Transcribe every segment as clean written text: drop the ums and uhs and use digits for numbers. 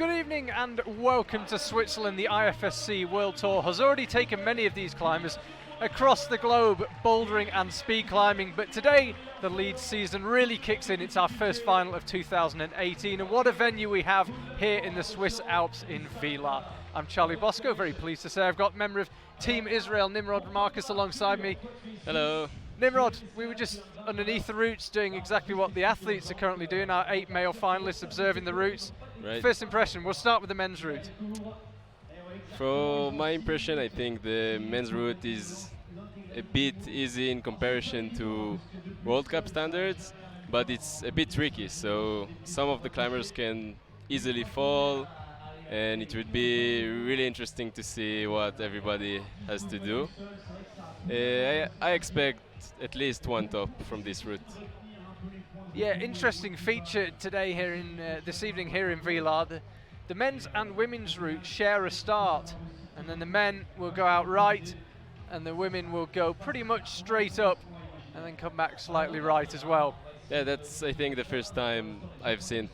Good evening and welcome to Switzerland. The IFSC World Tour has already taken many of these climbers across the globe, bouldering and speed climbing, but today the lead season really kicks in. It's our first final of 2018, and what a venue we have here in the Swiss Alps in Villars. I'm Charlie Bosco, very pleased to say I've got member of Team Israel, Nimrod Marcus, alongside me. Hello. Nimrod, we were just underneath the routes doing exactly what the athletes are currently doing, our 8 male finalists observing the routes. Right. First impression, we'll start with the men's route. From my impression, I think the men's route is a bit easy in comparison to World Cup standards, but it's a bit tricky, so some of the climbers can easily fall, and it would be really interesting to see what everybody has to do. I expect at least one top from this route. Yeah, interesting feature today here in this evening here in Villars. The men's and women's route share a start, and then the men will go out right, and the women will go pretty much straight up, and then come back slightly right as well. Yeah, that's I think the first time I've seen.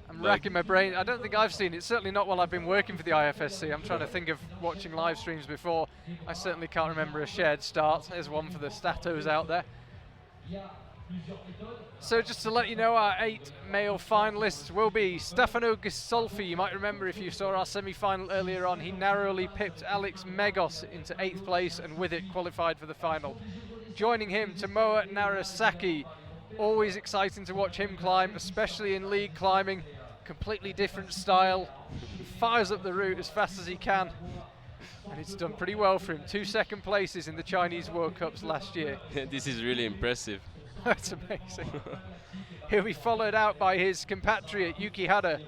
I'm racking my brain. I don't think I've seen it. Certainly not while I've been working for the IFSC. I'm trying to think of watching live streams before. I certainly can't remember a shared start. There's one for the statos out there. So just to let you know, our 8 male finalists will be Stefano Gisolfi. You might remember if you saw our semi-final earlier on, he narrowly pipped Alex Megos into 8th place and with it qualified for the final. Joining him, Tomoa Narasaki. Always exciting to watch him climb, especially in league climbing. Completely different style. Fires up the route as fast as he can. And it's done pretty well for him. 2 second places in the Chinese World Cups last year. This is really impressive. That's amazing. He'll be followed out by his compatriot Yuki Hada.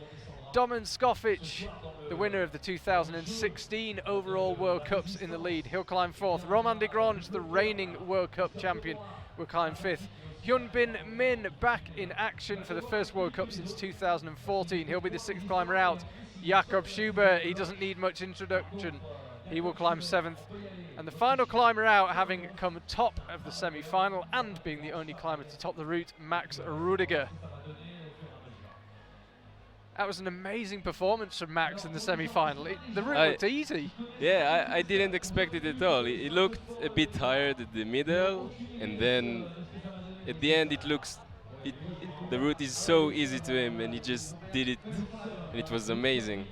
Domen Skofic, the winner of the 2016 overall World Cups, in the lead. He'll climb 4th. Romain Desgrange, the reigning World Cup champion, will climb 5th. Hyun Bin Min back in action for the first World Cup since 2014. He'll be the 6th climber out. Jakob Schubert, he doesn't need much introduction. He will climb 7th. And the final climber out, having come top of the semi-final and being the only climber to top the route, Max Rudiger. That was an amazing performance from Max in the semi-final. The route looked easy. Yeah, I didn't expect it at all. It looked a bit tired at the middle, and then at the end the route is so easy to him, and he just did it, and it was amazing.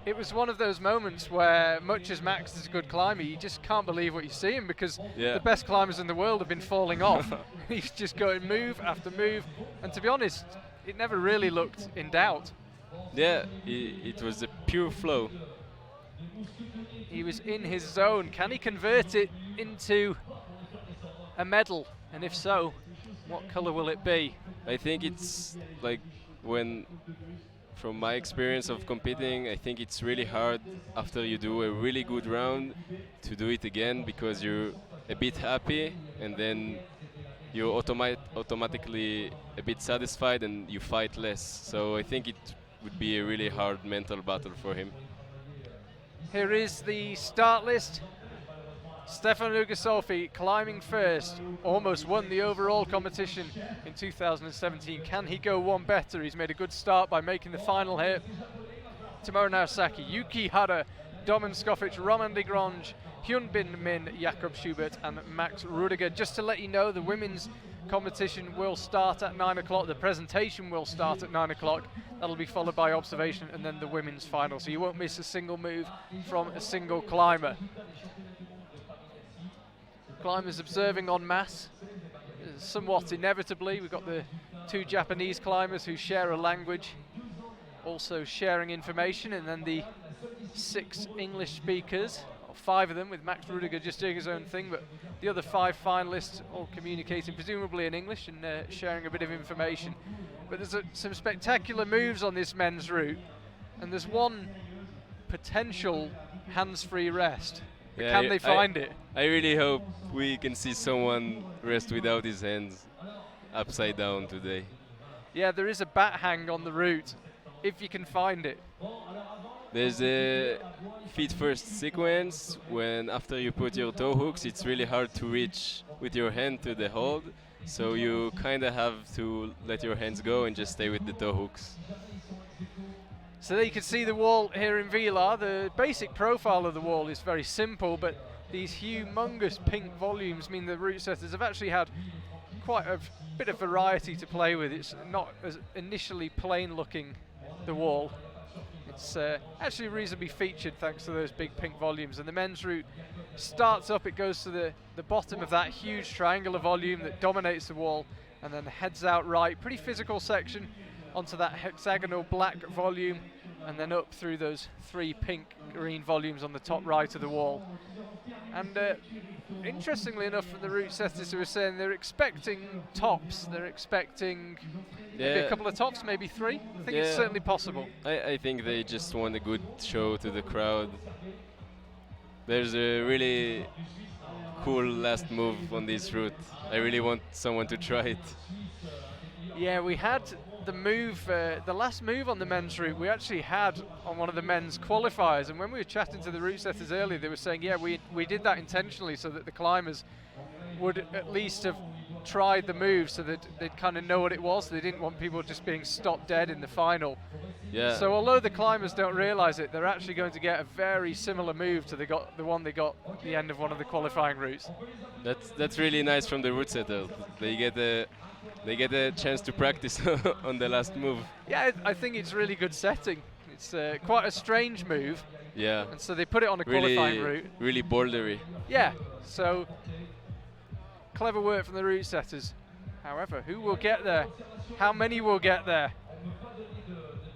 It was one of those moments where, much as Max is a good climber, you just can't believe what you're seeing, because the best climbers in the world have been falling off. He's just going move after move, and to be honest, it never really looked in doubt. Yeah, it was a pure flow. He was in his zone. Can he convert it into a medal? And if so, what colour will it be? I think it's like from my experience of competing, I think it's really hard after you do a really good round to do it again, because you're a bit happy and then you're automatically a bit satisfied and you fight less. So I think it would be a really hard mental battle for him. Here is the start list. Stefano Gisolfi climbing first, almost won the overall competition in 2017. Can he go one better? He's made a good start by making the final here. Tomoa Narasaki, Yuki Hada, Domen Skofic, Romain Desgrange, Hyun Bin Min, Jakob Schubert and Max Rudiger. Just to let you know, the women's competition will start at 9 o'clock. The presentation will start at 9 o'clock. That'll be followed by observation and then the women's final. So you won't miss a single move from a single climber. Climbers observing en masse, somewhat inevitably. We've got the 2 Japanese climbers who share a language, also sharing information, and then the 6 English speakers, or 5 of them, with Max Rudiger just doing his own thing, but the other 5 finalists all communicating presumably in English and sharing a bit of information. But there's some spectacular moves on this men's route, and there's one potential hands-free rest. Yeah, can they find it? I really hope we can see someone rest without his hands upside down today. Yeah, there is a bat hang on the route, if you can find it. There's a feet first sequence when after you put your toe hooks, it's really hard to reach with your hand to the hold. So you kind of have to let your hands go and just stay with the toe hooks. So there you can see the wall here in Villars. The basic profile of the wall is very simple, but these humongous pink volumes mean the route setters have actually had quite a bit of variety to play with. It's not as initially plain looking, the wall. It's actually reasonably featured thanks to those big pink volumes. And the men's route starts up, it goes to the bottom of that huge triangular volume that dominates the wall, and then heads out right, pretty physical section, onto that hexagonal black volume, and then up through those 3 pink green volumes on the top right of the wall. And interestingly enough, from the route setters who were saying they're expecting tops, they're expecting maybe a couple of tops, maybe 3. I think it's certainly possible. I think they just want a good show to the crowd. There's a really cool last move on this route. I really want someone to try it. Yeah, we had the move, the last move on the men's route we actually had on one of the men's qualifiers, and when we were chatting to the route setters earlier, they were saying, yeah, we did that intentionally so that the climbers would at least have tried the move so that they'd kind of know what it was. They didn't want people just being stopped dead in the final. Yeah. So although the climbers don't realize it, they're actually going to get a very similar move to the one they got at the end of one of the qualifying routes. That's really nice from the route setter. They get a chance to practice on the last move. Yeah, I think it's really good setting. It's quite a strange move. Yeah. And so they put it on a qualifying route. Really bouldery. Yeah, so clever work from the route setters. However, who will get there? How many will get there?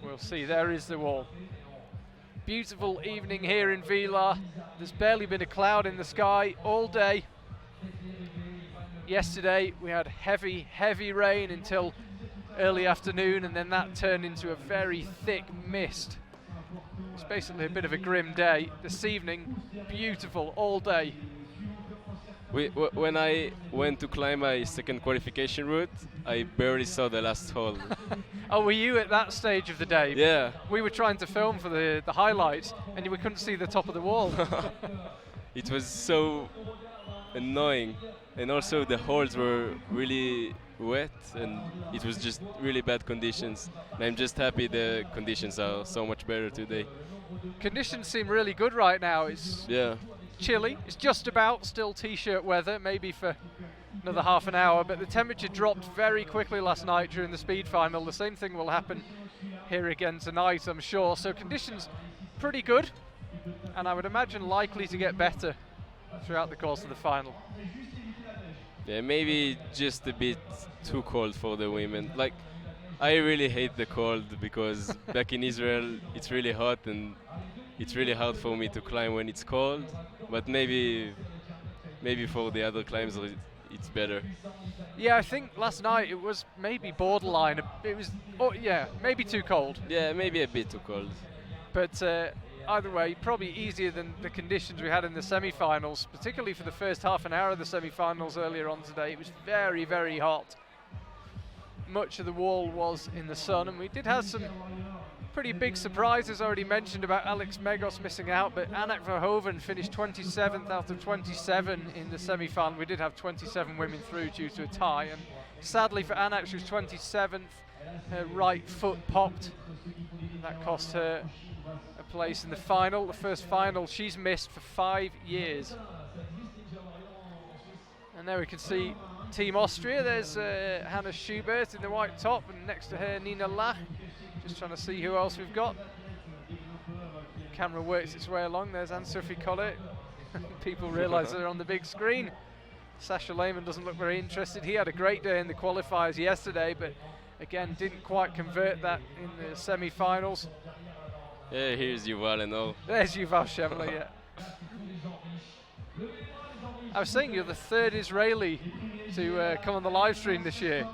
We'll see. There is the wall. Beautiful evening here in Villars. There's barely been a cloud in the sky all day. Yesterday we had heavy rain until early afternoon, and then that turned into a very thick mist. It's basically a bit of a grim day. This evening, beautiful all day. When I went to climb my second qualification route, I barely saw the last hole. Oh, were you at that stage of the day? Yeah. We were trying to film for the highlights, and we couldn't see the top of the wall. It was so annoying, and also the holes were really wet, and it was just really bad conditions. And I'm just happy the conditions are so much better today. Conditions seem really good right now. It's chilly. It's just about still t-shirt weather, maybe for another half an hour, but the temperature dropped very quickly last night during the speed final. The same thing will happen here again tonight, I'm sure. So conditions pretty good, and I would imagine likely to get better throughout the course of the final. Yeah, maybe just a bit too cold for the women. Like, I really hate the cold because back in Israel it's really hot and it's really hard for me to climb when it's cold. But maybe for the other climbs it's better. Yeah, I think last night it was maybe borderline. It was, maybe too cold. Yeah, maybe a bit too cold. But either way, probably easier than the conditions we had in the semi-finals, particularly for the first half an hour of the semi-finals earlier on today. It was very hot. Much of the wall was in the sun, and we did have some pretty big surprises. Already mentioned about Alex Megos missing out, but Anak Verhoeven finished 27th out of 27 in the semi-final. We did have 27 women through due to a tie, and sadly for Anak, she was 27th. Her right foot popped. That cost her a place in the final, the first final she's missed for 5 years. And there we can see Team Austria. There's Hannah Schubert in the white top, and next to her Nina Lach. Just trying to see who else we've got. Camera works its way along. There's Anne-Sophie Collet. People realise they're on the big screen. Sasha Lehmann doesn't look very interested. He had a great day in the qualifiers yesterday, but again didn't quite convert that in the semi-finals. Yeah, here's Yuval and all. There's Yuval Shemler, yeah. I was saying you're the third Israeli to come on the live stream this year.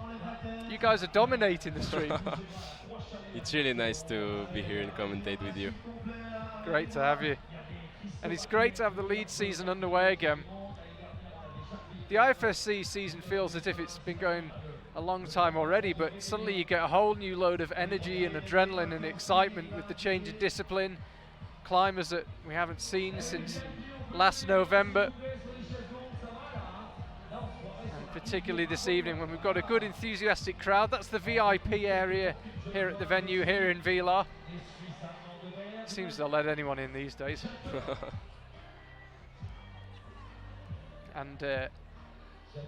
You guys are dominating the stream. It's really nice to be here and commentate with you. Great to have you. And it's great to have the lead season underway again. The IFSC season feels as if it's been going a long time already, but suddenly you get a whole new load of energy and adrenaline and excitement with the change of discipline. Climbers that we haven't seen since last November. And particularly this evening when we've got a good enthusiastic crowd. That's the VIP area here at the venue here in Villars. seems to let anyone in these days. And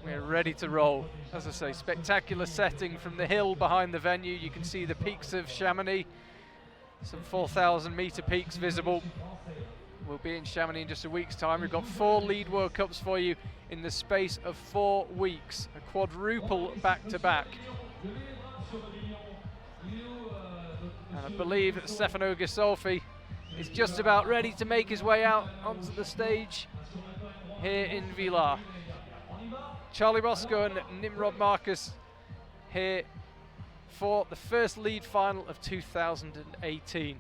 we're ready to roll. As I say, spectacular setting from the hill behind the venue. You can see the peaks of Chamonix, some 4,000 meter peaks visible. We'll be in Chamonix in just a week's time. We've got 4 lead World Cups for you in the space of 4 weeks, a quadruple back-to-back. And I believe that Stefano Ghisolfi is just about ready to make his way out onto the stage here in Villars. Charlie Bosco and Nimrod Marcus here for the first lead final of 2018.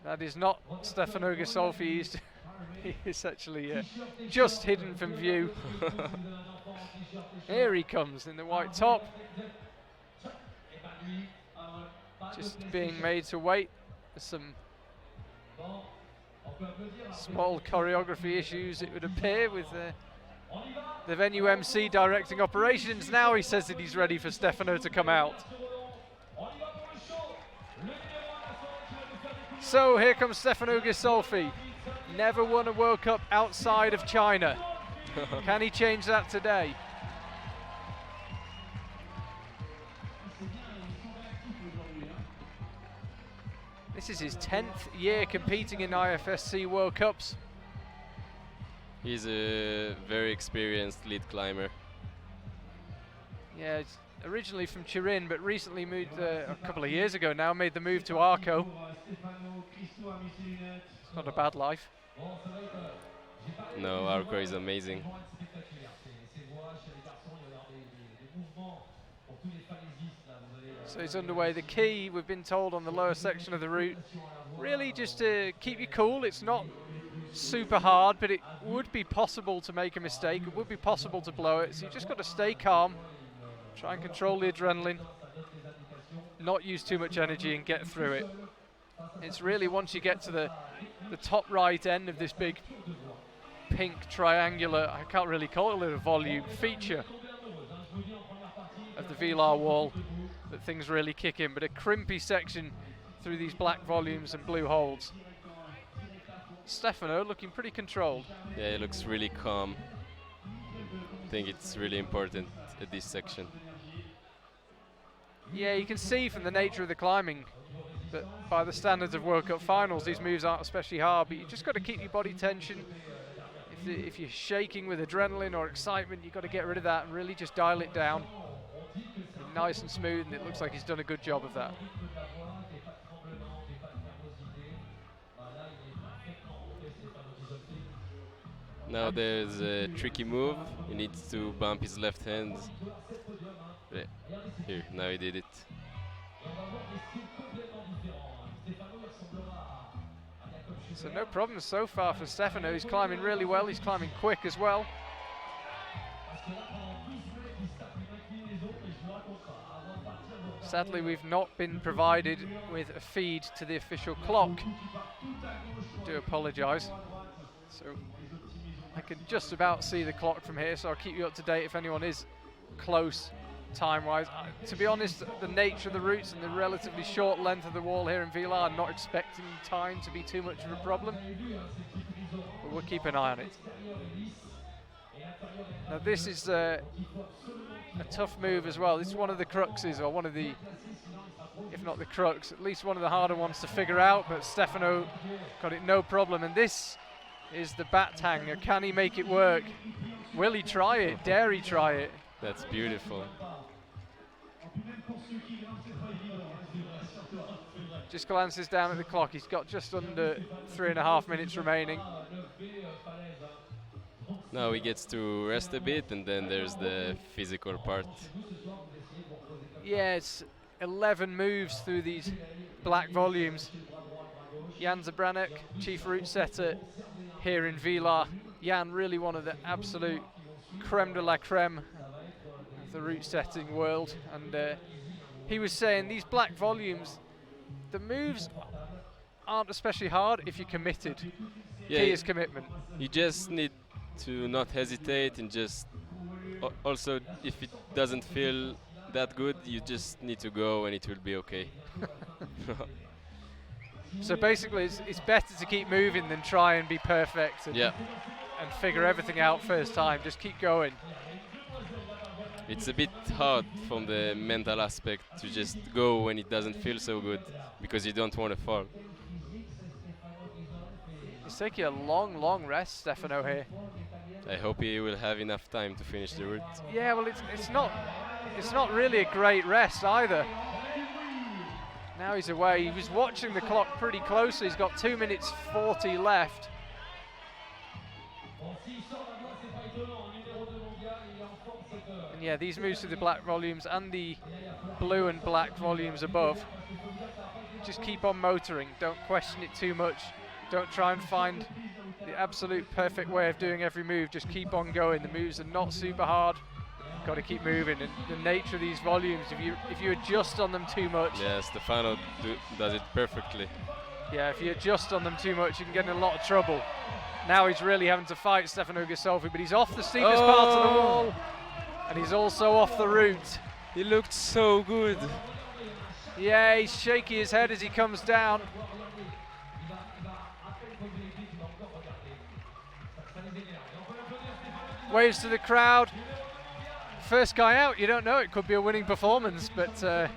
That is not Stefano Ghisolfi. He is actually just hidden from view. Here he comes in the white top. Just being made to wait. There's some small choreography issues, it would appear, with the venue MC directing operations. Now he says that he's ready for Stefano to come out. So here comes Stefano Ghisolfi. Never won a World Cup outside of China. Can he change that today? This is his 10th year competing in IFSC World Cups. He's a very experienced lead climber. Yeah, it's originally from Turin, but recently moved, a couple of years ago now, made the move to Arco. It's not a bad life. No, Arco is amazing. So he's underway. The key, we've been told, on the lower section of the route, really just to keep you cool. It's not super hard, but it would be possible to make a mistake. It would be possible to blow it. So you just got to stay calm, try and control the adrenaline, not use too much energy and get through it. It's really once you get to the top right end of this big pink triangular, I can't really call it a volume, feature of the Villars wall, that things really kick in, but a crimpy section through these black volumes and blue holds. Stefano looking pretty controlled. Yeah, he looks really calm. I think it's really important at this section. Yeah, you can see from the nature of the climbing that by the standards of World Cup finals, these moves aren't especially hard, but you just got to keep your body tension. If you're shaking with adrenaline or excitement, you've got to get rid of that and really just dial it down. Nice and smooth, and it looks like he's done a good job of that. Now there's a tricky move. He needs to bump his left hand. Here, now he did it. So no problems so far for Stefano. He's climbing really well. He's climbing quick as well. Sadly, we've not been provided with a feed to the official clock. I do apologise. So I can just about see the clock from here, so I'll keep you up to date if anyone is close time-wise. To be honest, the nature of the routes and the relatively short length of the wall here in Villars, I'm not expecting time to be too much of a problem, but we'll keep an eye on it. Now this is a tough move as well. This is one of the cruxes, or one of the, if not the crux, at least one of the harder ones to figure out, but Stefano got it no problem. And this is the bat hanger. Can he make it work? Will he try it? Dare he try it? That's beautiful. Just glances down at the clock. He's got just under 3.5 minutes remaining. Now he gets to rest a bit, and then there's the physical part. Yeah, it's 11 moves through these black volumes. Jan Zabranek, chief route setter here in Villars. Jan, really one of the absolute creme de la creme of the route setting world. And he was saying these black volumes, the moves aren't especially hard if you're committed. Yeah, Key is commitment. You just need to not hesitate and just Also, if it doesn't feel that good, you just need to go and it will be okay. So basically, it's better to keep moving than try and be perfect and, Yeah, and figure everything out first time. Just keep going. it's a bit hard from the mental aspect to just go when it doesn't feel so good because you don't want to fall. He's taking a long, long rest, Stefano here. I hope he will have enough time to finish the route. Yeah, well, it's not really a great rest either. Now he's away. He was watching the clock pretty closely. He's got 2 minutes 40 left. And yeah, these moves to the black volumes and the blue and black volumes above. Just keep on motoring. Don't question it too much. Don't try and find the absolute perfect way of doing every move. Just keep on going. The moves are not super hard. Got to keep moving. And the nature of these volumes, if you adjust on them too much, Yeah, Stefano does it perfectly. yeah, if you adjust on them too much, you can get in a lot of trouble. Now he's really having to fight Stefano Guisolfi, but he's off the steepest part of the wall, and he's also off the route. He looked so good. Yeah, he's shaking his head as he comes down. Waves to the crowd. First guy out, you don't know, it could be a winning performance, but Yeah,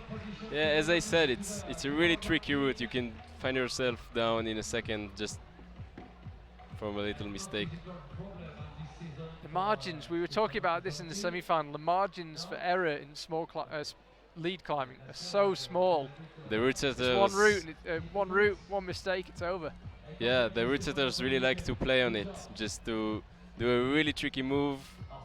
as I said, it's a really tricky route. You can find yourself down in a second just from a little mistake. the margins, we were talking about this in the semi-final, the margins for error in small lead climbing are so small. The route setters. It's one route, one mistake, it's over. Yeah, the route setters really like to play on it, just to do a really tricky move.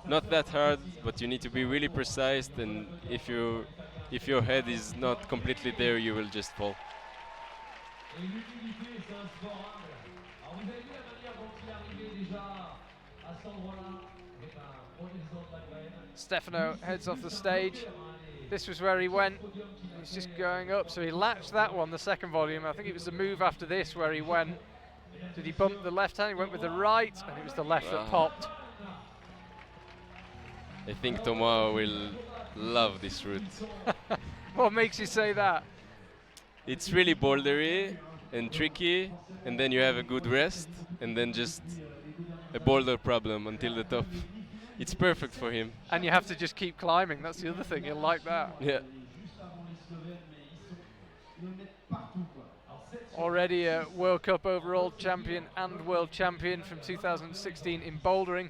Not that hard, but you need to be really precise. And if your head is not completely there, you will just fall. Stefano heads off the stage. This was where he went. He's just going up, so he latched that one, the second volume. I think it was the move after this where he went. Did he bump the left hand? He went with the right, and it was the left that popped. I think Tomoa will love this route. What makes you say that? It's really bouldery and tricky, and then you have a good rest, and then just a boulder problem until the top. It's perfect for him. And you have to just keep climbing. That's the other thing. He'll like that. Yeah. Already a World Cup overall champion and world champion from 2016 in bouldering.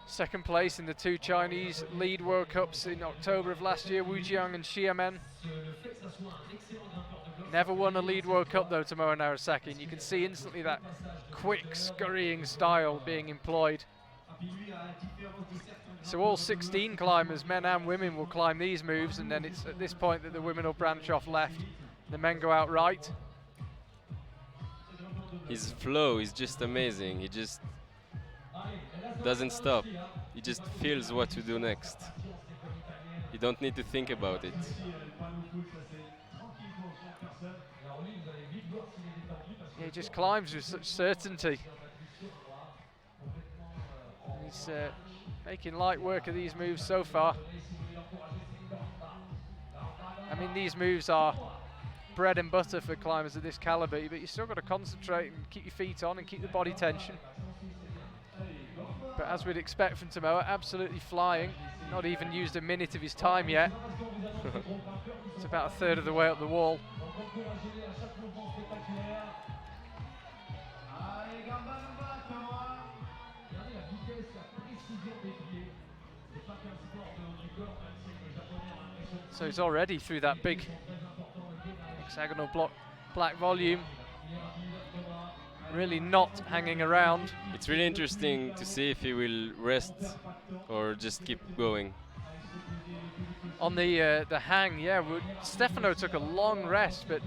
Second place in the two Chinese lead World Cups in October of last year, Wujiang and Xiamen. Never won a lead World Cup though, Tomoa Narasaki, and you can see instantly that quick scurrying style being employed. So all 16 climbers, men and women, will climb these moves, and then it's at this point that the women will branch off left, the men go out right. His flow is just amazing. He just doesn't stop. He just feels what to do next. You don't need to think about it. Yeah, he just climbs with such certainty. He's making light work of these moves so far. I mean, these moves are bread and butter for climbers of this caliber, but you still got to concentrate and keep your feet on and keep the body tension. But as we'd expect from Tomoa, absolutely flying. Not even used a minute of his time yet. It's about a third of the way up the wall. So he's already through that big hexagonal block, black volume. Really not hanging around. It's really interesting to see if he will rest or just keep going. On the hang, yeah, Stefano took a long rest, but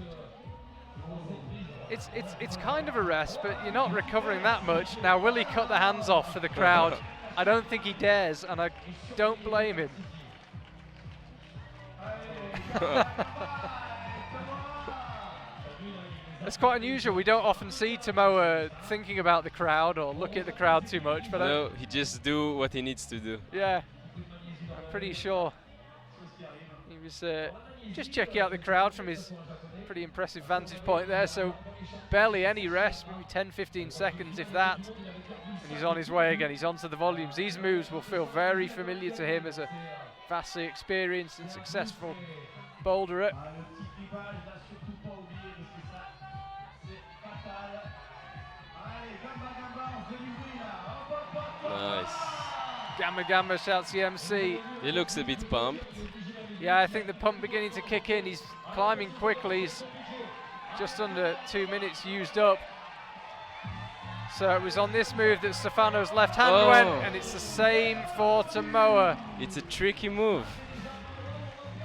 it's kind of a rest, but you're not recovering that much. Now, will he cut the hands off for the crowd? I don't think he dares, and I don't blame him. It's quite unusual. We don't often see Tomoa thinking about the crowd or look at the crowd too much. But no, he just do what he needs to do. yeah, I'm pretty sure he was just checking out the crowd from his pretty impressive vantage point there. So barely any rest, maybe 10-15 seconds if that. And he's on his way again. He's onto the volumes. These moves will feel very familiar to him as a vastly experienced and successful boulderer. Nice. Gamma Gamma shouts the MC. He looks a bit pumped. Yeah, I think the pump beginning to kick in. He's climbing quickly. He's just under 2 minutes used up. So it was on this move that Stefano's left hand went, and it's the same for Tomoa. It's a tricky move.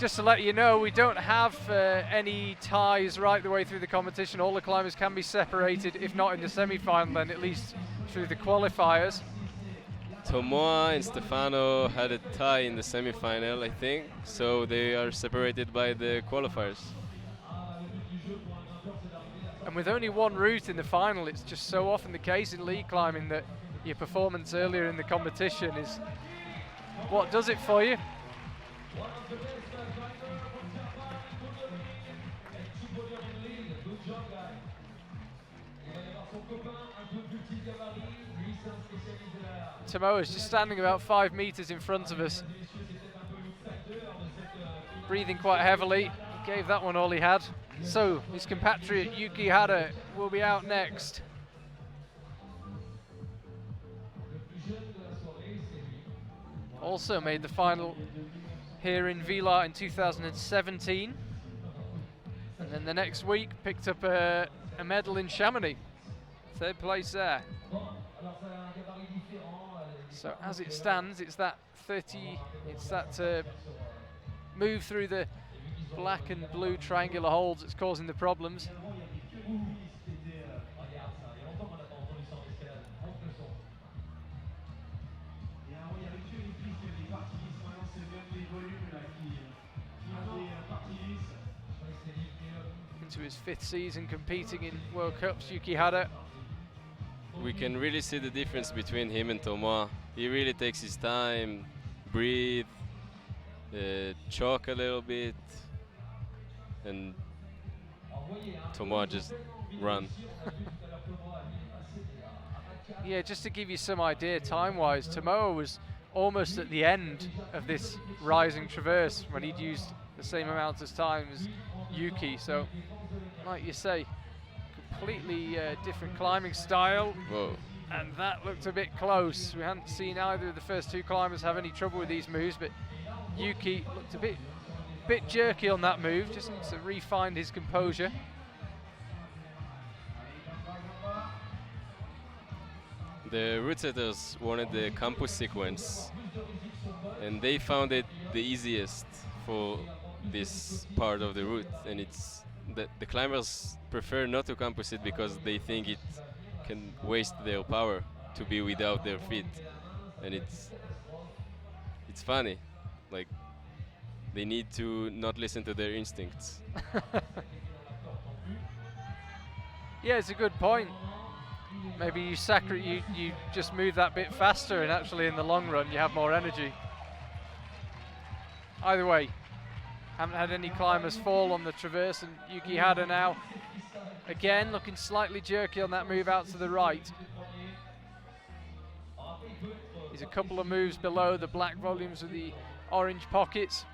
Just to let you know, we don't have any ties right the way through the competition. All the climbers can be separated, if not in the semi-final, then at least through the qualifiers. Tomoa and Stefano had a tie in the semi-final, I think, so they are separated by the qualifiers. And with only one route in the final, it's just so often the case in lead climbing that your performance earlier in the competition is what does it for you. Tomoa's just standing about 5 meters in front of us, breathing quite heavily. He gave that one all he had. So his compatriot Yuki Hara will be out next. Also made the final here in Villars in 2017, and then the next week picked up a medal in Chamonix, 3rd place there. So as it stands, it's that move through the black and blue triangular holds that's causing the problems. Into his 5th season competing in World Cups, Yuki Hara. We can really see the difference between him and Tomoa. He really takes his time, breathe, choke a little bit, and Tomoa just run. Yeah, just to give you some idea time-wise, Tomoa was almost at the end of this rising traverse when he'd used the same amount of time as Yuki. So, like you say, completely different climbing style. Whoa. And that looked a bit close. We hadn't seen either of the first 2 climbers have any trouble with these moves, but Yuki looked a bit jerky on that move, just needs to refine his composure. The route setters wanted the campus sequence, and they found it the easiest for this part of the route, and it's the climbers prefer not to campus it because they think it can waste their power to be without their feet, and it's funny, like they need to not listen to their instincts. Yeah, it's a good point. Maybe you just move that bit faster, and actually in the long run you have more energy. Either way, haven't had any climbers fall on the traverse, and Yuki Hara now again looking slightly jerky on that move out to the right. He's a couple of moves below the black volumes with the orange pockets.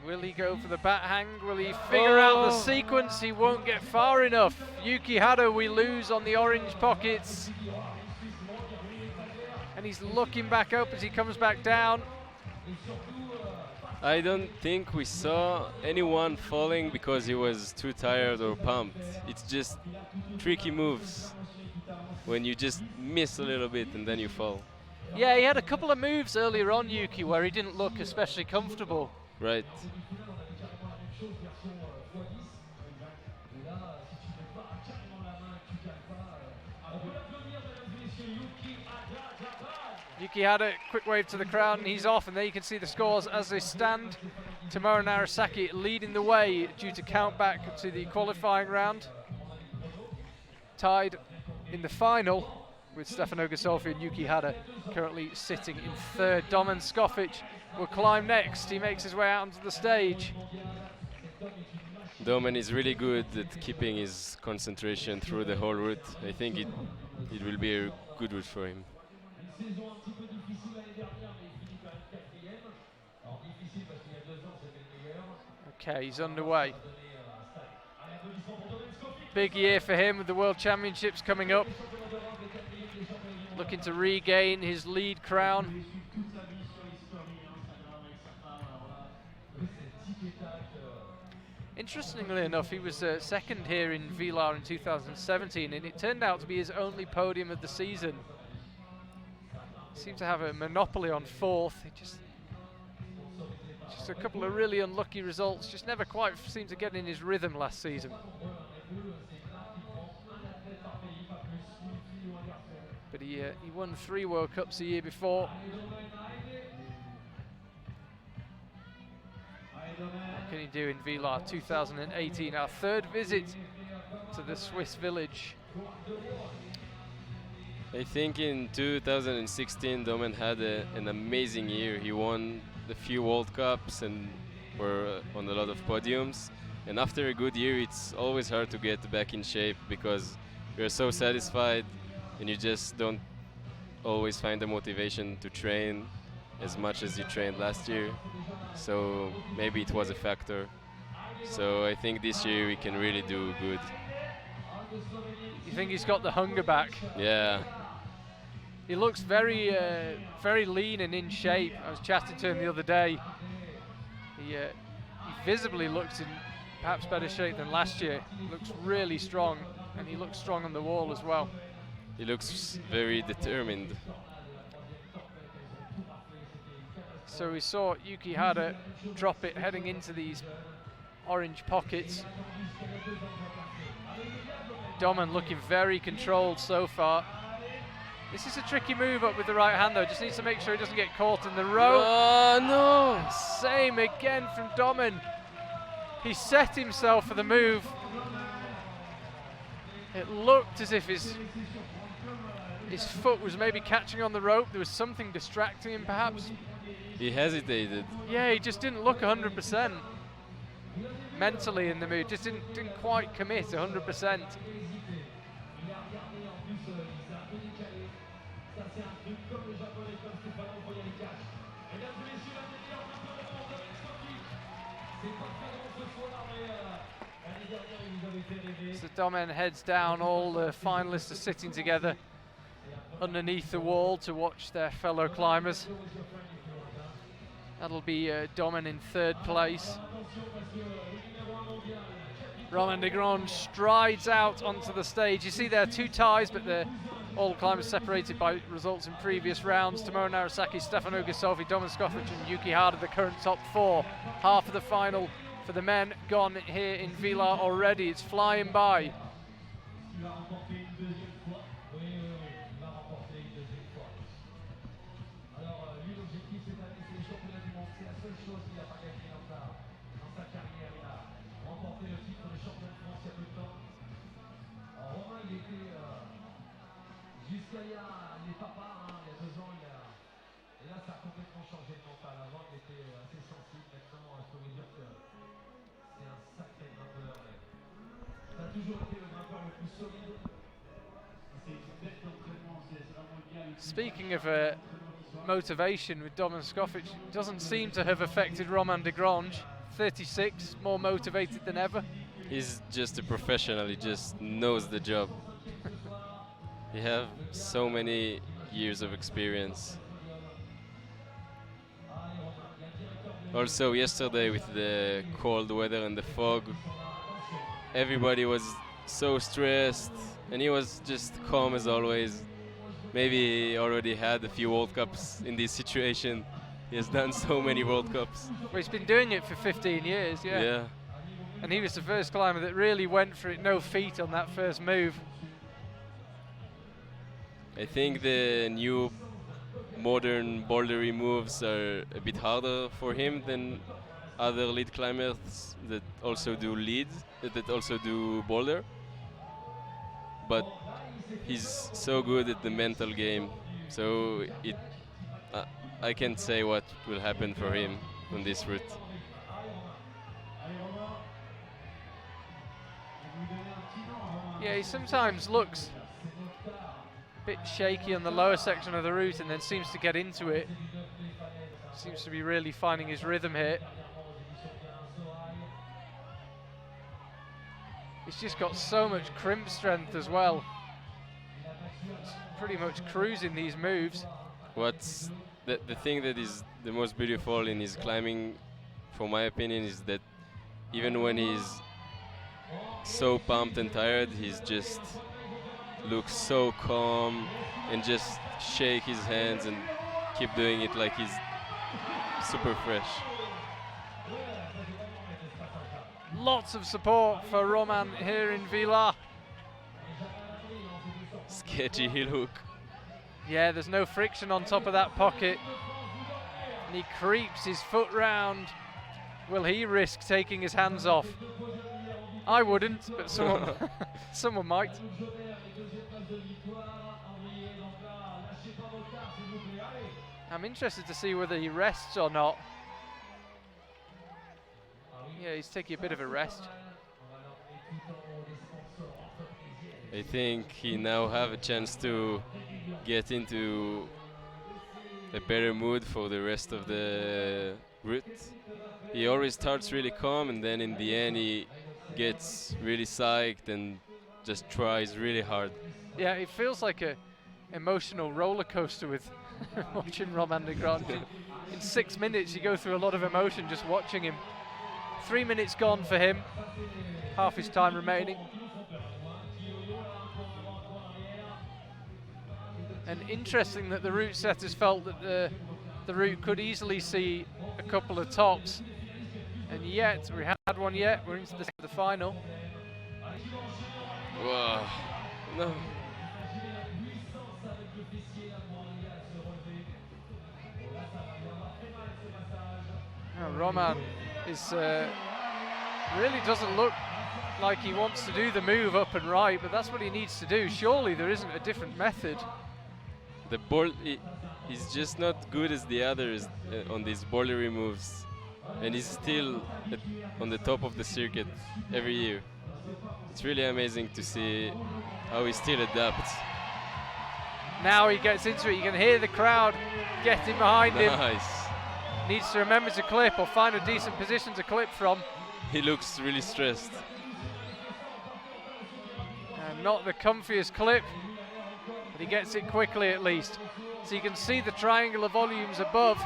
Will he go for the bat hang? Will he figure out the sequence? He won't get far enough. Yuki Hara we lose on the orange pockets. And he's looking back up as he comes back down. I don't think we saw anyone falling because he was too tired or pumped. It's just tricky moves when you just miss a little bit and then you fall. Yeah, he had a couple of moves earlier on, Yuki, where he didn't look especially comfortable. Right. Yuki had a quick wave to the crowd and he's off, and there you can see the scores as they stand. Tomohiro Narasaki leading the way due to count back to the qualifying round. Tied in the final with Stefano Gasolfi and Yuki Hada currently sitting in third. Domen Skofic will climb next. He makes his way out onto the stage. Domen is really good at keeping his concentration through the whole route. I think it will be a good route for him. Okay, he's underway. Big year for him with the World Championships coming up. Looking to regain his lead crown. Interestingly enough, he was second here in Villars in 2017, and it turned out to be his only podium of the season. Seemed to have a monopoly on fourth. He just a couple of really unlucky results. Just never quite seemed to get in his rhythm last season. But he won 3 World Cups a year before. What can he do in Villars 2018? Our third visit to the Swiss village. I think in 2016 Domen had an amazing year. He won a few World Cups and were on a lot of podiums. And after a good year, it's always hard to get back in shape because you're so satisfied and you just don't always find the motivation to train as much as you trained last year. So maybe it was a factor. So I think this year we can really do good. You think he's got the hunger back? Yeah. He looks very, very lean and in shape. I was chatting to him the other day. He visibly looks in perhaps better shape than last year. He looks really strong, and he looks strong on the wall as well. He looks very determined. So we saw Yuki Hada drop it heading into these orange pockets. Domen looking very controlled so far. This is a tricky move up with the right hand though. Just needs to make sure he doesn't get caught in the rope. Oh no! Same again from Domen. He set himself for the move. It looked as if his foot was maybe catching on the rope. There was something distracting him perhaps. He hesitated. Yeah, he just didn't look 100% mentally in the move. Just didn't quite commit 100%. So Domen heads down. All the finalists are sitting together underneath the wall to watch their fellow climbers. That'll be Domen in third place. Romain Desgrange strides out onto the stage. You see there are 2 ties, but all climbers separated by results in previous rounds. Tomohiro Narasaki, Stefano Gasolfi, Domen Skofic and Yuki Hada, the current top 4. Half of the final for the men gone here in Villars already. It's flying by. Speaking of motivation with Domen Skofic, doesn't seem to have affected Romain Desgrange. 36, more motivated than ever. He's just a professional, he just knows the job. He have so many years of experience. Also yesterday with the cold weather and the fog, everybody was so stressed and he was just calm as always. Maybe he already had a few World Cups in this situation. He has done so many World Cups. Well, he's been doing it for 15 years, yeah. And he was the first climber that really went for it, no feet on that first move. I think the new modern bouldery moves are a bit harder for him than other lead climbers that also do that also do boulder. But he's so good at the mental game, so uh, I can't say what will happen for him on this route. Yeah, he sometimes looks a bit shaky on the lower section of the route and then seems to get into it. Seems to be really finding his rhythm here. He's just got so much crimp strength as well. He's pretty much cruising these moves. What's the thing that is the most beautiful in his climbing, for my opinion, is that even when he's so pumped and tired, he's just looks so calm and just shake his hands and keep doing it like he's super fresh. Lots of support for Roman here in Villars. Sketchy heel hook. Yeah, there's no friction on top of that pocket. And he creeps his foot round. Will he risk taking his hands off? I wouldn't, but someone, someone might. I'm interested to see whether he rests or not. Yeah, he's taking a bit of a rest. I think he now have a chance to get into a better mood for the rest of the route. He always starts really calm, and then in the end he gets really psyched and just tries really hard. Yeah, it feels like a emotional roller coaster with watching Roman de Grange. In 6 minutes you go through a lot of emotion just watching him. 3 minutes gone for him, half his time remaining. And interesting that the route setters felt that the route could easily see a couple of tops. And yet, we had one yet, we're into the final. Wow. No. Now, Roman is really doesn't look like he wants to do the move up and right, but that's what he needs to do. Surely there isn't a different method. The ball, he's just not good as the others on these bouldery moves, and he's still on the top of the circuit every year. It's really amazing to see how he still adapts. Now he gets into it, you can hear the crowd getting behind him. Nice. Needs to remember to clip or find a decent position to clip from. He looks really stressed. And not the comfiest clip, but he gets it quickly at least. So you can see the triangular volumes above.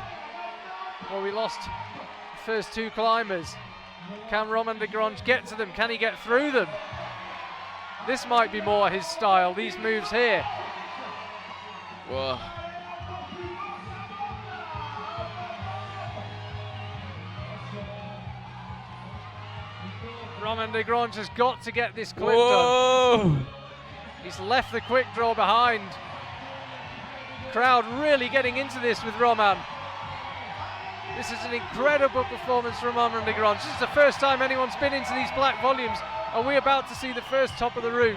Well, we lost the first two climbers. Can Roman de Grange get to them? Can he get through them? This might be more his style, these moves here. Wow. Roman de Grange has got to get this clip Whoa. done. He's left the quick draw behind. Crowd really getting into this with Roman. This is an incredible performance from Roman de Grange. This is the first time anyone's been into these black volumes. Are we about to see the first top of the route?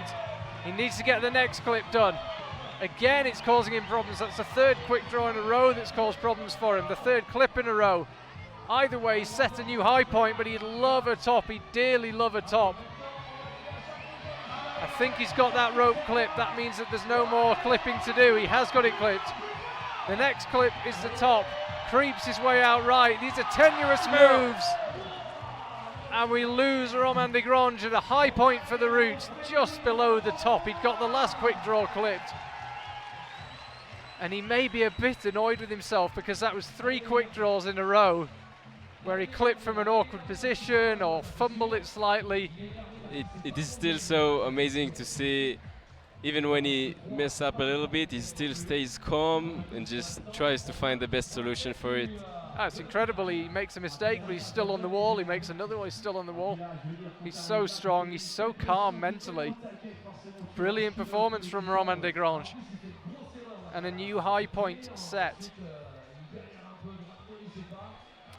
He needs to get the next clip done. Again, it's causing him problems. That's the third quick draw in a row that's caused problems for him. The third clip in a row. Either way, he's set a new high point, but he'd love a top. He'd dearly love a top. I think he's got that rope clipped. That means that there's no more clipping to do. He has got it clipped. The next clip is the top. Creeps his way out right. These are tenuous moves. And we lose Roman de Grange at a high point for the route, just below the top. He'd got the last quick draw clipped. And he may be a bit annoyed with himself because that was 3 quick draws in a row where he clipped from an awkward position or fumbled it slightly. It is still so amazing to see, even when he messes up a little bit, he still stays calm and just tries to find the best solution for it. Oh, it's incredible. He makes a mistake, but he's still on the wall. He makes another one, he's still on the wall. He's so strong, he's so calm mentally. Brilliant performance from Roman de Grange. and a new high point set.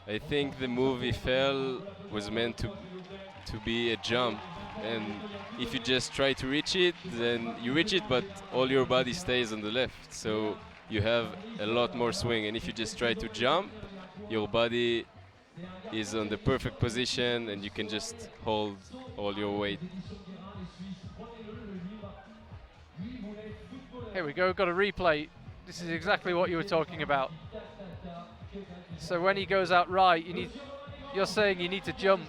I think the move he fell was meant to be a jump, and if you just try to reach it, then you reach it, but all your body stays on the left, so you have a lot more swing. And if you just try to jump, your body is on the perfect position, and you can just hold all your weight. Here we go, got a replay. This is exactly what you were talking about. So when he goes out right, you're saying you need to jump.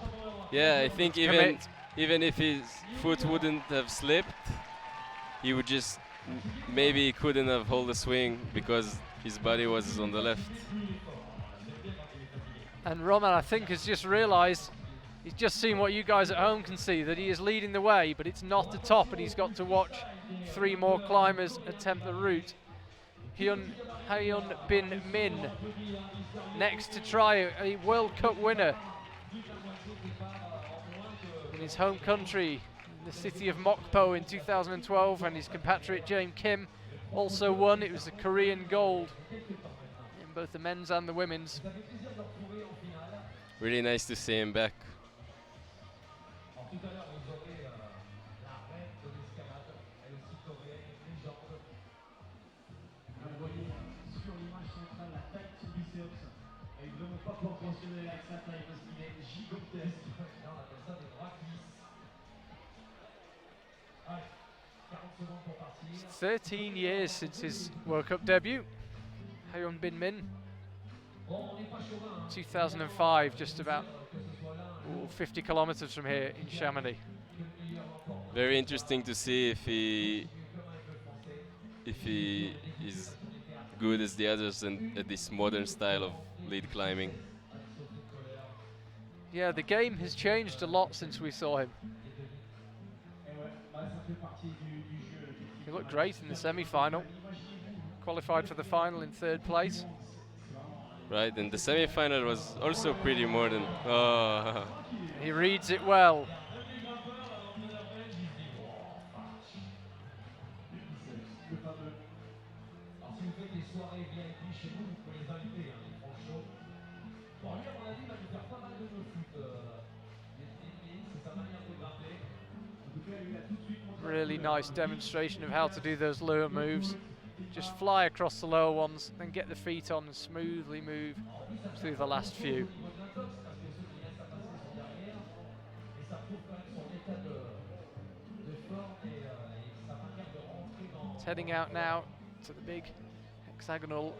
Yeah, I think even if his foot wouldn't have slipped, he would just maybe he couldn't have hold the swing because his body was on the left. And Roman, I think, has just realised, he's just seen what you guys at home can see, that he is leading the way, but it's not the top, and he's got to watch 3 more climbers attempt the route. Hyun Bin Min, next to try, a World Cup winner in his home country, the city of Mokpo in 2012, and his compatriot James Kim also won. It was the Korean gold in both the men's and the women's. Really nice to see him back. It's 13 years since his World Cup debut. Hyun Bin Min, 2005, just about 50 kilometers from here in Chamonix. Very interesting to see if he is good as the others and at this modern style of lead climbing. Yeah, the game has changed a lot since we saw him. He looked great in the semi-final. Qualified for the final in 3rd place. Right, and the semi-final was also pretty modern. Oh. He reads it well. Really nice demonstration of how to do those lower moves. Just fly across the lower ones, then get the feet on and smoothly move through the last few. It's heading out now to the big hexagonal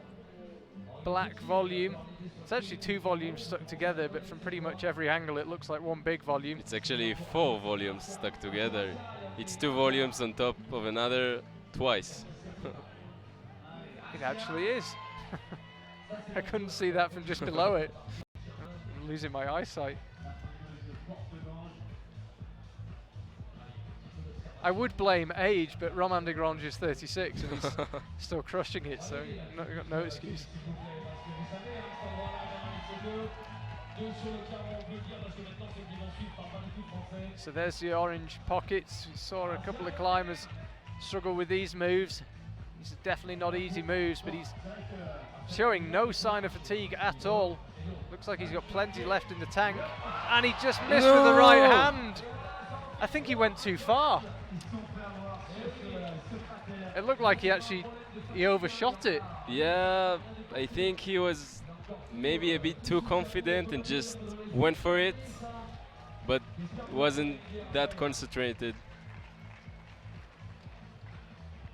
black volume. It's actually 2 volumes stuck together, but from pretty much every angle it looks like one big volume. It's actually 4 volumes stuck together. It's 2 volumes on top of another twice. It actually is. I couldn't see that from just below it. I'm losing my eyesight. I would blame age, but Romain Desgrange is 36 and he's still crushing it, so got no excuse. So there's the orange pockets. We saw a couple of climbers struggle with these moves. These are definitely not easy moves, but he's showing no sign of fatigue at all. Looks like he's got plenty left in the tank. And he just missed with the right hand. I think he went too far. It looked like he overshot it. Yeah, I think he was maybe a bit too confident and just went for it, but wasn't that concentrated.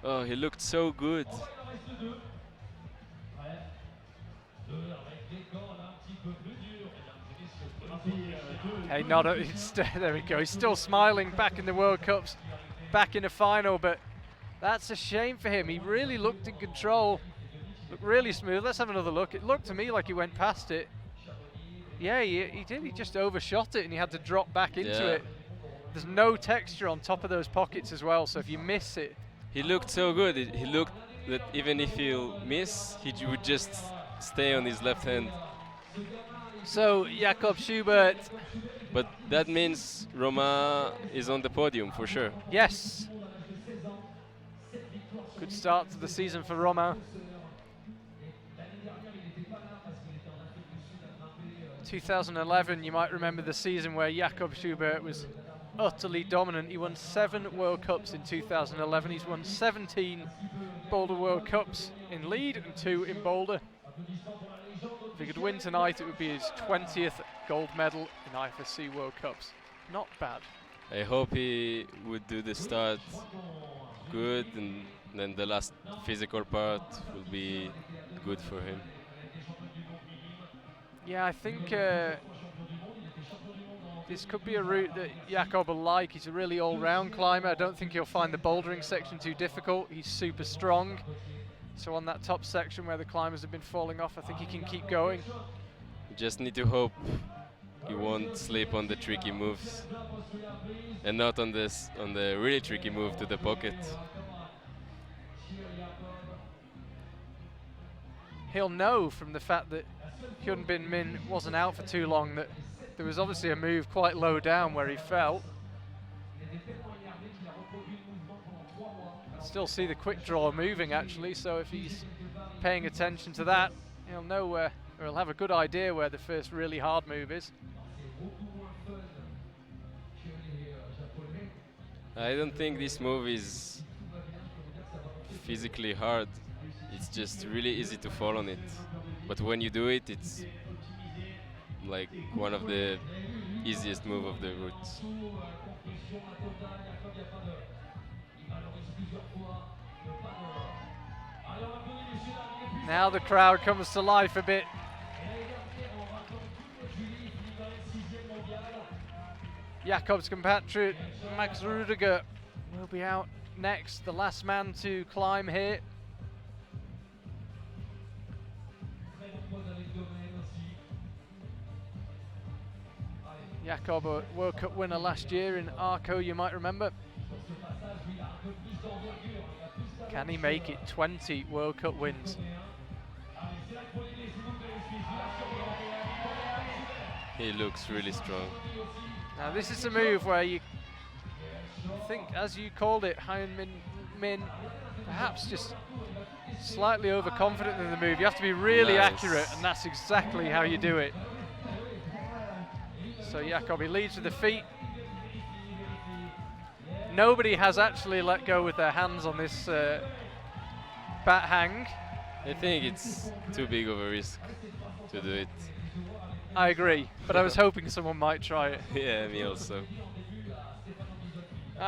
Oh, he looked so good. Hey, there we go. He's still smiling, back in the World Cups, back in the final, but that's a shame for him. He really looked in control, looked really smooth. Let's have another look. It looked to me like he went past it. Yeah, he did. He just overshot it and he had to drop back into it. There's no texture on top of those pockets as well, so if you miss it. He looked so good. He looked that even if he'll miss, he would just stay on his left hand. So, Jakob Schubert. But that means Roma is on the podium for sure. Yes. Good start to the season for Romain. 2011, you might remember the season where Jakob Schubert was utterly dominant. He won 7 World Cups in 2011. He's won 17 Boulder World Cups in lead and 2 in Boulder. If he could win tonight, it would be his 20th gold medal in IFSC World Cups. Not bad. I hope he would do the start good, and then the last physical part will be good for him. Yeah, I think this could be a route that Jakob will like. He's a really all-round climber. I don't think he'll find the bouldering section too difficult. He's super strong. So on that top section where the climbers have been falling off, I think he can keep going. You just need to hope he won't slip on the tricky moves, and not on the really tricky move to the pocket. He'll know from the fact that Hyun Bin Min wasn't out for too long that there was obviously a move quite low down where he fell. Still see the quick draw moving actually, so if he's paying attention to that, he'll know where, or he'll have a good idea where the first really hard move is. I don't think this move is physically hard. It's just really easy to fall on it. But when you do it, it's like one of the easiest move of the routes. Now the crowd comes to life a bit. Jakob's compatriot Max Rudiger will be out next, the last man to climb here. Jakob, a World Cup winner last year in Arco, you might remember. Can he make it 20 World Cup wins? He looks really strong. Now this is a move where you think, as you called it, Hyun Min perhaps just slightly overconfident in the move. You have to be really accurate, and that's exactly how you do it. So Jakob, he leads with the feet. Nobody has actually let go with their hands on this bat hang. I think it's too big of a risk to do it. I agree, but I was hoping someone might try it. Yeah, me also.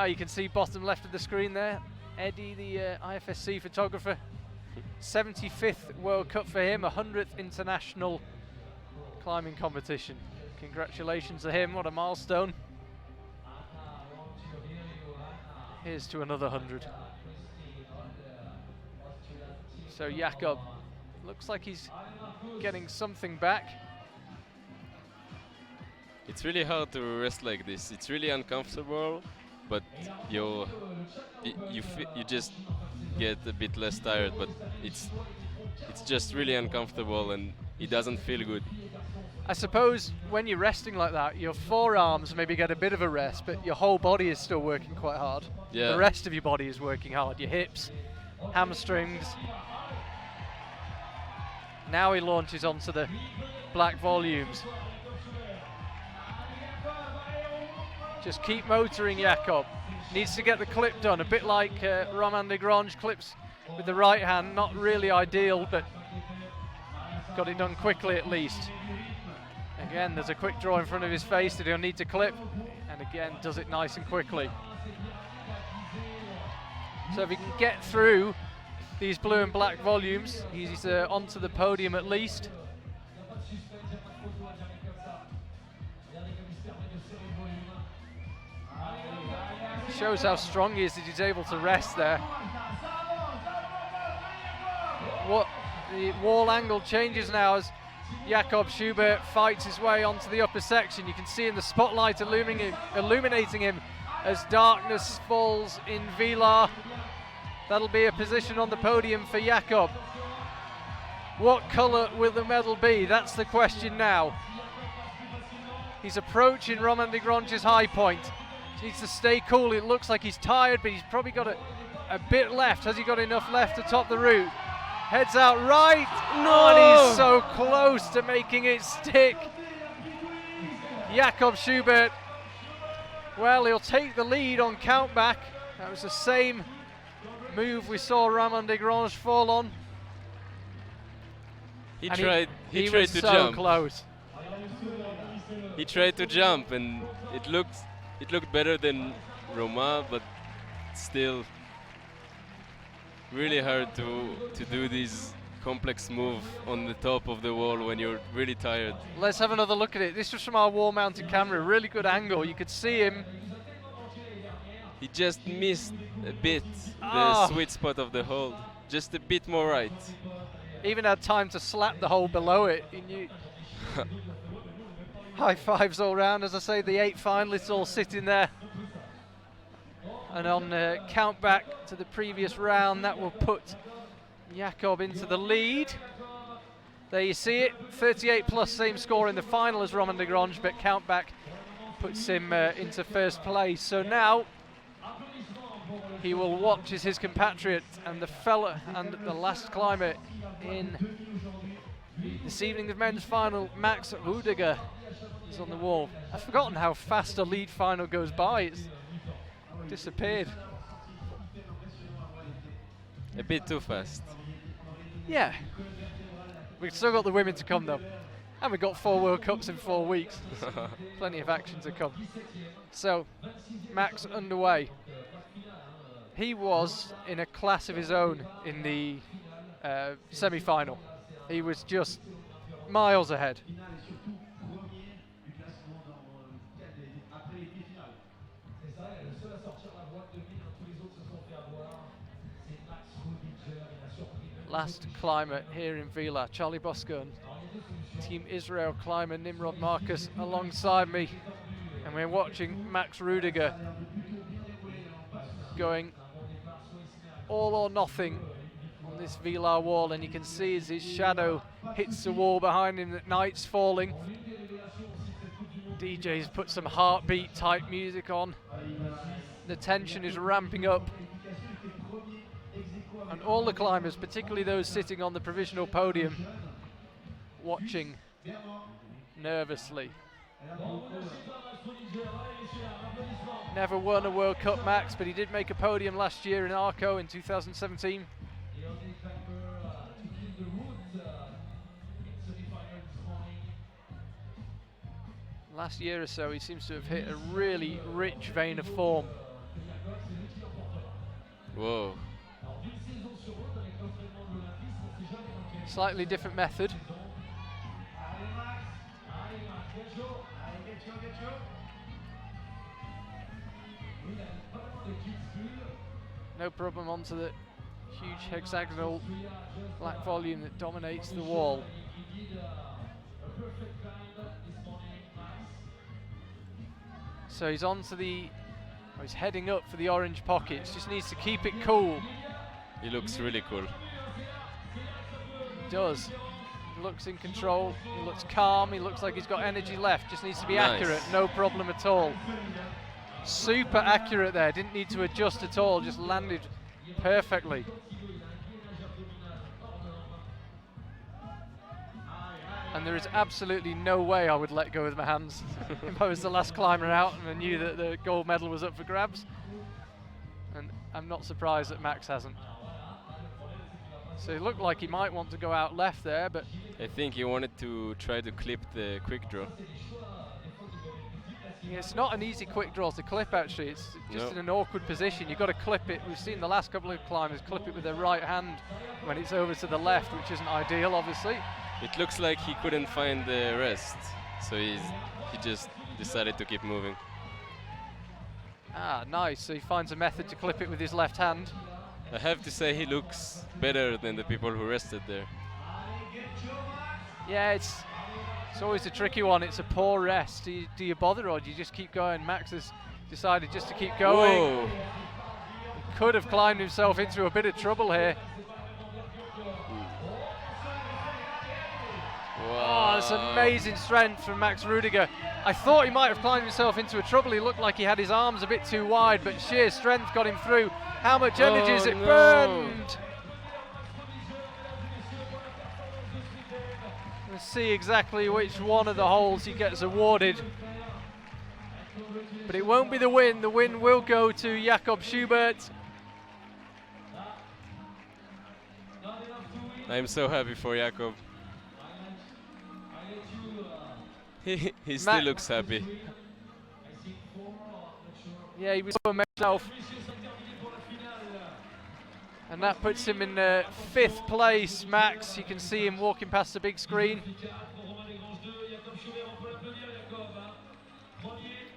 You can see bottom left of the screen there, Eddie, the IFSC photographer. 75th World Cup for him, 100th international climbing competition. Congratulations to him, what a milestone. Here's to another 100. So Jakob, looks like he's getting something back. It's really hard to rest like this. It's really uncomfortable, but you just get a bit less tired. But it's just really uncomfortable, and it doesn't feel good. I suppose when you're resting like that, your forearms maybe get a bit of a rest, but your whole body is still working quite hard. Yeah. The rest of your body is working hard. Your hips, hamstrings. Now he launches onto the black volumes. Just keep motoring, Jakob. Needs to get the clip done, a bit like Romain Desgrange clips with the right hand. Not really ideal, but got it done quickly at least. Again, there's a quick draw in front of his face that he'll need to clip, and again, does it nice and quickly. So if he can get through these blue and black volumes, he's onto the podium at least. Shows how strong he is that he's able to rest there. What the wall angle changes now as Jakob Schubert fights his way onto the upper section. You can see in the spotlight illuminating him as darkness falls in Villars. That'll be a position on the podium for Jakob. What colour will the medal be? That's the question now. He's approaching Romain Desgrange's high point. He needs to stay cool. It looks like he's tired, but he's probably got to a bit left. Has he got enough left to top the route? Heads out right. No! And he's so close to making it stick. Jakob Schubert. Well, he'll take the lead on countback. That was the same move we saw Ramon de Grange fall on. He And tried he to was so jump. close. He tried to jump, and it looked better than Roma, but still really hard to do this complex move on the top of the wall when you're really tired. Let's have another look at it. This was from our wall-mounted camera. Really good angle. You could see him. He just missed a bit Ah. the sweet spot of the hold, just a bit more right. Even had time to slap the hole below it. He knew. High fives all round. As I say, the 8 finalists all sitting there. And on count back to the previous round, that will put Jakob into the lead. There you see it, 38 plus, same score in the final as Roman de Grange, but count back puts him into first place. So now he will watch as his compatriot and the fella and the last climber in this evening's men's final, Max Rudiger, is on the wall. I've forgotten how fast a lead final goes by. It's disappeared. A bit too fast. Yeah. We've still got the women to come though. And we've got 4 World Cups in 4 weeks. Plenty of action to come. So, Max underway. He was in a class of his own in the semi-final. He was just miles ahead. Last climber here in Villars, Charlie Bosco and Team Israel climber Nimrod Marcus alongside me, and we're watching Max Rudiger going all or nothing on this Villars wall, and you can see as his shadow hits the wall behind him that night's falling. DJ's put some heartbeat type music on. The tension is ramping up. And all the climbers, particularly those sitting on the provisional podium, watching nervously. Never won a World Cup, Max, but he did make a podium last year in Arco in 2017. Last year or so, he seems to have hit a really rich vein of form. Whoa. Slightly different method. No problem onto the huge hexagonal black volume that dominates the wall. So he's on to the, he's heading up for the orange pockets, just needs to keep it cool. He looks really cool. He does. He looks in control, he looks calm, he looks like he's got energy left, just needs to be Nice. accurate, no problem at all. Super accurate there, didn't need to adjust at all, just landed perfectly. And there is absolutely no way I would let go with my hands if I was the last climber out and I knew that the gold medal was up for grabs. And I'm not surprised that Max hasn't. So it looked like he might want to go out left there, but I think he wanted to try to clip the quick draw. it's not an easy quick draw to clip actually, it's just in an awkward position. You've got to clip it. We've seen the last couple of climbers clip it with their right hand when it's over to the left, which isn't ideal obviously. It looks like he couldn't find the rest, so he just decided to keep moving. Ah, nice, so he finds a method to clip it with his left hand. I have to say he looks better than the people who rested there. Yeah, it's always a tricky one. It's a poor rest. Do you bother or do you just keep going? Max has decided just to keep going. Whoa. He could have climbed himself into a bit of trouble here. Wow. Oh, it's amazing strength from Max Rudiger. I thought he might have climbed himself into a trouble. He looked like he had his arms a bit too wide, but sheer strength got him through. How much energy is it burned? Let's see exactly which one of the holes he gets awarded. But it won't be the win. The win will go to Jakob Schubert. I'm so happy for Jakob. He still looks happy. Yeah, he was so himself. And that puts him in 5th place, Max. You can see him walking past the big screen.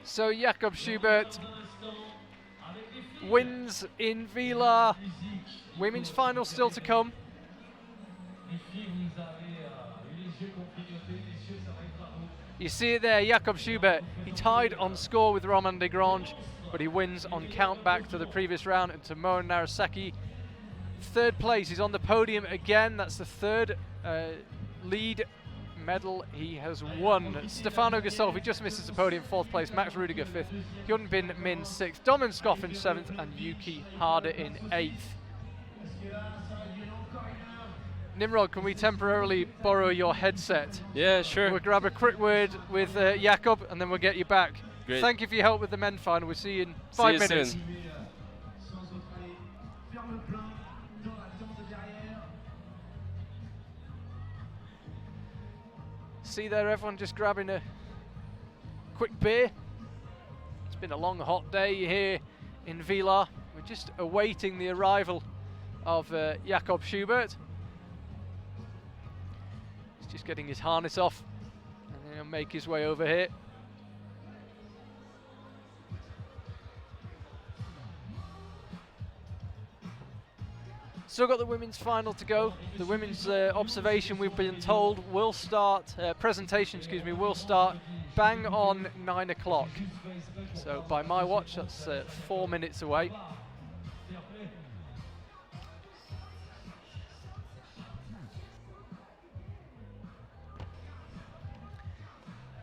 So Jakob Schubert wins in Villars. Women's final still to come. You see it there, Jakob Schubert. He tied on score with Romain Desgrange, but he wins on count back to the previous round and to Moen Narasaki. 3rd place, he's on the podium again. That's the 3rd lead medal he has won. Stefano Gasolfi just misses the podium, 4th place. Max Rudiger 5th. Hyun Bin Min 6th. Domin Scoffin 7th, and Yuki Harder in 8th. Nimrod, can we temporarily borrow your headset? Yeah, sure. We'll grab a quick word with Jakob, and then we'll get you back. Great. Thank you for your help with the men final. We'll see you in 5 minutes. Soon. See there, everyone just grabbing a quick beer. It's been a long, hot day here in Villars. We're just awaiting the arrival of Jakob Schubert. He's just getting his harness off, and then he'll make his way over here. Still got the women's final to go. The women's observation, we've been told, will start, presentation, excuse me, will start bang on 9 o'clock. So by my watch, that's 4 minutes away.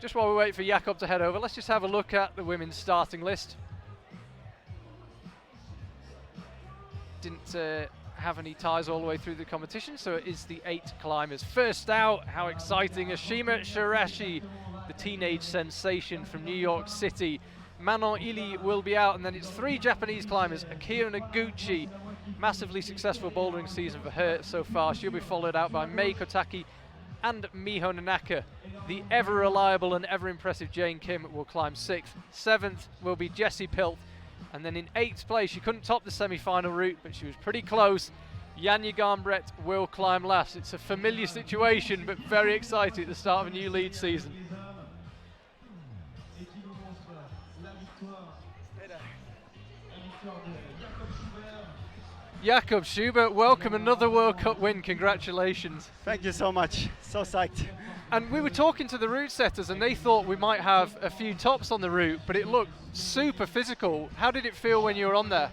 Just while we wait for Jakob to head over, let's just have a look at the women's starting list. Didn't have any ties all the way through the competition, so it is the 8 climbers. First out, how exciting, Ashima Shirashi, the teenage sensation from New York City. Manon Ili will be out, and then it's 3 Japanese climbers. Akira Noguchi, massively successful bouldering season for her so far. She'll be followed out by Mei Kotaki and Miho Nanaka. The ever reliable and ever impressive Jane Kim will climb 6th. 7th will be Jessie Pilt. And then in 8th place, she couldn't top the semi-final route, but she was pretty close. Janja Garnbrett will climb last. It's a familiar situation, but very exciting at the start of a new lead season. Jakob Schubert, welcome, another World Cup win. Congratulations. Thank you so much. So psyched. And we were talking to the route setters, and they thought we might have a few tops on the route, but it looked super physical. How did it feel when you were on there?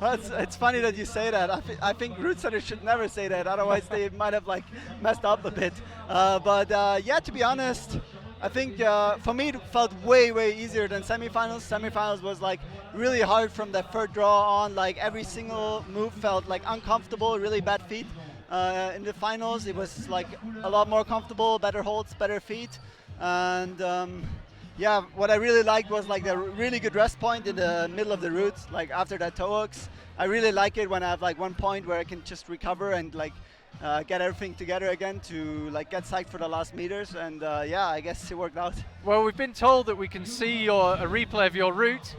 Well, it's funny that you say that. I think route setters should never say that, otherwise they might have like messed up a bit. But yeah, to be honest, I think for me it felt way easier than semifinals. Semifinals was like really hard from that third draw on. Like every single move felt like uncomfortable, really bad feet. In the finals, it was like a lot more comfortable, better holds, better feet, and yeah, what I really liked was like the really good rest point in the middle of the route, like after that toe hooks. I really like it when I have like one point where I can just recover and like get everything together again to like get psyched for the last meters, and yeah, I guess it worked out. Well, we've been told that we can see a replay of your route,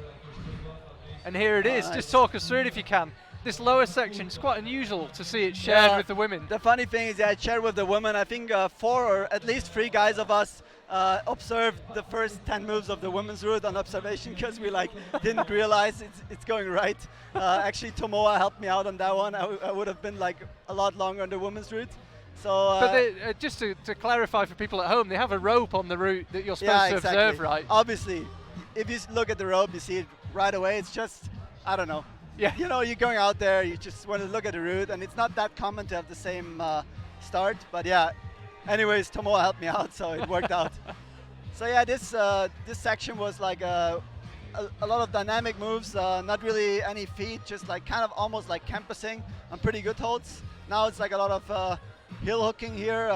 and here it is. Nice. Just talk us through it if you can. This lower section is quite unusual to see it shared with the women. The funny thing is I shared with the women. I think 4 or at least 3 guys of us observed the first 10 moves of the women's route on observation because we like didn't realize it's going right. Actually, Tomoa helped me out on that one. I would have been like a lot longer on the women's route. So, but just to clarify for people at home, they have a rope on the route that you're supposed to observe, right? Obviously, if you look at the rope, you see it right away. It's just, I don't know. Yeah. You know, you're going out there, you just want to look at the route, and it's not that common to have the same start. But yeah, anyways, Tomoa helped me out, so it worked out. So yeah, this section was like a lot of dynamic moves, not really any feet, just like kind of almost like campusing on pretty good holds. Now it's like a lot of heel hooking here,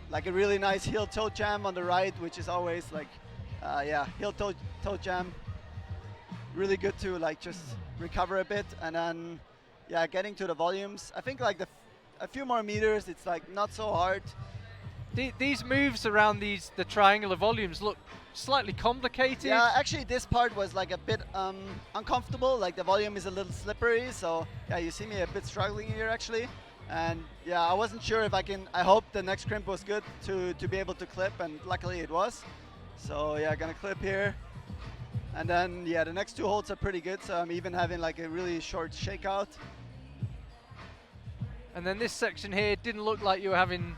like a really nice heel toe jam on the right, which is always like, yeah, heel toe jam. Really good to like just recover a bit, and then yeah, getting to the volumes. I think like a few more meters, it's like not so hard. These moves around the triangular volumes look slightly complicated. Yeah, actually this part was like a bit uncomfortable, like the volume is a little slippery, so yeah, you see me a bit struggling here actually. And yeah, I wasn't sure if I hope the next crimp was good to be able to clip, and luckily it was. So yeah, gonna clip here. And then yeah, the next two holds are pretty good, so I'm even having like a really short shakeout. And then this section here didn't look like you were having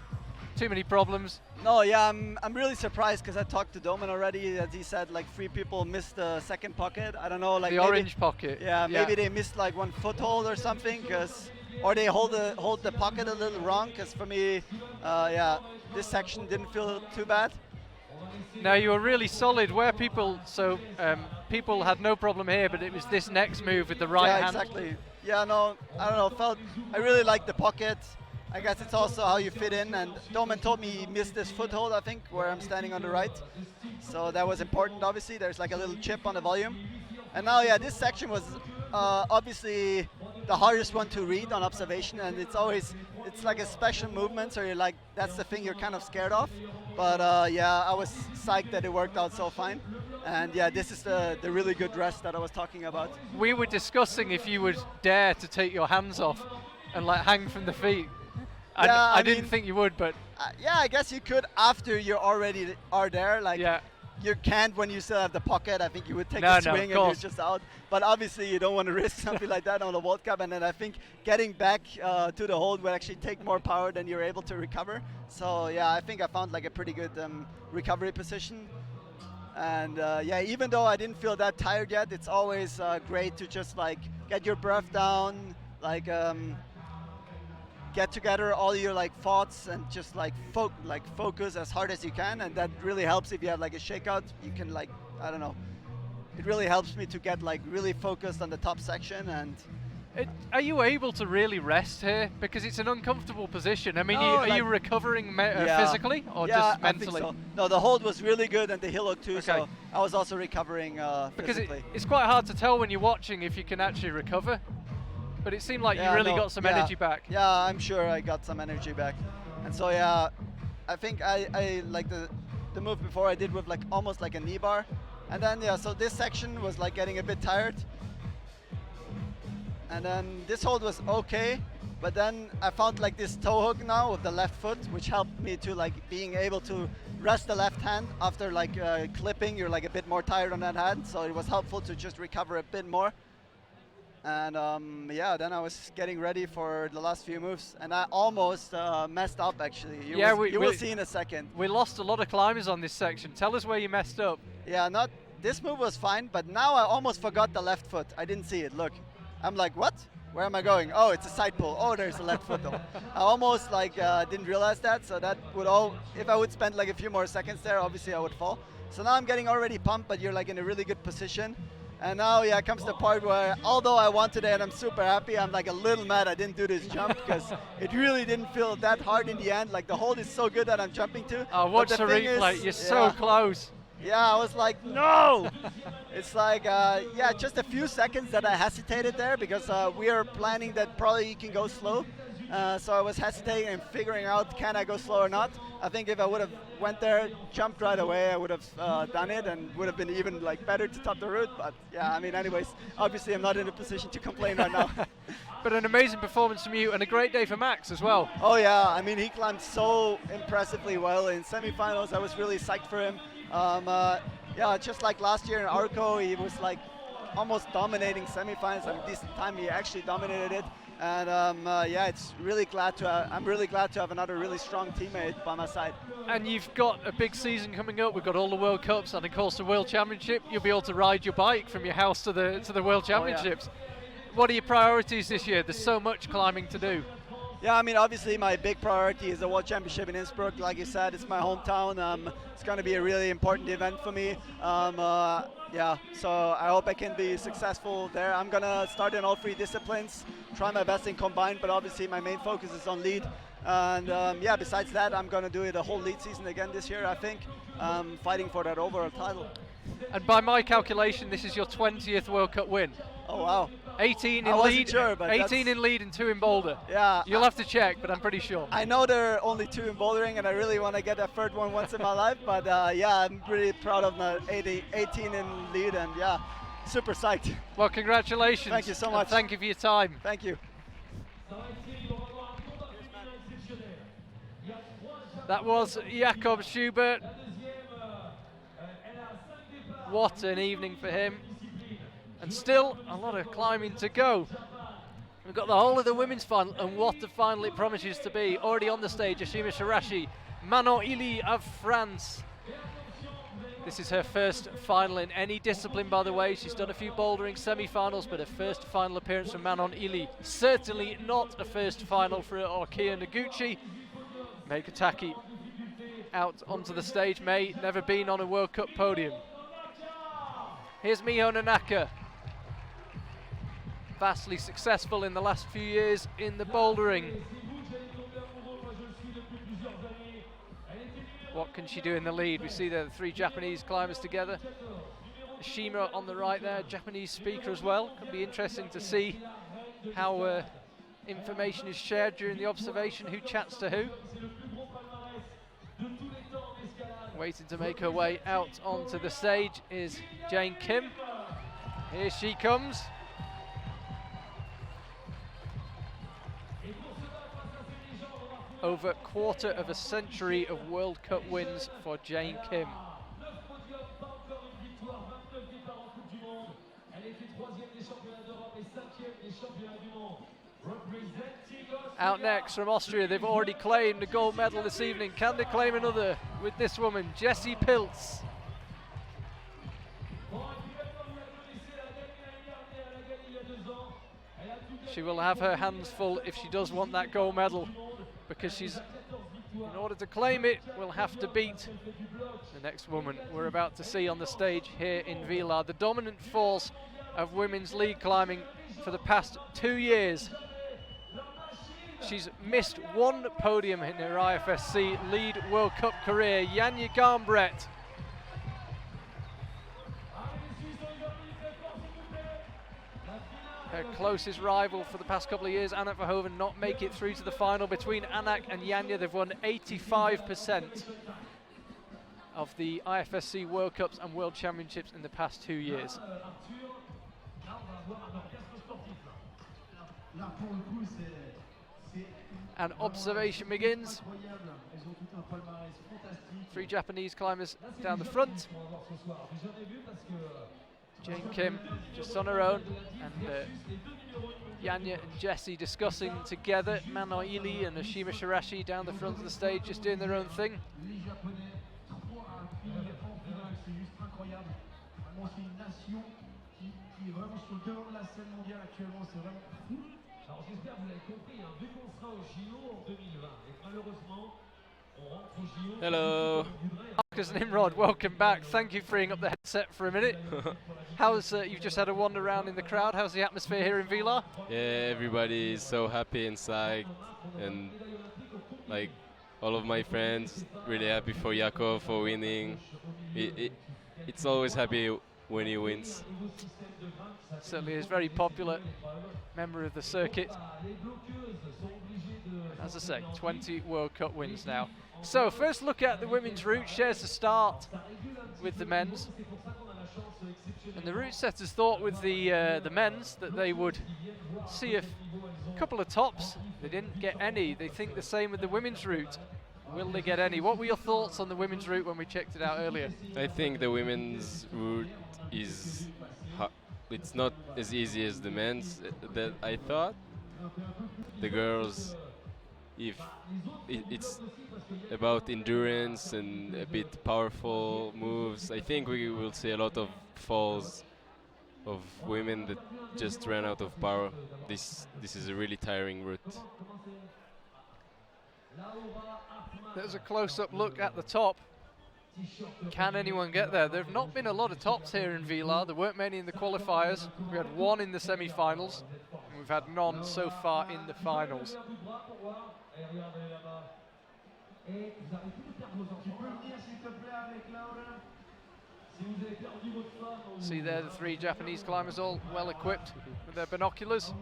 too many problems. No, yeah, I'm really surprised because I talked to Domen already, that he said like 3 people missed the second pocket. I don't know, like the orange pocket. Yeah, maybe they missed like 1 foothold or something, or they hold the pocket a little wrong. Because for me, yeah, this section didn't feel too bad. Now you were really solid. Where people people had no problem here, but it was this next move with the right hand. Yeah, exactly. Yeah, no, I don't know. I really liked the pocket. I guess it's also how you fit in, and Domen told me he missed this foothold, I think, where I'm standing on the right. So that was important, obviously. There's like a little chip on the volume. And now, yeah, this section was obviously the hardest one to read on observation, and it's like a special movement, so you're like, that's the thing you're kind of scared of. But yeah, I was psyched that it worked out so fine. And yeah, this is the really good rest that I was talking about. We were discussing if you would dare to take your hands off and like hang from the feet. Yeah, I didn't think you would, but yeah, I guess you could after you already are there. Like, yeah. You can't when you still have the pocket. I think you would take No, a swing and course. you're just out. But obviously you don't want to risk something like that on the World Cup. And then I think getting back to the hold would actually take more power than you're able to recover. So yeah, I think I found like a pretty good recovery position. And yeah, even though I didn't feel that tired yet, it's always great to just like get your breath down, like get together all your like thoughts and just like focus as hard as you can, and that really helps. If you have like a shakeout, you can like, I don't know, it really helps me to get like really focused on the top section. And are you able to really rest here? Because it's an uncomfortable position. I mean, No, are like- you recovering Yeah. physically or yeah, just mentally? I think so. No, the hold was really good and the heel hook too, Okay. so I was also recovering Because physically. it's quite hard to tell when you're watching if you can actually recover. But it seemed like Yeah, you really no, got some yeah. energy back. Yeah, I'm sure I got some energy back. And so yeah, I think I like the move before I did with like almost like a knee bar. And then yeah, so this section was like getting a bit tired. And then this hold was okay, but then I found like this toe hook now with the left foot, which helped me to like being able to rest the left hand after like clipping. You're like a bit more tired on that hand, so it was helpful to just recover a bit more. And yeah, then I was getting ready for the last few moves, and I almost messed up actually. You will see in a second. We lost a lot of climbers on this section. Tell us where you messed up. Yeah, this move was fine, but now I almost forgot the left foot. I didn't see it. Look, I'm like, what? Where am I going? Oh, it's a side pull. Oh, there's a left foot though. I almost like didn't realize that, so that would if I would spend like a few more seconds there, obviously I would fall. So now I'm getting already pumped, but you're like in a really good position. And now, yeah, comes the part where, although I wanted it and I'm super happy, I'm like a little mad I didn't do this jump because it really didn't feel that hard in the end. Like the hold is so good that I'm jumping to. Watch the replay. You're so close. Yeah, I was like, no! It's like, yeah, just a few seconds that I hesitated there because we are planning that probably you can go slow. So I was hesitating and figuring out, can I go slow or not? I think if I would have went there, jumped right away, I would have done it and would have been even like better to top the route. But yeah, I mean, anyways, obviously I'm not in a position to complain right now. But an amazing performance from you and a great day for Max as well. Oh yeah, I mean, he climbed so impressively well in semifinals. I was really psyched for him. Yeah, just like last year in Arco, he was like almost dominating semifinals. I mean, this time he actually dominated it. And yeah, I'm really glad to have another really strong teammate by my side. And you've got a big season coming up. We've got all the World Cups and of course the World Championship. You'll be able to ride your bike from your house to the World Championships. Oh, yeah. What are your priorities this year? There's so much climbing to do. Yeah, I mean, obviously my big priority is the World Championship in Innsbruck. Like you said, it's my hometown. It's going to be a really important event for me. Yeah, so I hope I can be successful there. I'm going to start in all three disciplines, try my best in combined, but obviously my main focus is on lead. And yeah, besides that, I'm going to do it a whole lead season again this year, I think, fighting for that overall title. And by my calculation, this is your 20th World Cup win. Oh, wow. 18 I in wasn't lead, sure, but 18 in lead and 2 in boulder. Yeah. You'll have to check, but I'm pretty sure. I know there are only 2 in bouldering, and I really want to get that third one once in my life. But yeah, I'm pretty proud of my 18 in lead, and yeah, super psyched. Well, congratulations. Thank you so and much. thank you for your time. Thank you. That was Jakob Schubert. What an evening for him. And still a lot of climbing to go. We've got the whole of the women's final, and what a final it promises to be. Already on the stage, Ashima Shirashi, Manon Illy of France. This is her first final in any discipline, by the way. She's done a few bouldering semi-finals, but her first final appearance from Manon Illy. Certainly not a first final for Orkia Noguchi. Mei Kataki out onto the stage. Mei never been on a World Cup podium. Here's Miho Nanaka. Vastly successful in the last few years in the bouldering. What can she do in the lead? We see there the 3 Japanese climbers together. Ashima on the right there, Japanese speaker as well. Could be interesting to see how information is shared during the observation, who chats to who. Waiting to make her way out onto the stage is Jane Kim. Here she comes. Over a quarter of a century of World Cup wins for Jane Kim. Out next from Austria, they've already claimed a gold medal this evening. Can they claim another with this woman, Jessie Pilz? She will have her hands full if she does want that gold medal, because she's, in order to claim it, will have to beat the next woman we're about to see on the stage here in Villars, the dominant force of women's lead climbing for the past 2 years. She's missed 1 podium in her IFSC lead World Cup career. Janja Garnbret. Her closest rival for the past couple of years, Anak Verhoeven, not make it through to the final. Between Anak and Janja, they've won 85% of the IFSC World Cups and World Championships in the past 2 years. And observation begins. 3 Japanese climbers down the front. Jane Kim just on her own, and Janja and Jessie discussing together. Manon Illy and Ashima Shirashi down the front of the stage, just doing their own thing. Hello. Marcus Nimrod, welcome back. Thank you for freeing up the headset for a minute. How's you've just had a wander around in the crowd. How's the atmosphere here in Villars? Yeah, everybody is so happy and psyched, and like all of my friends really happy for Jakob for winning. It's always happy when he wins. Certainly is very popular member of the circuit. As I say, 20 World Cup wins now. So first look at the women's route. Shares the start with the men's. And the route setters thought with the men's that they would see a couple of tops. They didn't get any. They think the same with the women's route. Will they get any? What were your thoughts on the women's route when we checked it out earlier? I think the women's route is it's not as easy as the men's that I thought. The girls, if it's about endurance and a bit powerful moves, I think we will see a lot of falls of women that just ran out of power. This is a really tiring route. There's a close-up look at the top. Can anyone get there? There have not been a lot of tops here in Villars. There weren't many in the qualifiers. We had one in the semi-finals, and we've had none so far in the finals. See there the three Japanese climbers, all well equipped with their binoculars.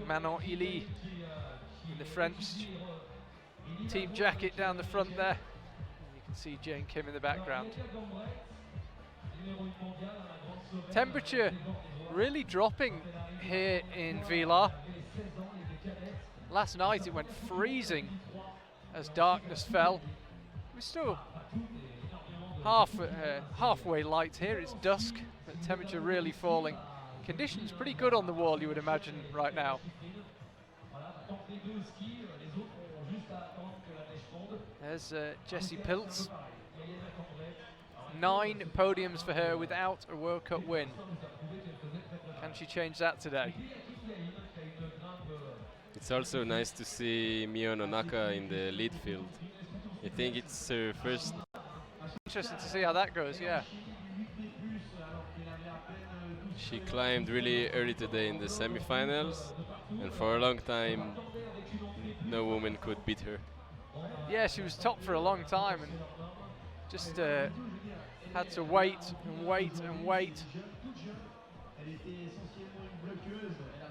Manon Illy in the French team jacket down the front there. And you can see Jane Kim in the background. Temperature really dropping here in Villars. Last night it went freezing as darkness fell. We're still halfway light here. It's dusk, but temperature really falling. Conditions pretty good on the wall, you would imagine, right now. There's Jessie Pilz. 9 podiums for her without a World Cup win. Can she change that today? It's also nice to see Mio Nonaka in the lead field. I think it's her first. Interesting to see how that goes, yeah. She climbed really early today in the semi-finals, and for a long time no woman could beat her. Yeah, she was top for a long time and just had to wait and wait and wait.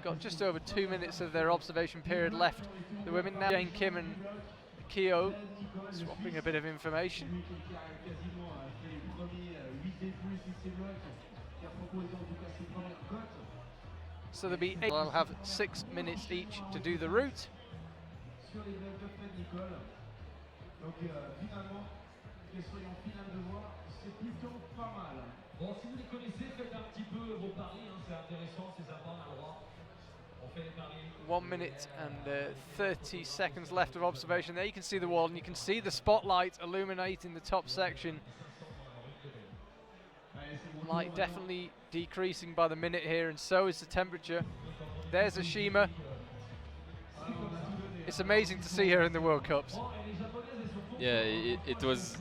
Got just over 2 minutes of their observation period left. The women now, Jane Kim and Kyo, swapping a bit of information. So there'll be 8. They'll have 6 minutes each to do the route. Bon, si vous les connaissez, faites un petit peu vos paris, hein, c'est intéressant, c'est sympa, on a le droit. On fait les paris. 1 minute and 30 seconds left of observation. There you can see the wall and you can see the spotlight illuminating the top section. Light definitely decreasing by the minute here, and so is the temperature. There's Ashima. It's amazing to see her in the World Cups. Yeah, it was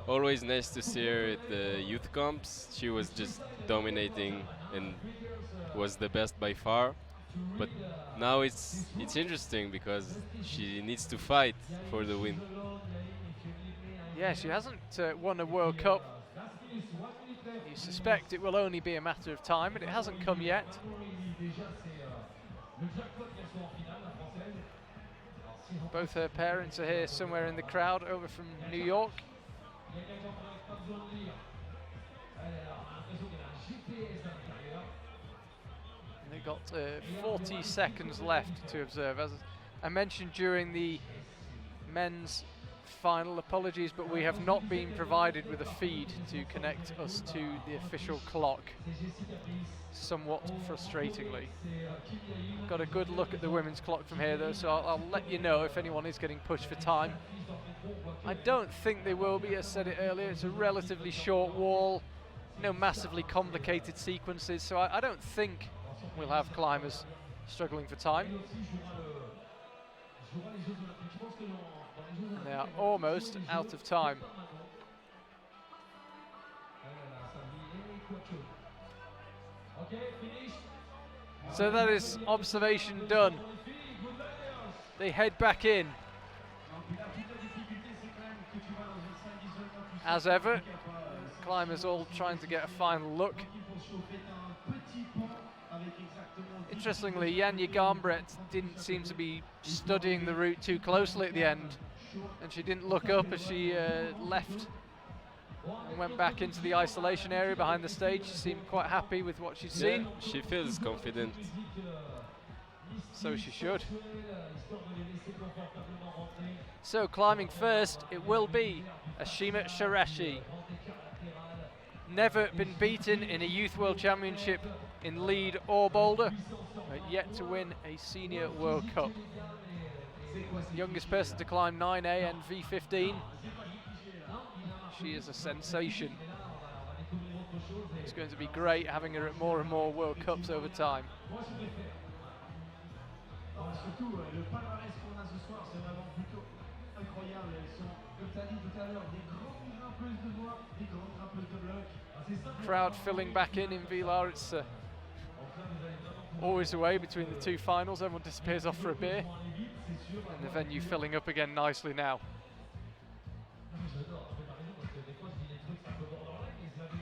always nice to see her at the youth comps. She was just dominating and was the best by far. But now it's interesting because she needs to fight for the win. Yeah, she hasn't won a World Cup. You suspect it will only be a matter of time, but it hasn't come yet. Both her parents are here somewhere in the crowd over from New York. And they've got 40 seconds left to observe. As I mentioned during the men's final, apologies, but we have not been provided with a feed to connect us to the official clock, somewhat frustratingly. Got a good look at the women's clock from here though, so I'll let you know if anyone is getting pushed for time. I don't think they will be, as said it earlier. It's a relatively short wall, no massively complicated sequences, so I don't think we'll have climbers struggling for time. And they are almost out of time. So that is observation done. They head back in. As ever, climbers all trying to get a final look. Interestingly, Janja Garmbret didn't seem to be studying the route too closely at the end, and she didn't look up as she left and went back into the isolation area behind the stage. She seemed quite happy with what she'd seen. She feels confident. So she should. So climbing first, it will be Ashima Shirashi. Never been beaten in a Youth World Championship in lead or boulder, but yet to win a Senior World Cup. Youngest person to climb 9A and V15. She is a sensation. It's going to be great having her at more and more World Cups over time. Surtout, le palmarès qu'on a ce soir, c'est vraiment plutôt incroyable. Elles sont, comme tu as dit tout à l'heure, des grandes grimpeuses de voix, des grandes grimpeuses de bloc. C'est simple. Crowd filling back in Villars. It's always the way between the two finals. Everyone disappears off for a beer. And the venue filling up again nicely now.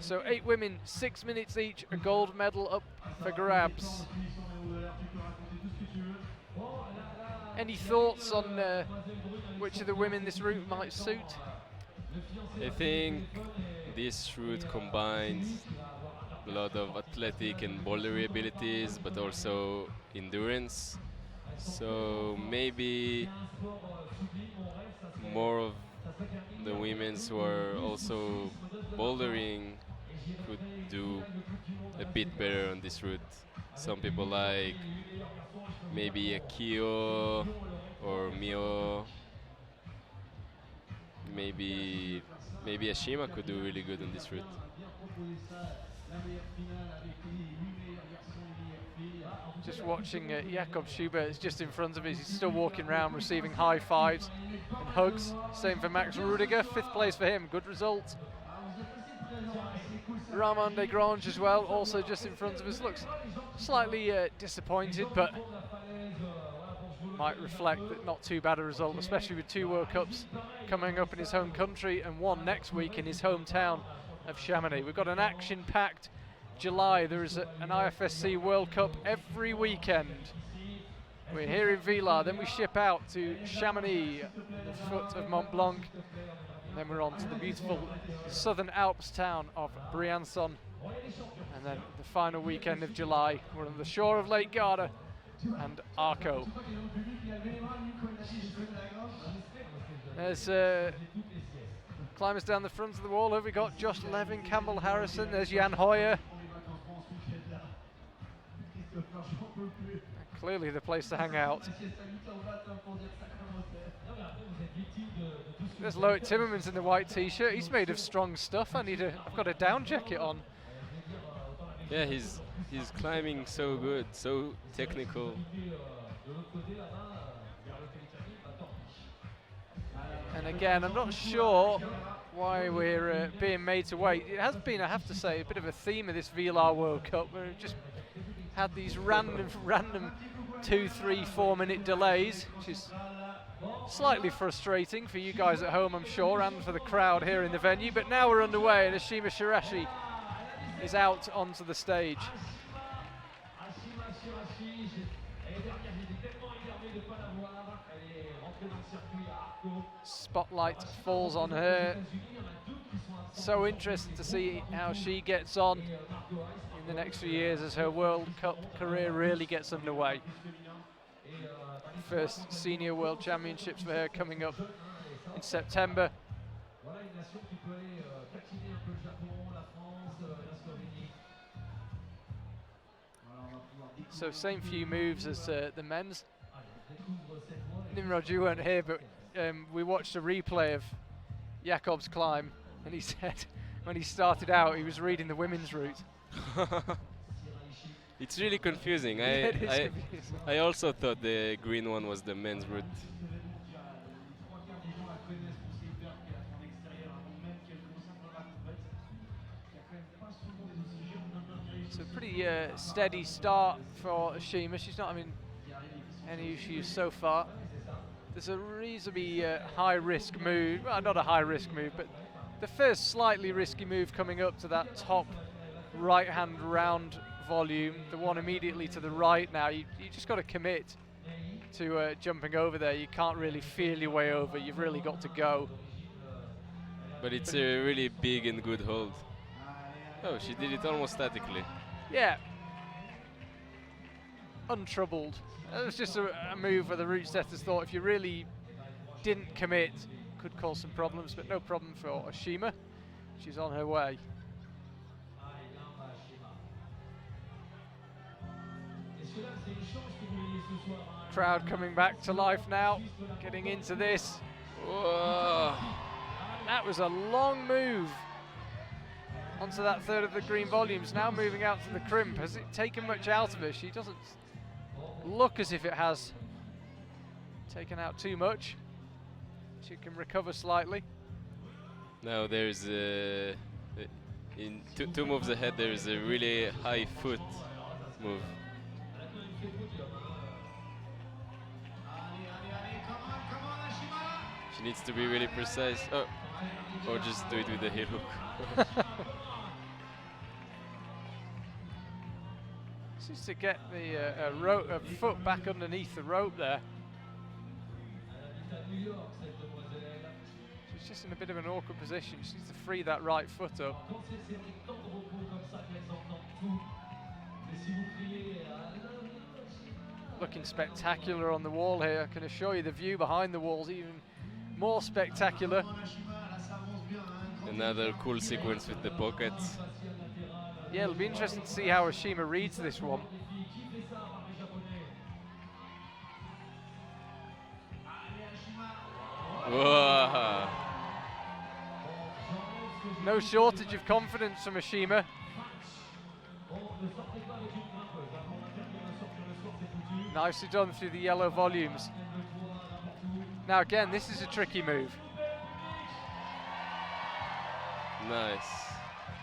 So 8 women, 6 minutes each, a gold medal up for grabs. Any thoughts on which of the women this route might suit? I think this route combines a lot of athletic and bouldering abilities, but also endurance. So maybe more of the women who are also bouldering could do a bit better on this route. Some people like maybe a Kyo or Mio. Maybe a Shima could do really good on this route. Just watching Jakob Schubert is just in front of us. He's still walking around receiving high fives and hugs. Same for Max Rudiger, 5th place for him, good result. Ramon de Grange as well, also just in front of us. Looks slightly disappointed, but might reflect that not too bad a result, especially with 2 World Cups coming up in his home country and 1 next week in his hometown of Chamonix. We've got an action-packed July. There is an IFSC World Cup every weekend. We're here in Villars, then we ship out to Chamonix, the foot of Mont Blanc, and then we're on to the beautiful southern Alps town of Briançon. And then the final weekend of July, we're on the shore of Lake Garda and Arco. There's climbers down the front of the wall. Have we got Josh Levin, Campbell Harrison? There's Jan Hoyer. Clearly the place to hang out. There's Loic Timmermans in the white t-shirt. He's made of strong stuff. I've got a down jacket on. Yeah, he's climbing so good, so technical. And again, I'm not sure why we're being made to wait. It has been, I have to say, a bit of a theme of this Villars World Cup, where we've just had these random 2, 3, 4 minute delays, which is slightly frustrating for you guys at home, I'm sure, and for the crowd here in the venue. But now we're underway, and Ashima Shirashi is out onto the stage. Spotlight falls on her. So interesting to see how she gets on in the next few years as her World Cup career really gets underway. First Senior World Championships for her coming up in September. So same few moves as the men's. Nimrod, you weren't here, but we watched a replay of Jakob's climb, and he said when he started out he was reading the women's route. It's really confusing. I also thought the green one was the men's route. It's a pretty steady start for Ashima. She's not having any issues so far. There's a reasonably high-risk move. Well, not a high-risk move, but the first slightly risky move coming up to that top right-hand round volume. The one immediately to the right now. You just got to commit to jumping over there. You can't really feel your way over. You've really got to go. But it's a really big and good hold. Oh, she did it almost statically. Yeah. Untroubled. It was just a move where the route setters thought if you really didn't commit, could cause some problems, but no problem for Ashima. She's on her way. Crowd coming back to life now, getting into this. Whoa. That was a long move. On onto that third of the green volumes. Now moving out to the crimp. Has it taken much out of her? She doesn't look as if it has taken out too much. She can recover slightly. Now there's in two moves ahead. There's a really high foot move. She needs to be really precise. Oh, or just do it with the heel hook. Just to get the foot back underneath the rope there. She's just in a bit of an awkward position. She needs to free that right foot up. Looking spectacular on the wall here. I can assure you the view behind the wall's even more spectacular. Another cool sequence with the pockets. Yeah, it'll be interesting to see how Ashima reads this one. Whoa. No shortage of confidence from Ashima. Nicely done through the yellow volumes. Now again, this is a tricky move. Nice.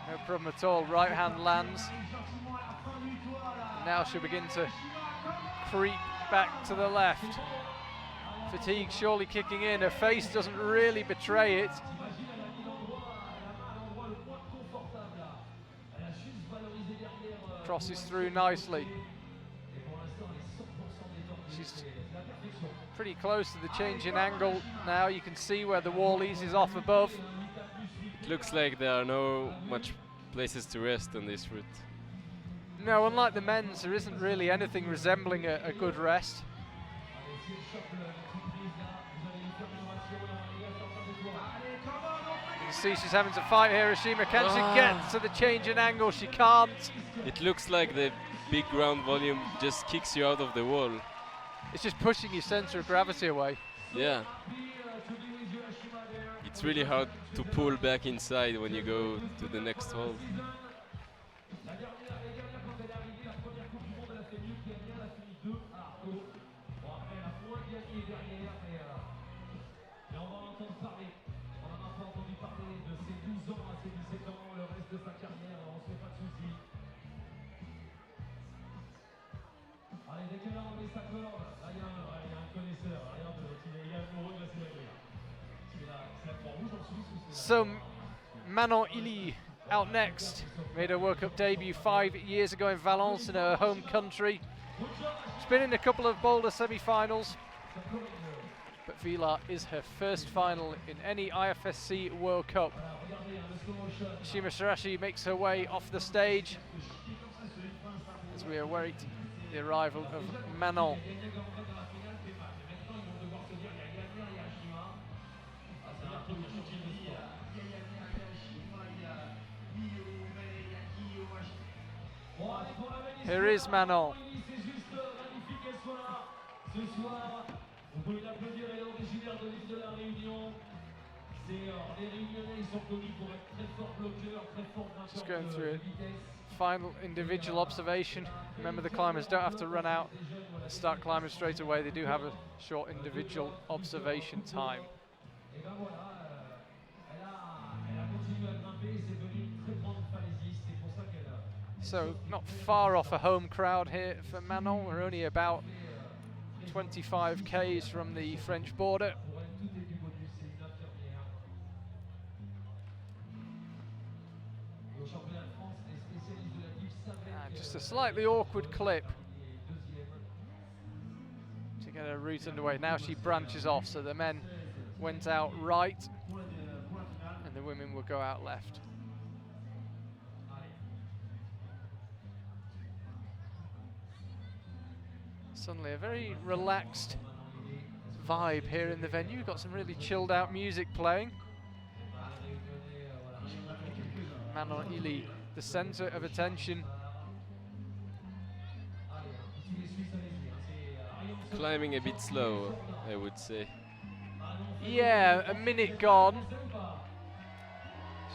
No problem at all. Right hand lands. Now she'll begin to creep back to the left. Fatigue surely kicking in. Her face doesn't really betray it. Crosses through nicely. She's pretty close to the change in angle now. You can see where the wall eases off above. It looks like there are no much places to rest on this route. No, unlike the men's, there isn't really anything resembling a good rest. You can see she's having to fight here, Ashima. Can she get to the change in angle? She can't. It looks like the big ground volume just kicks you out of the wall. It's just pushing your center of gravity away. Yeah. It's really hard to pull back inside when you go to the next hold. So Manon Illy out next. Made her World Cup debut 5 years ago in Valence in her home country. She's been in a couple of boulder semi-finals, but Villars is her first final in any IFSC World Cup. Ashima Shirashi makes her way off the stage as we await the arrival of Manon. Here is Manon. Just going through a final individual observation. Remember, the climbers don't have to run out and start climbing straight away. They do have a short individual observation time. So not far off a home crowd here for Manon. We're only about 25 k's from the French border. And just a slightly awkward clip to get her route underway. Now she branches off, so the men went out right and the women will go out left. Suddenly a very relaxed vibe here in the venue. We've got some really chilled out music playing. Manon Illy, the centre of attention. Climbing a bit slow, I would say. Yeah, a minute gone.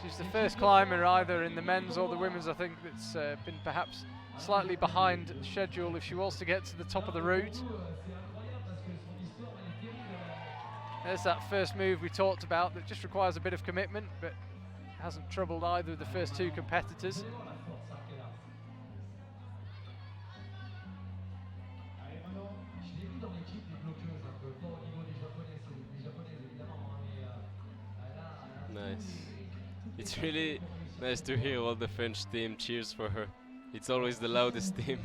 She's the first climber either in the men's or the women's, I think, that's been perhaps slightly behind schedule if she was to get to the top of the route. There's that first move we talked about that just requires a bit of commitment, but hasn't troubled either of the first two competitors. Nice. It's really nice to hear all the French team cheers for her. It's always the loudest team.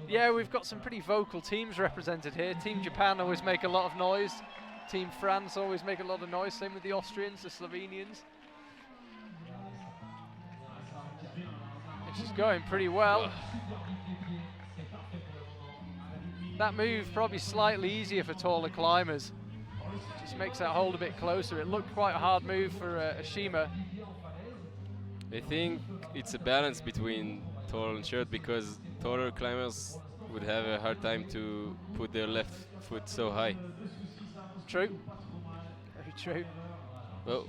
Yeah, we've got some pretty vocal teams represented here. Team Japan always make a lot of noise. Team France always make a lot of noise. Same with the Austrians, the Slovenians. And she's going pretty well. That move probably slightly easier for taller climbers. Just makes that hold a bit closer. It looked quite a hard move for Ashima. I think it's a balance between tall and short, because taller climbers would have a hard time to put their left foot so high. True. Very true. Oh,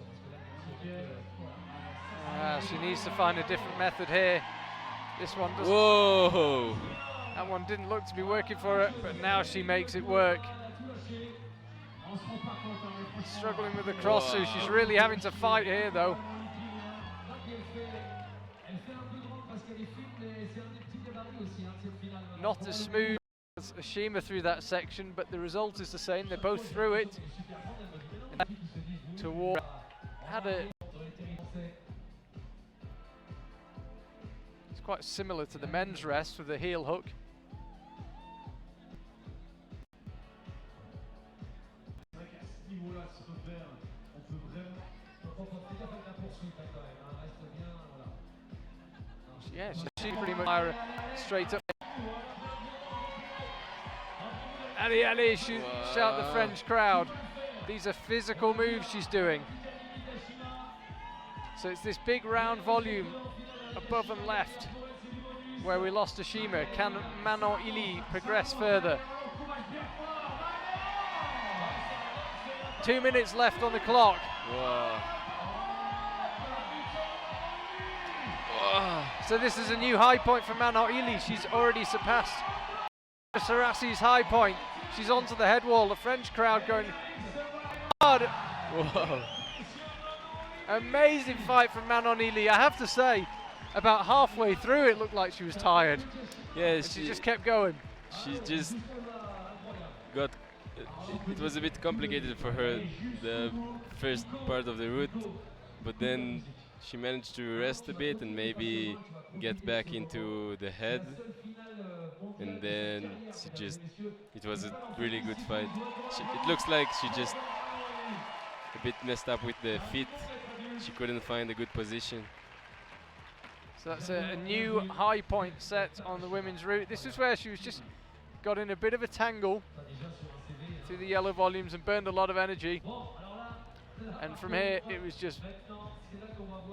She needs to find a different method here. This one doesn't. whoa! That one didn't look to be working for her, but now she makes it work. Struggling with the crosses. She's really having to fight here, though. Not as smooth as Ashima through that section, but the result is the same. They're both through it. Toward had a. It's quite similar to the men's rest with the heel hook. Yeah, she pretty much straight up. Allez, allez, shout the French crowd. These are physical moves she's doing. So it's this big round volume above and left where we lost Ashima. Can Manon Ili progress further? 2 minutes left on the clock. Wow. So this is a new high point for Manon Ili. She's already surpassed Sarassi's high point. She's onto the head wall. The French crowd going hard. Whoa. Amazing fight from Manon Ili. I have to say, about halfway through it looked like she was tired. Yeah, She just kept going. She just got. It was a bit complicated for her the first part of the route, but then she managed to rest a bit and maybe get back into the head, and then it was a really good fight. It looks like she just a bit messed up with the feet. She couldn't find a good position. So that's a new high point set on the women's route. This is where she was just got in a bit of a tangle through the yellow volumes and burned a lot of energy. And from here, it was just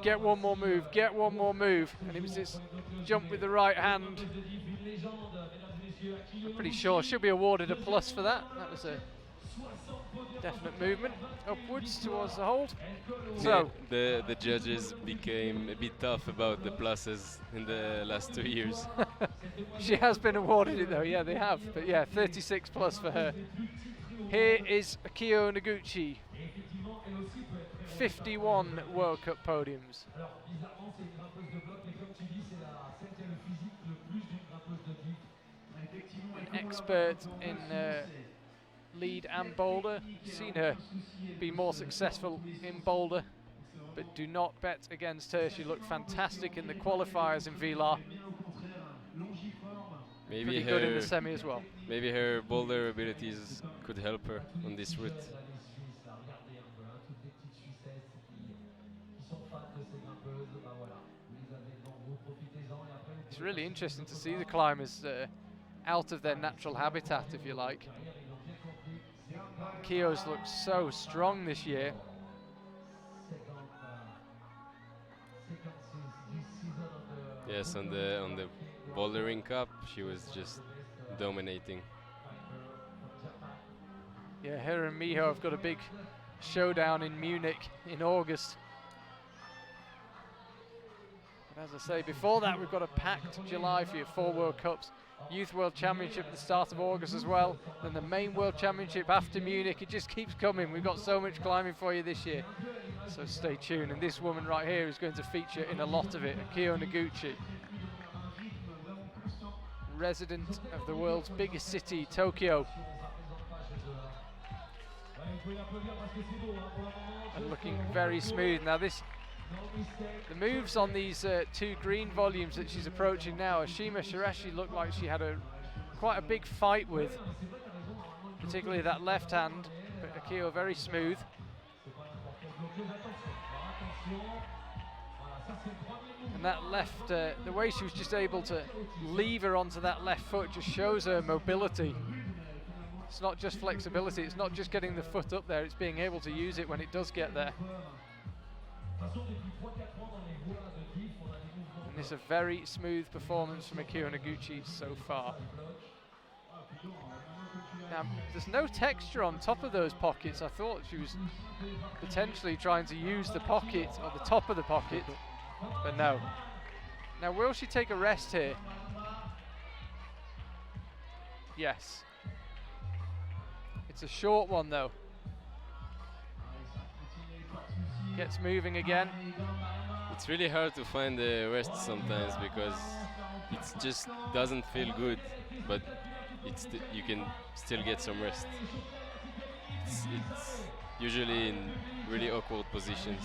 get one more move, get one more move. And it was this jump with the right hand. I'm pretty sure she'll be awarded a plus for that. That was a definite movement upwards towards the hold. So the judges became a bit tough about the pluses in the last 2 years. she has been awarded it though, yeah, they have. But yeah, 36 plus for her. Here is Akio Noguchi. 51 World Cup podiums. An expert in lead and boulder. Seen her be more successful in boulder, but do not bet against her. She looked fantastic in the qualifiers in Villars. Maybe Pretty good in the semi as well. Maybe her boulder abilities could help her on this route. It's really interesting to see the climbers out of their natural habitat, if you like. Kio's looked so strong this year. Yes, on the Bouldering Cup, she was just dominating. Yeah, her and Miho have got a big showdown in Munich in August. But as I say, before that we've got a packed July for you, 4 World Cups, Youth World Championship at the start of August as well, then the main World Championship after Munich. It just keeps coming. We've got so much climbing for you this year, so stay tuned. And this woman right here is going to feature in a lot of it, Akio Noguchi, resident of the world's biggest city, Tokyo, and looking very smooth. Now the moves on these 2 green volumes that she's approaching now, Ashima Shirashi looked like she had quite a big fight with, particularly that left hand, but Akio very smooth. And that left, the way she was just able to lever onto that left foot just shows her mobility. It's not just flexibility, it's not just getting the foot up there, it's being able to use it when it does get there. And it's a very smooth performance from Akio Noguchi so far. Now, there's no texture on top of those pockets. I thought she was potentially trying to use the pocket, or the top of the pocket, but no. Now, will she take a rest here? Yes. It's a short one though. Gets moving again. It's really hard to find the rest sometimes because it just doesn't feel good, but you can still get some rest. It's usually in really awkward positions.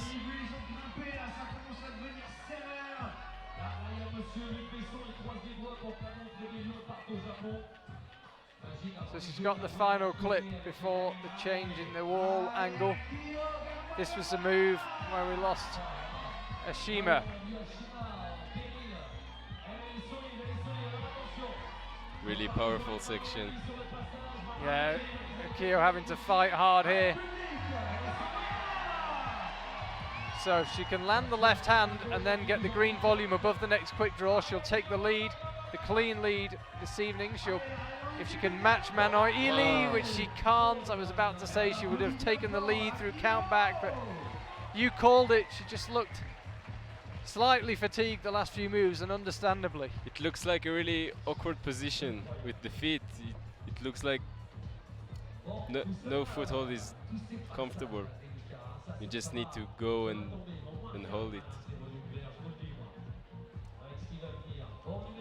So she's got the final clip before the change in the wall angle. This was the move where we lost Ashima. Really powerful section. Yeah, Akio having to fight hard here. So if she can land the left hand and then get the green volume above the next quick draw, she'll take the lead, the clean lead this evening. If she can match Manon Ili, which she can't. I was about to say she would have taken the lead through count back, but you called it. She just looked slightly fatigued the last few moves, and understandably. It looks like a really awkward position with the feet. It looks like no foothold is comfortable. You just need to go and hold it.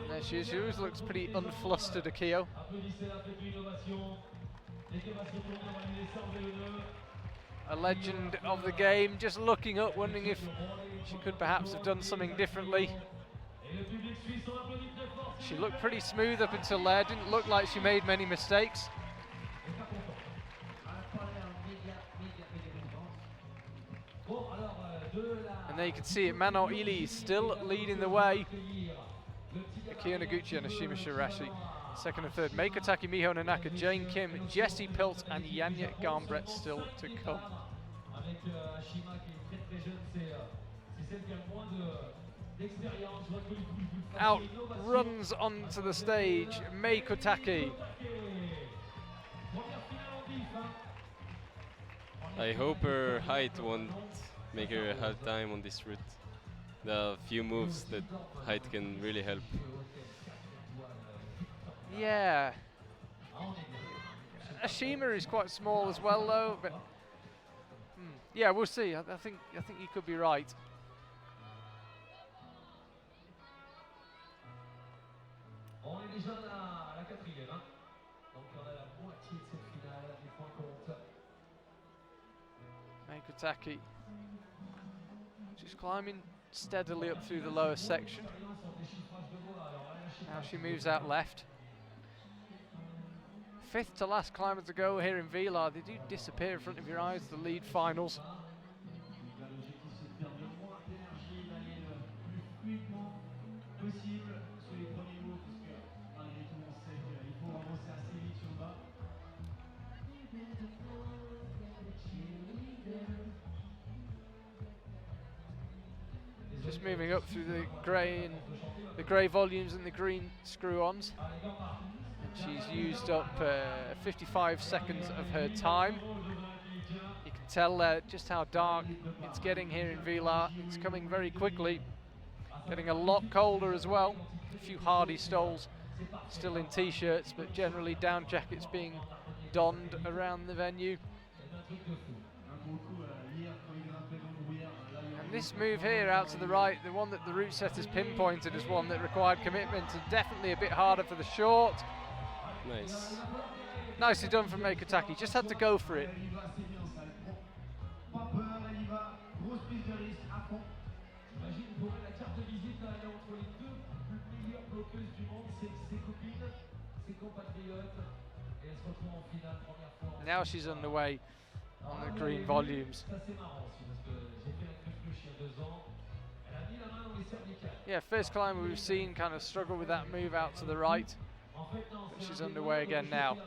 There she is. She always looks pretty unflustered, Akio. A legend of the game, just looking up, wondering if she could perhaps have done something differently. She looked pretty smooth up until there, didn't look like she made many mistakes. And there you can see it, Manon Ili still leading the way. Akio Noguchi and Ashima Shirashi, second and third. Meiko Taki, Miho Nanaka, Jane Kim, Jessie Pilt and Yanya Garnbrett still to come. Out runs onto the stage Meiko Taki. I hope her height won't make her a hard time on this route. There are a few moves that height can really help. Yeah. Ashima is quite small as well though, but yeah, we'll see. I think you could be right. Meiko Taki just climbing steadily up through the lower section. Now she moves out left. Fifth to last climber to go here in Villars. They do disappear in front of your eyes, the lead finals. Just moving up through the grey volumes and the green screw-ons. And she's used up 55 seconds of her time. You can tell just how dark it's getting here in Villars. It's coming very quickly, getting a lot colder as well. A few hardy stoles still in t-shirts, but generally down jackets being donned around the venue. And this move here out to the right, the one that the route setters pinpointed as one that required commitment, and definitely a bit harder for the short. Nice. Nicely done from Meikutaki, just had to go for it. Now she's underway on the green volumes. Yeah, first climber we've seen kind of struggle with that move out to the right, but she's underway again now.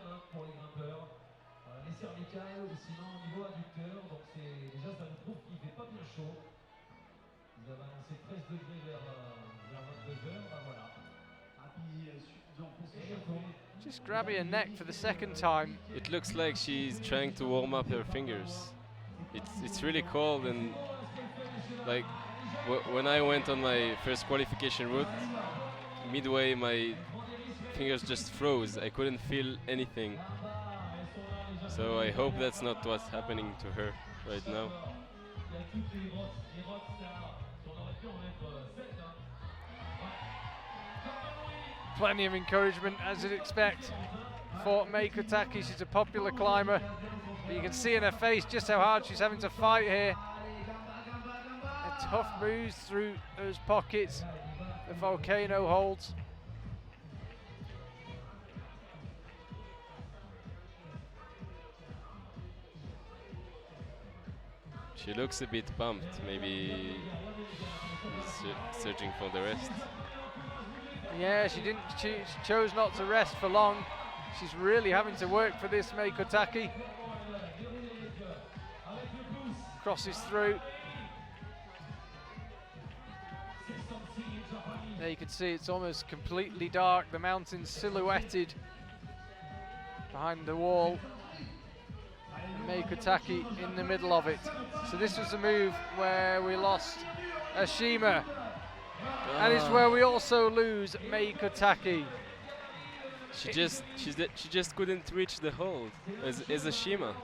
Just grabbing her neck for the second time. It looks like she's trying to warm up her fingers. It's really cold, and like when I went on my first qualification route, midway my fingers just froze. I couldn't feel anything. So I hope that's not what's happening to her right now. Plenty of encouragement, as you'd expect, for Meikutaki. She's a popular climber, but you can see in her face just how hard she's having to fight here. A tough moves through those pockets, the volcano holds. She looks a bit pumped, maybe searching for the rest. Yeah, she chose not to rest for long. She's really having to work for this, Meikutaki. Crosses through. There you can see it's almost completely dark, the mountains silhouetted behind the wall. Meikutaki in the middle of it. So this was the move where we lost Ashima. And it's where we also lose Meikutaki. She just couldn't reach the hold as Ashima.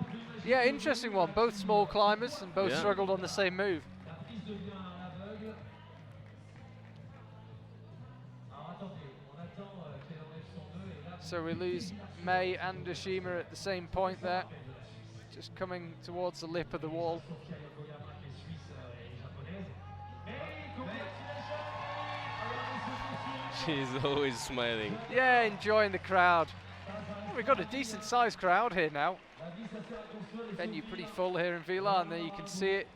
Yeah, interesting one. Both small climbers and both struggled on the same move. So we lose May and Ashima at the same point there. Just coming towards the lip of the wall. She's always smiling. Yeah, enjoying the crowd. Well, we've got a decent sized crowd here now. Venue pretty full here in Villars, and there you can see it.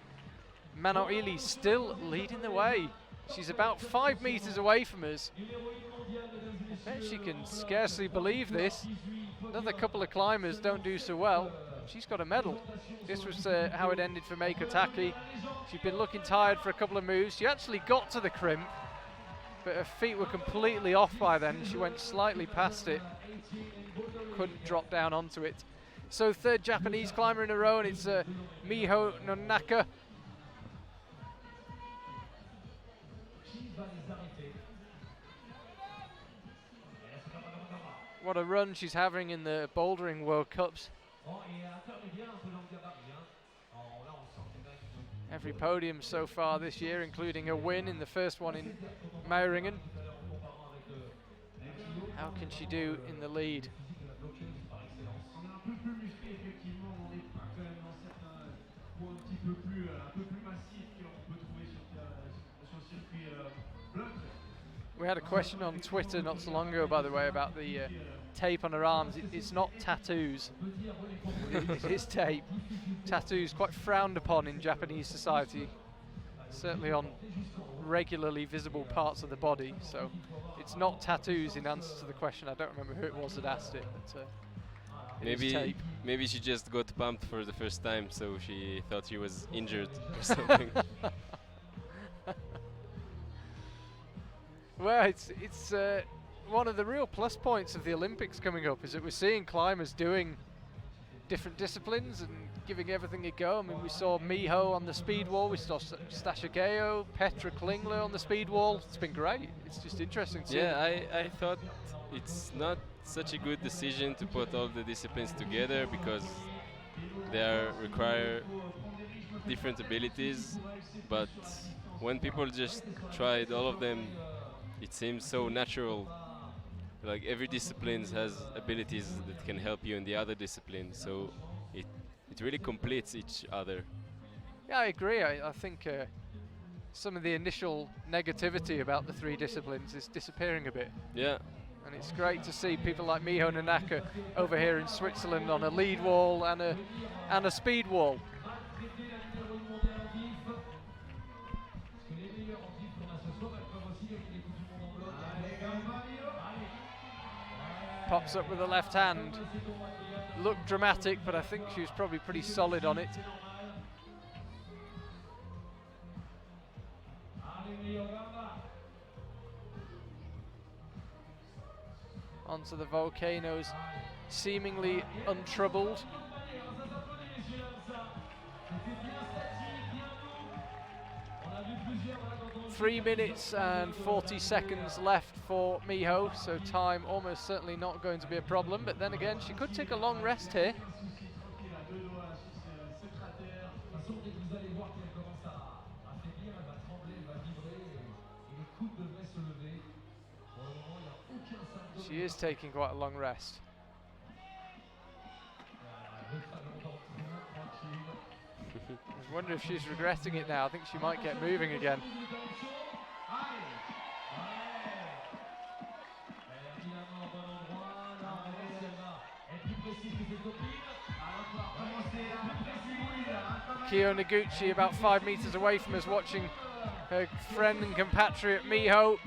Manoili still leading the way. She's about 5 meters away from us. I bet she can scarcely believe this. Another couple of climbers don't do so well. She's got a medal. This was how it ended for Meikutaki. She'd been looking tired for a couple of moves. She actually got to the crimp, but her feet were completely off by then. She went slightly past it, couldn't drop down onto it. So third Japanese climber in a row, and it's Miho Nonaka. What a run she's having in the Bouldering World Cups. Every podium so far this year, including a win in the first one in Meiringen. How can she do in the lead? We had a question on Twitter not so long ago, by the way, about the tape on her arms. It's not tattoos. It is tape. Tattoos quite frowned upon in Japanese society, certainly on regularly visible parts of the body. So it's not tattoos in answer to the question. I don't remember who it was that asked it, but maybe she just got pumped for the first time, so she thought she was injured or something. Well, it's one of the real plus points of the Olympics coming up is that we're seeing climbers doing different disciplines and giving everything a go. I mean, we saw Miho on the speed wall, we saw Stashigeo, Petra Klingler on the speed wall. It's been great. It's just interesting to see. Yeah, I thought it's not such a good decision to put all the disciplines together because they require different abilities, but when people just tried all of them, it seems so natural. Like every discipline has abilities that can help you in the other discipline, so it really completes each other. Yeah, I agree. I think some of the initial negativity about the three disciplines is disappearing a bit. Yeah, And it's great to see people like Miho Nanaka over here in Switzerland on a lead wall and a speed wall. Pops up with the left hand. Looked dramatic, but I think she was probably pretty solid on it. Onto the volcanoes, seemingly untroubled. Three minutes and 40 seconds left for Miho, so time almost certainly not going to be a problem, but then again she could take a long rest here. She is taking quite a long rest. I wonder if she's regretting it now. I think she might get moving again. Kyo Noguchi about 5 meters away from us, watching her friend and compatriot Miho.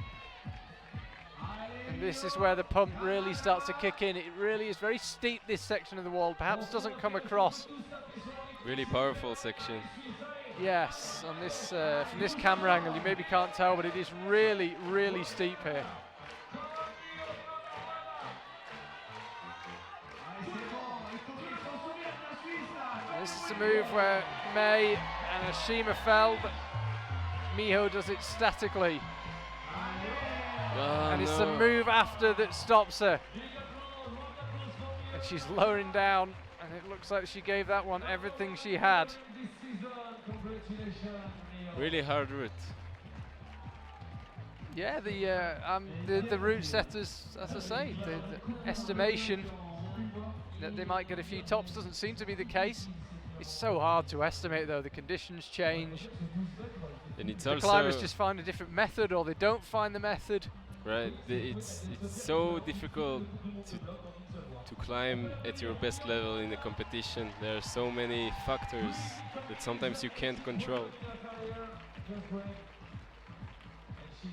And this is where the pump really starts to kick in. It really is very steep, this section of the wall. Perhaps doesn't come across. really powerful section. Yes, on this from this camera angle you maybe can't tell, but it is really, really steep here. This is the move where May and Ashima fell, but Miho does it statically. And it's the move after that stops her. And she's lowering down, and it looks like she gave that one everything she had. Really hard route. Yeah, the route setters, as I say, the estimation that they might get a few tops doesn't seem to be the case. It's so hard to estimate though, the conditions change. And it's the also climbers just find a different method, or they don't find the method. Right, it's so difficult to climb at your best level in a competition. There are so many factors that sometimes you can't control.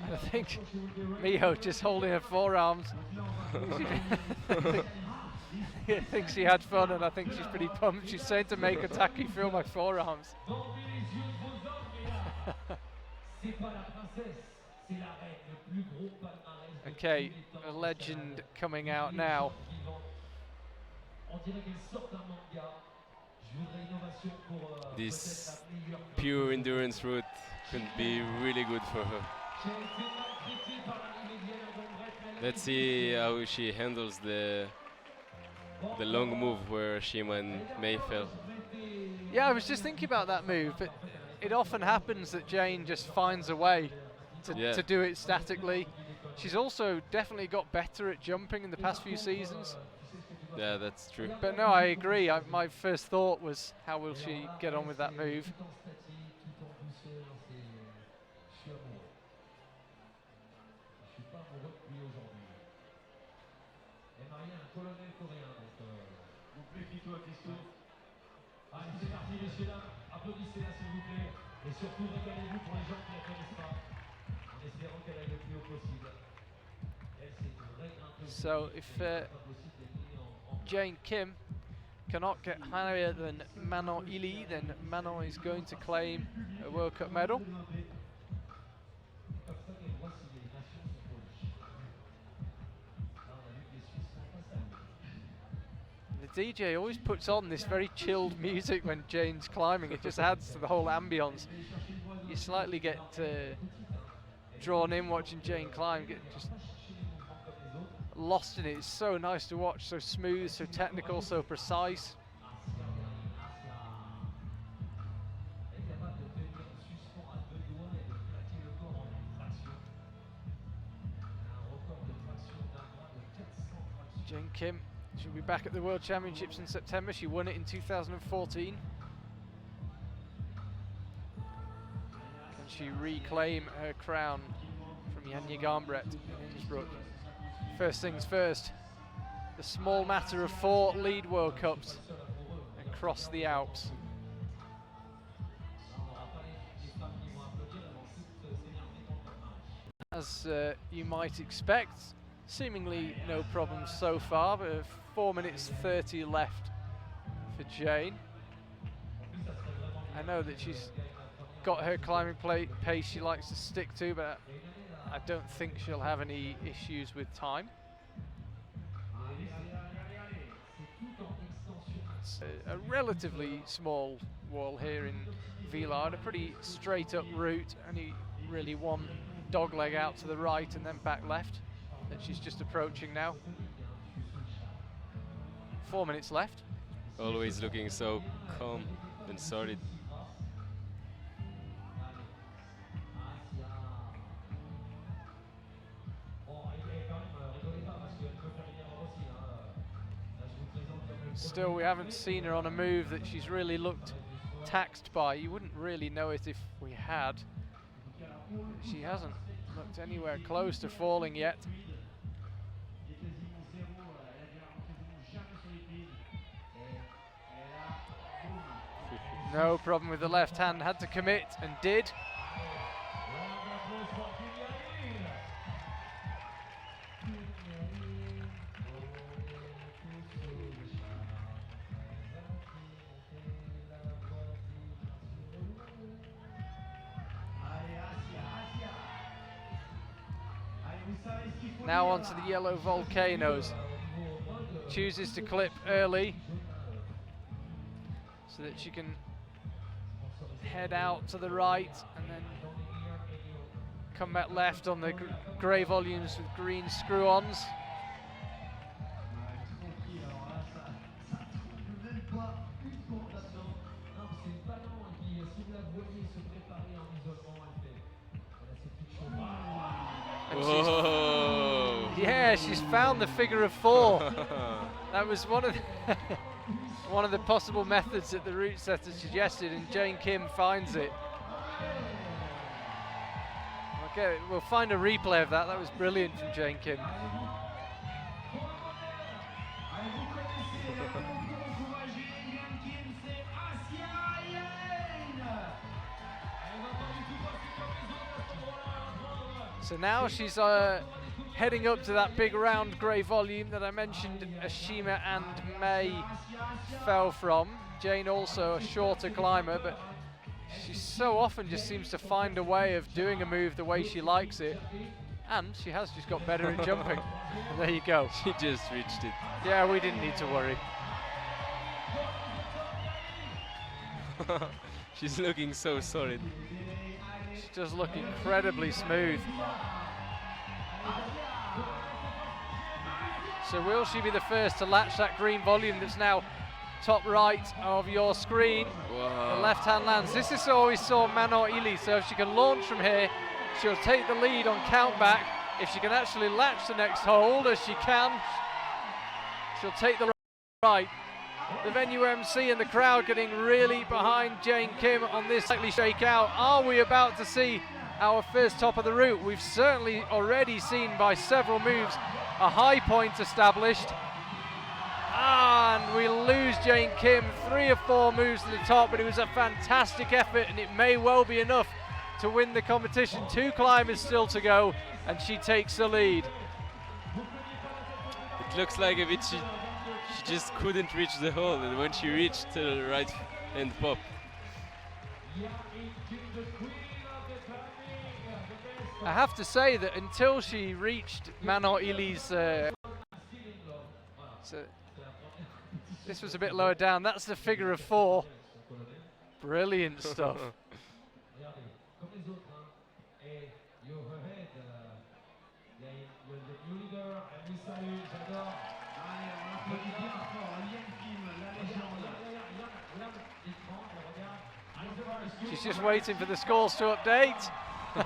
And I think Miho just holding her forearms. I think she had fun, and I think she's pretty pumped. She's saying to Meiko Taki, feel my forearms. Okay, a legend coming out now. This pure endurance route could be really good for her. Let's see how she handles the long move where Shima and May fell. Yeah, I was just thinking about that move, but it often happens that Jane just finds a way to do it statically. She's also definitely got better at jumping in the past few seasons. Yeah, that's true. But no, I agree. My first thought was, how will she get on with that move? So if Jane Kim cannot get higher than Manon Ili, then Manon is going to claim a World Cup medal. The DJ always puts on this very chilled music when Jane's climbing. It just adds to the whole ambience. You slightly get drawn in watching Jane climb, get just lost in it. It's so nice to watch, so smooth, so technical, so precise. Jane Kim, she'll be back at the World Championships in September. She won it in 2014. Can she reclaim her crown from Janja Garnbret in Innsbruck? First things first, the small matter of 4 lead World Cups across the Alps. As you might expect, seemingly no problems so far, but 4 minutes 30 left for Jane. I know that she's got her climbing pace she likes to stick to, but I don't think she'll have any issues with time. It's a relatively small wall here in Villars, a pretty straight up route, only really one dog leg out to the right and then back left that she's just approaching now. 4 minutes left. Always looking so calm and solid. Still, we haven't seen her on a move that she's really looked taxed by. You wouldn't really know it if we had. She hasn't looked anywhere close to falling yet. No problem with the left hand, had to commit and did. Now onto the yellow volcanoes. Chooses to clip early so that she can head out to the right and then come back left on the grey volumes with green screw-ons. Yeah, she's found the figure of 4. That was one of the one of the possible methods that the route setter suggested, and Jane Kim finds it. Okay, we'll find a replay of that. That was brilliant from Jane Kim. So now she's heading up to that big round grey volume that I mentioned Ashima and May fell from. Jane also a shorter climber, but she so often just seems to find a way of doing a move the way she likes it. And she has just got better at jumping. And there you go. She just reached it. Yeah, we didn't need to worry. She's looking so solid. She does look incredibly smooth. So will she be the first to latch that green volume that's now top right of your screen? Wow. The left hand lands. This is how we saw Manon Ili, so if she can launch from here, she'll take the lead on count back. If she can actually latch the next hold, as she can, she'll take the right. The venue MC and the crowd getting really behind Jane Kim on this likely shakeout. Are we about to see our first top of the route? We've certainly already seen by several moves a high point established. And we lose Jane Kim. 3 or 4 moves to the top, but it was a fantastic effort, and it may well be enough to win the competition. 2 climbers still to go, and she takes the lead. It looks like a bit she just couldn't reach the hole, and when she reached the right hand pop. I have to say that until she reached Manon Ili's This was a bit lower down. That's the figure of 4. Brilliant stuff. Regardez, comme les autres, hein. Et you overhead, il y a le new leader, elle vous salue, j'adore. Allez, on applaudit bien fort, Liam Kim, la légende. Regarde l'écran, regarde. She's just waiting for the scores to update. Ça,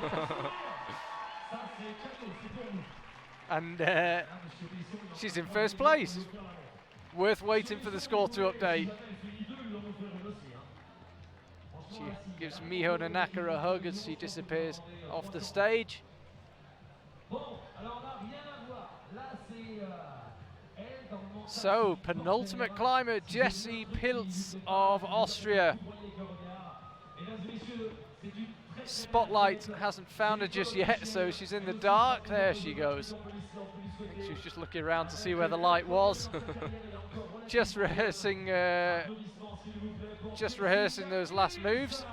c'est cadeau, c'est pour nous. And she's in first place. Worth waiting for the score to update. She gives Miho Nanaka a hug as she disappears off the stage. So, penultimate climber Jessie Pilz of Austria. Spotlight hasn't found her just yet, so she's in the dark. There she goes. She was just looking around to see where the light was. just rehearsing those last moves.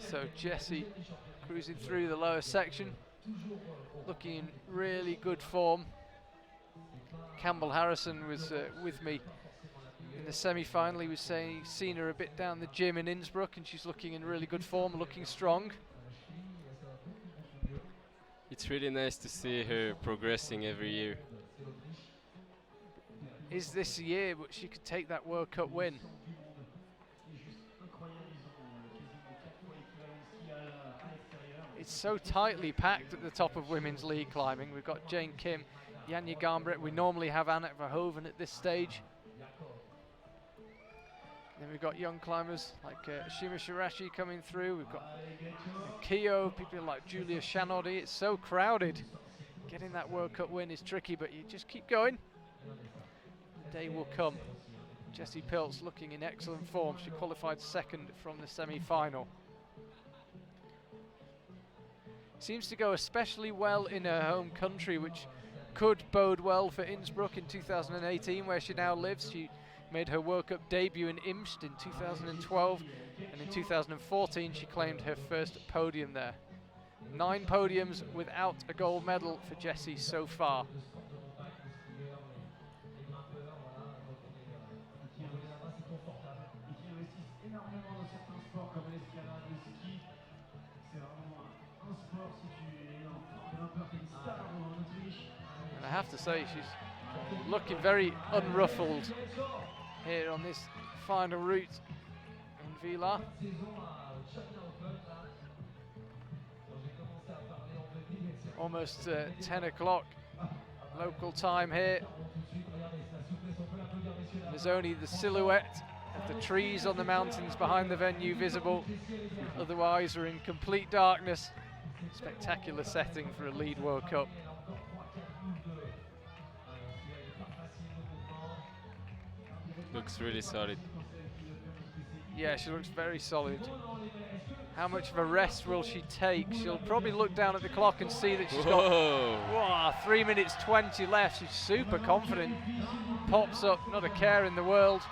So Jessie cruising through the lower section, looking in really good form. Campbell Harrison was with me in the semi-final. He was saying he's seen her a bit down the gym in Innsbruck, and she's looking in really good form, looking strong. It's really nice to see her progressing every year. Is this the year but she could take that World Cup win? It's so tightly packed at the top of women's league climbing. We've got Jane Kim, Janja Garnbret. We normally have Annette Verhoeven at this stage. Then we've got young climbers like Shima Shirashi coming through. We've got Kyo, people like Julia Shanodi. It's so crowded. Getting that World Cup win is tricky, but you just keep going. The day will come. Jessie Pilz looking in excellent form. She qualified second from the semi-final. Seems to go especially well in her home country, which could bode well for Innsbruck in 2018, where she now lives. She made her World Cup debut in Imst in 2012, and in 2014 she claimed her first podium there. 9 podiums without a gold medal for Jessie so far. And I have to say, she's looking very unruffled here on this final route in Villars. Almost 10 o'clock local time here. There's only the silhouette of the trees on the mountains behind the venue visible. Otherwise we're in complete darkness. Spectacular setting for a lead World Cup. Looks really solid. Yeah, she looks very solid. How much of a rest will she take? She'll probably look down at the clock and see that she's got 3 minutes 20 left. She's super confident. Pops up, not a care in the world.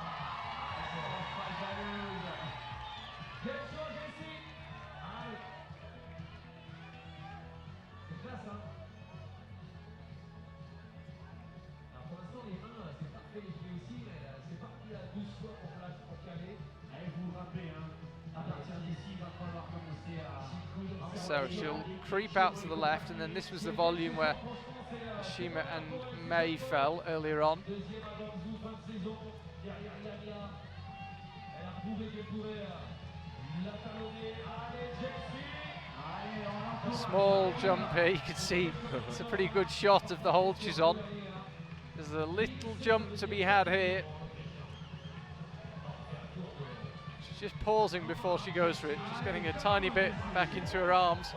So she'll creep out to the left, and then this was the volume where Shima and May fell earlier on. Small jump here, you can see it's a pretty good shot of the hold she's on. There's a little jump to be had here. She's just pausing before she goes for it, just getting a tiny bit back into her arms.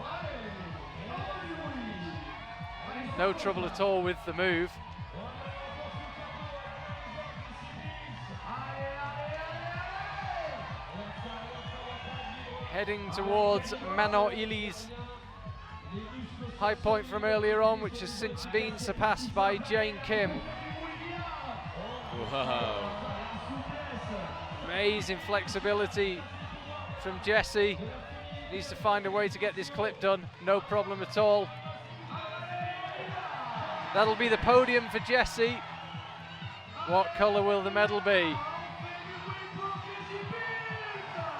No trouble at all with the move. Heading towards Manon Illy's high point from earlier on, which has since been surpassed by Jane Kim. Wow. Amazing flexibility from Jessie. Needs to find a way to get this clip done. No problem at all. That'll be the podium for Jessie. What colour will the medal be?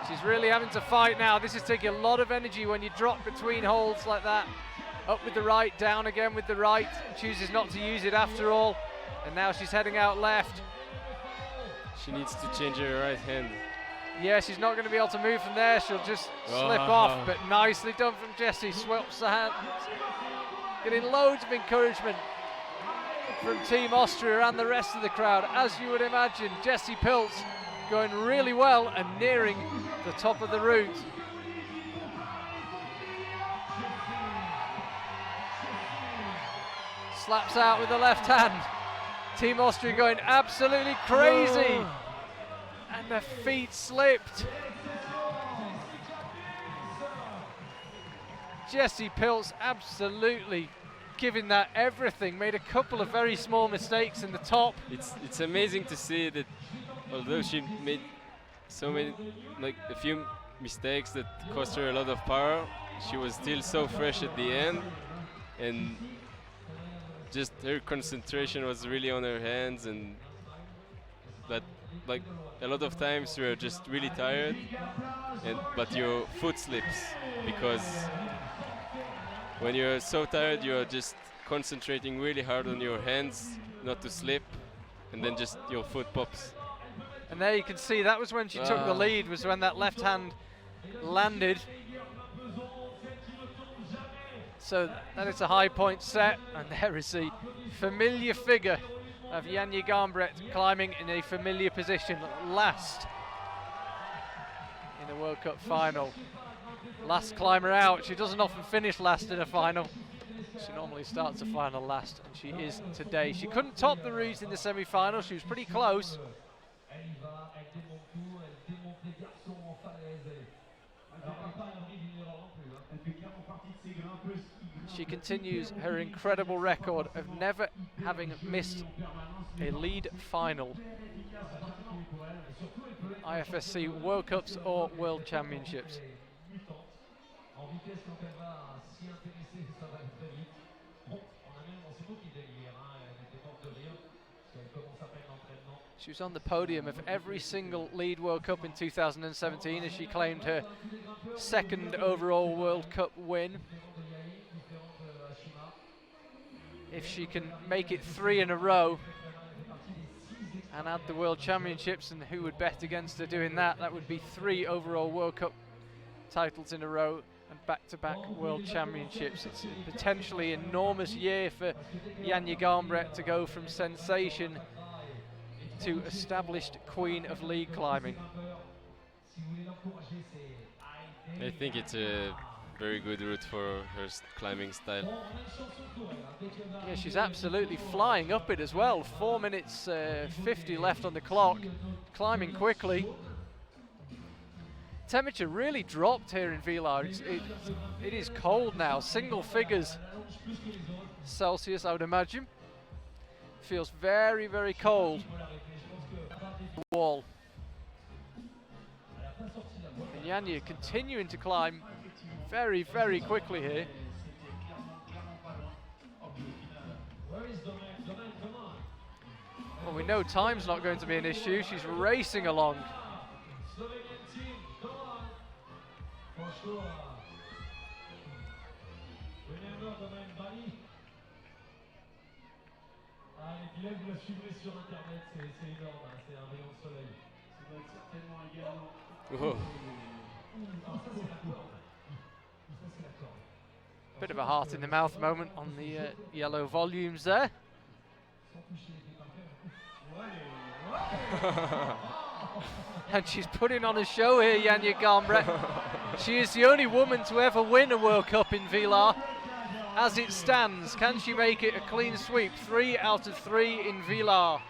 She's really having to fight now. This is taking a lot of energy when you drop between holds like that. Up with the right, down again with the right. Chooses not to use it after all. And now she's heading out left. She needs to change her right hand. Yeah, she's not going to be able to move from there. She'll just slip off, but nicely done from Jessie. Swaps the hand. Getting loads of encouragement from Team Austria and the rest of the crowd. As you would imagine, Jessie Pilz going really well and nearing the top of the route. Slaps out with the left hand. Team Austria going absolutely crazy. And the feet slipped. Jessie Pilz absolutely giving that everything. Made a couple of very small mistakes in the top. It's amazing to see that although she made so many, like a few mistakes that cost her a lot of power, she was still so fresh at the end, and just her concentration was really on her hands. And but like a lot of times you're just really tired, but your foot slips, because when you're so tired you're just concentrating really hard on your hands not to slip, and then just your foot pops. And there you can see that was when she took the lead, was when that left hand landed. So that is a high point set, and there is the familiar figure of Janja Garnbret climbing in a familiar position, last in a World Cup final. Last climber out. She doesn't often finish last in a final. She normally starts a final last, and she is today. She couldn't top the route in the semi-final. She was pretty close. She continues her incredible record of never having missed a lead final, IFSC World Cups or World Championships. She was on the podium of every single lead World Cup in 2017 as she claimed her second overall World Cup win. If she can make it 3 in a row and add the World Championships, and who would bet against her doing that? That would be 3 overall World Cup titles in a row and back-to-back World Championships. It's a potentially enormous year for Janja Garnbret to go from sensation to established queen of league climbing. I think it's a very good route for her climbing style. Yeah, she's absolutely flying up it as well. 4 minutes 50 left on the clock, climbing quickly. Temperature really dropped here in Villars. It is cold now, single figures Celsius, I would imagine. Feels very, very cold. Wall. And Janja continuing to climb very, very quickly here. Well, we know time's not going to be an issue. She's racing along. Whoa. Bit of a heart in the mouth moment on the yellow volumes there. And she's putting on a show here, Janja Garnbret. She is the only woman to ever win a World Cup in Villars. As it stands, can she make it a clean sweep? 3 out of 3 in Villars.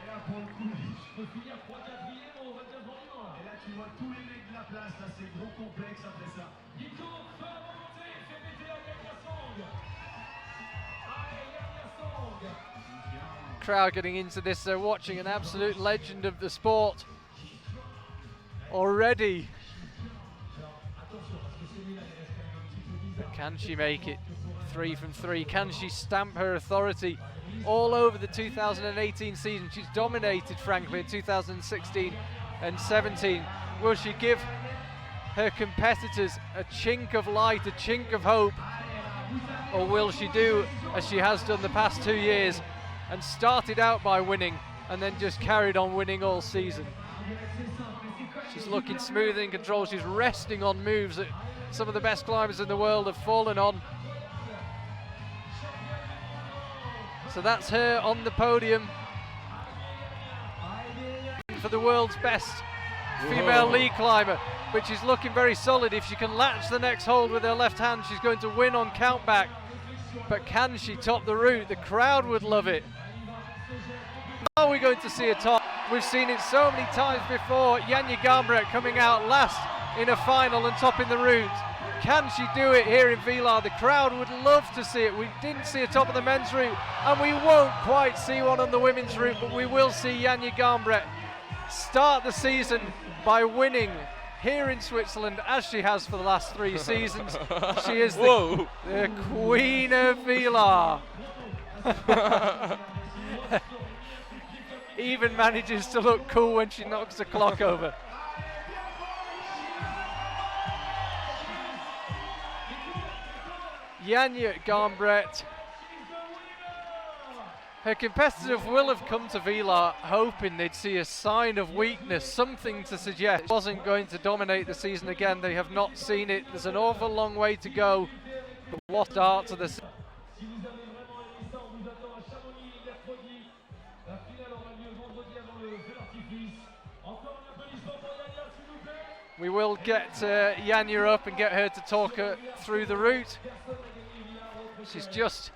Crowd getting into this, they're watching an absolute legend of the sport already. But can she make it 3 from 3? Can she stamp her authority all over the 2018 season? She's dominated, frankly, in 2016 and 17. Will she give her competitors a chink of light, a chink of hope? Or will she do as she has done the past 2 years and started out by winning and then just carried on winning all season? She's looking smooth and in control. She's resting on moves that some of the best climbers in the world have fallen on. So that's her on the podium for the world's best female lead climber, which is looking very solid. If she can latch the next hold with her left hand, she's going to win on countback. But can she top the route? The crowd would love it. Are we going to see a top? We've seen it so many times before. Janja Garnbret coming out last in a final and topping the route. Can she do it here in Villars? The crowd would love to see it. We didn't see a top of the men's route, and we won't quite see one on the women's route, but we will see Janja Garnbret start the season by winning here in Switzerland, as she has for the last 3 seasons. She is the queen of Villars. Even manages to look cool when she knocks the clock over. Janja Garnbret. Her competitors will have come to Villars hoping they'd see a sign of weakness, something to suggest she wasn't going to dominate the season again. They have not seen it. There's an awful long way to go. But what start to the season. We will get Janja up and get her to talk her through the route. She's just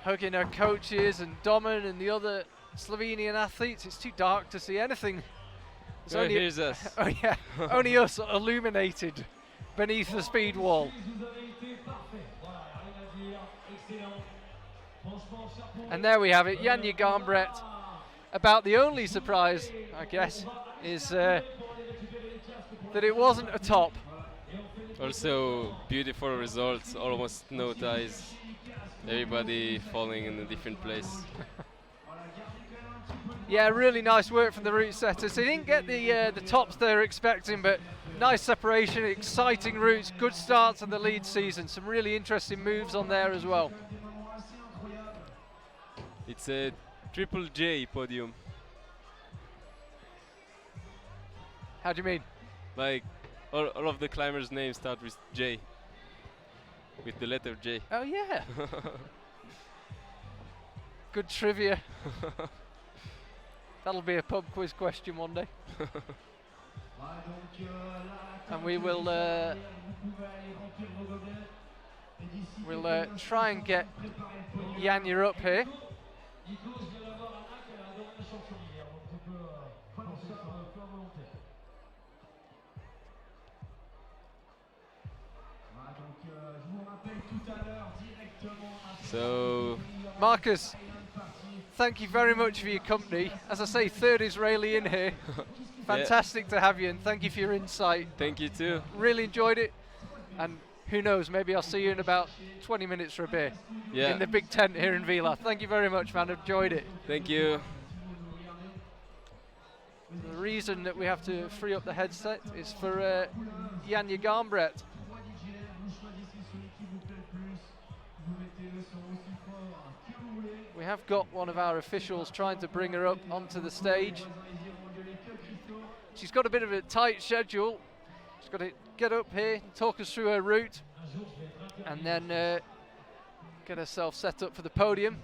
hugging her coaches and Domen and the other Slovenian athletes. It's too dark to see anything. Here's us. Oh yeah, only us illuminated beneath the speed wall. And there we have it, Janja Garnbret. About the only surprise, I guess, is that it wasn't a top. Also, beautiful results, almost no ties. Everybody falling in a different place. Yeah, really nice work from the route setters. They didn't get the tops they were expecting, but nice separation, exciting routes, good start to the lead season. Some really interesting moves on there as well. It's a triple J podium. How do you mean? Like, all of the climbers' names start with J. With the letter J. Oh yeah. Good trivia. That'll be a pub quiz question one day. And we will we'll try and get Janja up here. So, Marcus, thank you very much for your company. As I say, third Israeli in here. Fantastic to have you, and thank you for your insight. thank you too. Really enjoyed it, and who knows, maybe I'll see you in about 20 minutes for a beer in the big tent here in Villars. Thank you very much, man. Enjoyed it. Thank you. The reason that we have to free up the headset is for Janja Garnbret. We have got one of our officials trying to bring her up onto the stage. She's got a bit of a tight schedule. She's got to get up here, talk us through her route, and then get herself set up for the podium.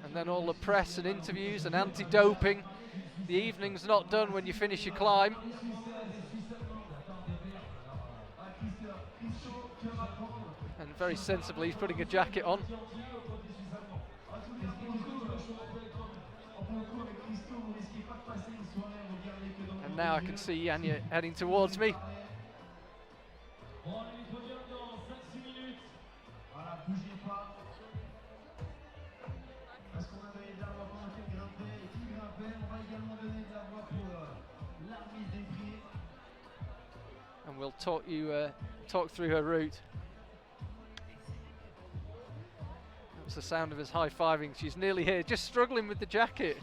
And then all the press and interviews and anti-doping The evening's not done when you finish your climb. And very sensibly, he's putting a jacket on. And now I can see Janja heading towards me. And we'll talk through her route. That's the sound of us high-fiving. She's nearly here, just struggling with the jacket.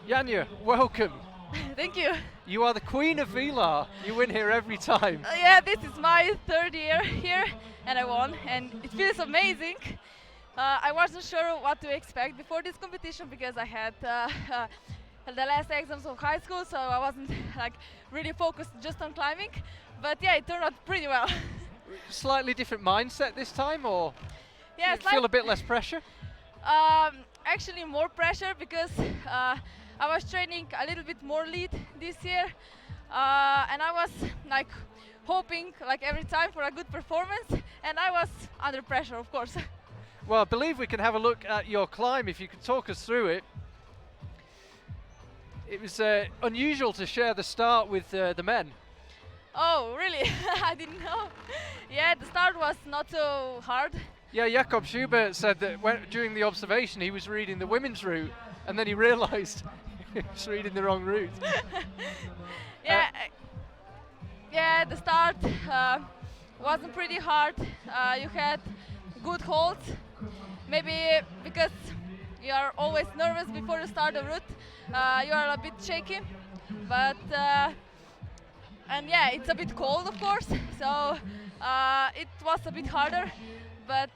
Janja, welcome. Thank you. You are the queen of Villars. You win here every time. Yeah, this is my third year here, and I won, and it feels amazing. I wasn't sure what to expect before this competition because I had the last exams of high school, so I wasn't like really focused just on climbing. But yeah, it turned out pretty well. Slightly different mindset this time, or Yeah, you feel a bit less pressure? actually more pressure because I was training a little bit more lead this year, and I was like hoping like every time for a good performance, and I was under pressure, of course. Well, I believe we can have a look at your climb if you could talk us through it. It was unusual to share the start with the men. Oh, really? I didn't know. Yeah, the start was not so hard. Yeah, Jakob Schubert said that during the observation he was reading the women's route, and then he realised he was reading the wrong route. Yeah, yeah. The start wasn't pretty hard. You had good holds. Maybe because you are always nervous before you start the route, you are a bit shaky. But and yeah, it's a bit cold, of course. So it was a bit harder, but